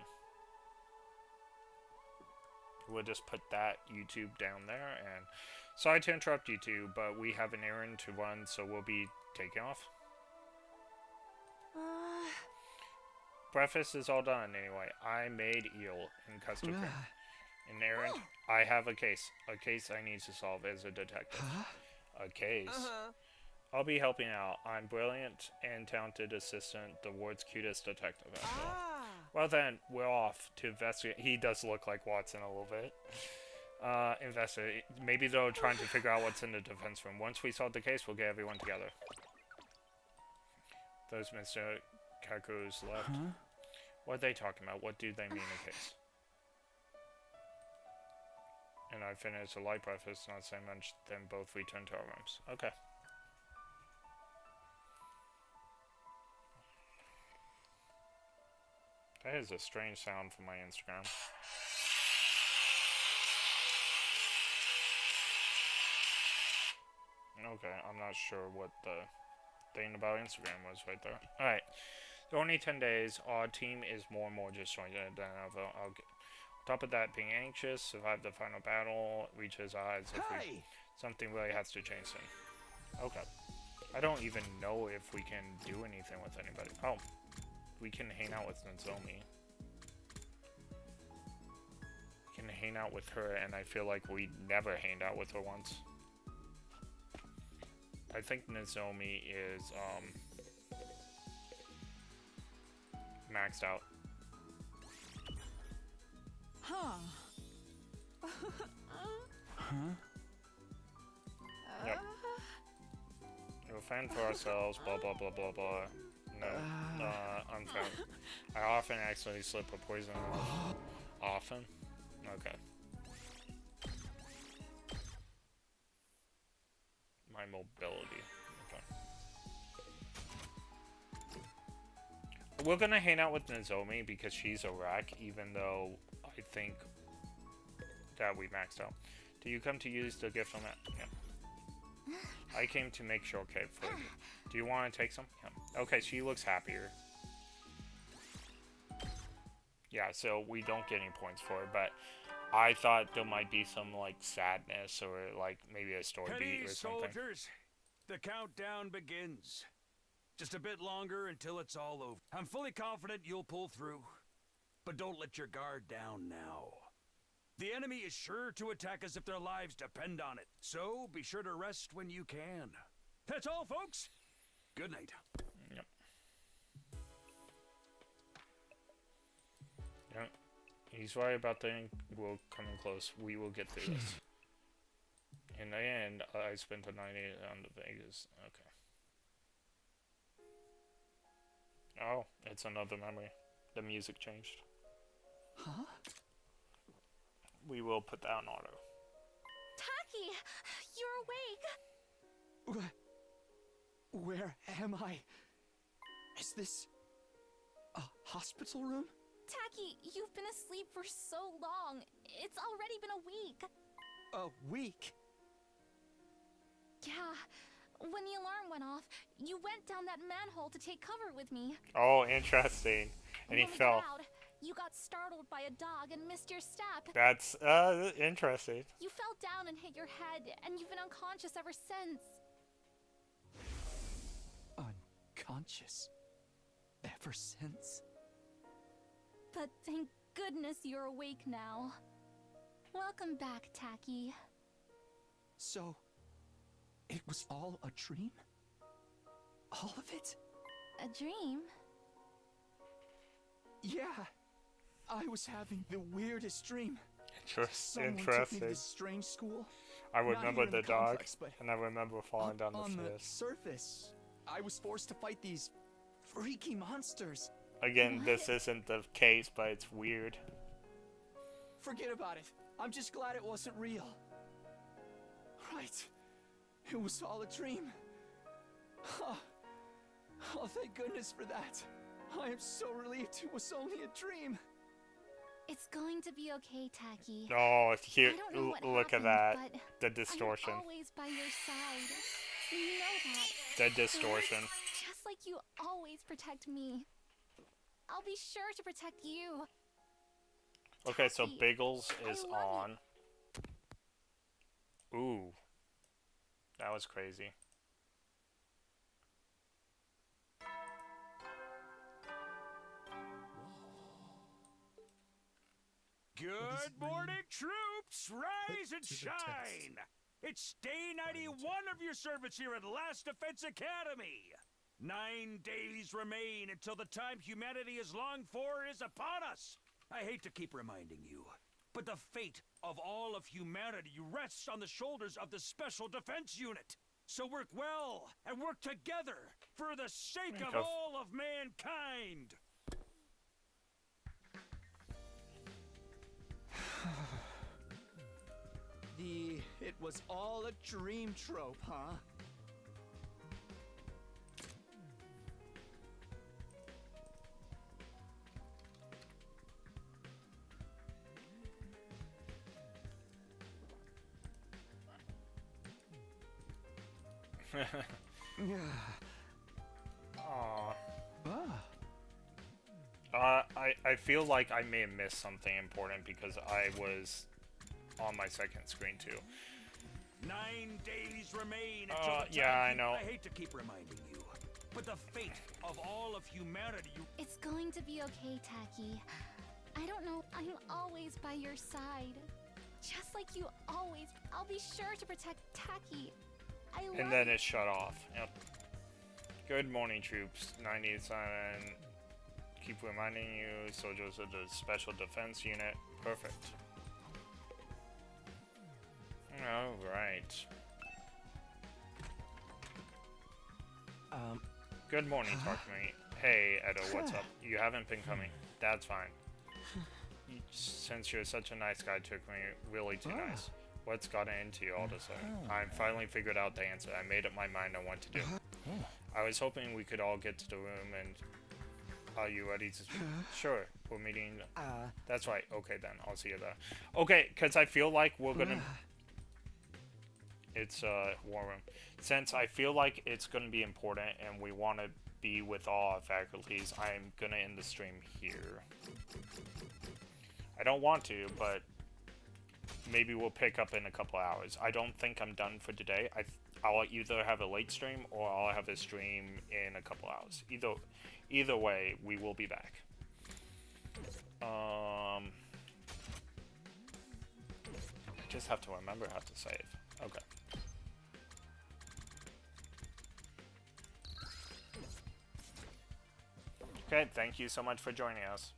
S1: We'll just put that YouTube down there, and sorry to interrupt you two, but we have an errand to run, so we'll be taking off. Breakfast is all done anyway. I made eel in custard cream. An errand. I have a case. A case I need to solve as a detective. A case? I'll be helping out. I'm brilliant and talented assistant, the world's cutest detective. Well then, we're off to investigate. He does look like Watson a little bit. Investigate. Maybe they're trying to figure out what's in the defense room. Once we solve the case, we'll get everyone together. Those Mr. Kaku's left. What are they talking about? What do they mean in case? And I finished a light breakfast, not saying much, then both return to our rooms. Okay. That is a strange sound from my Instagram. Okay, I'm not sure what the thing about Instagram was right there. Alright. So only 10 days. Our team is more and more disjointed than ever. On top of that, being anxious, survive the final battle, reaches our eyes if something really has to change soon. Okay. I don't even know if we can do anything with anybody. Oh. We can hang out with Nozomi. We can hang out with her, and I feel like we never hanged out with her once. I think Nozomi is, maxed out. Yep. We're fan for ourselves, blah blah blah blah blah. No, unfair. I often accidentally slip a poison. Often? Okay. My mobility. Okay. We're gonna hang out with Nozomi because she's a wreck, even though I think that we maxed out. Do you come to use the gift from it? Yeah. I came to make shortcake for you. Do you want to take some? Yeah. Okay, she looks happier. Yeah, so we don't get any points for it, but I thought there might be some, like, sadness or, like, maybe a story beat or something.
S2: Soldiers, the countdown begins. Just a bit longer until it's all over. I'm fully confident you'll pull through, but don't let your guard down now. The enemy is sure to attack us if their lives depend on it, so be sure to rest when you can. That's all, folks. Good night.
S1: Yep. Yep. He's right about the end. We're coming close. We will get through this. In the end, I spent a night on the Vegas. Okay. Oh, it's another memory. The music changed.
S12: Huh?
S1: We will put that in auto.
S10: Taki, you're awake.
S12: Where am I? Is this a hospital room?
S10: Taki, you've been asleep for so long. It's already been a week.
S12: A week?
S10: Yeah. When the alarm went off, you went down that manhole to take cover with me.
S1: Oh, interesting. And he
S10: When we
S1: fell.
S10: got out, you got startled by a dog and missed your step.
S1: That's interesting.
S10: You fell down and hit your head, and you've been unconscious ever since.
S12: Unconscious? Ever since?
S10: But thank goodness you're awake now. Welcome back, Taki.
S12: So, it was all a dream? All of it?
S10: A dream?
S12: Yeah. I was having the weirdest dream. Someone took me
S1: Interesting.
S12: to this strange school.
S1: I
S12: Not
S1: remember
S12: here in
S1: the dog,
S12: complex, but
S1: and I remember falling down the
S12: on the
S1: stairs.
S12: surface, I was forced to fight these freaky monsters.
S1: Again, this isn't the case, but it's weird.
S12: Forget about it. I'm just glad it wasn't real. Right. It was all a dream. Oh, thank goodness for that. I am so relieved it was only a dream.
S10: It's going to be okay, Taki.
S1: Oh, here,
S10: I don't know what
S1: look at
S10: happened,
S1: that.
S10: but
S1: The distortion.
S10: I'm always by your side. You know that.
S1: The distortion.
S10: Just like you always protect me. I'll be sure to protect you.
S1: Okay, so
S10: Taki,
S1: Biggles
S10: I
S1: is
S10: love
S1: on. Ooh. That was crazy.
S2: Good morning, troops! Rise and shine! It's day 91 of your service here at Last Defense Academy! 9 days remain until the time humanity has longed for is upon us! I hate to keep reminding you, but the fate of all of humanity rests on the shoulders of the Special Defense Unit! So work well and work together for the sake of all of mankind!
S12: It was all a dream trope, huh?
S1: Aww. I feel like I may have missed something important because I was on my second screen too.
S2: 9 days remain until the
S1: yeah,
S2: time
S1: I know.
S2: I hate to keep reminding you, but the fate of all of humanity.
S10: It's going to be okay, Taki. I don't know. I'm always by your side. Just like you always. I'll be sure to protect Taki. I love
S1: And then it shut off. Yep. Good morning, troops. 97. Keep reminding you, soldiers of the Special Defense Unit. Perfect. Alright. Good morning, talk to me. Hey, Edo, what's up? You haven't been coming. That's fine. Since you're such a nice guy, took me really too nice. What's gotten into you all of a sudden? I finally figured out the answer. I made up my mind on what to do. I was hoping we could all get to the room and... Are you ready to speak? Sure, we're meeting... That's right. Okay then, I'll see you there. Okay, because I feel like we're gonna... It's War Room. Since I feel like it's going to be important and we want to be with all our faculties, I'm going to end the stream here. I don't want to, but maybe we'll pick up in a couple hours. I don't think I'm done for today. I'll either have a late stream or I'll have a stream in a couple hours. Either way, we will be back. I just have to remember how to save. Okay. Okay, thank you so much for joining us.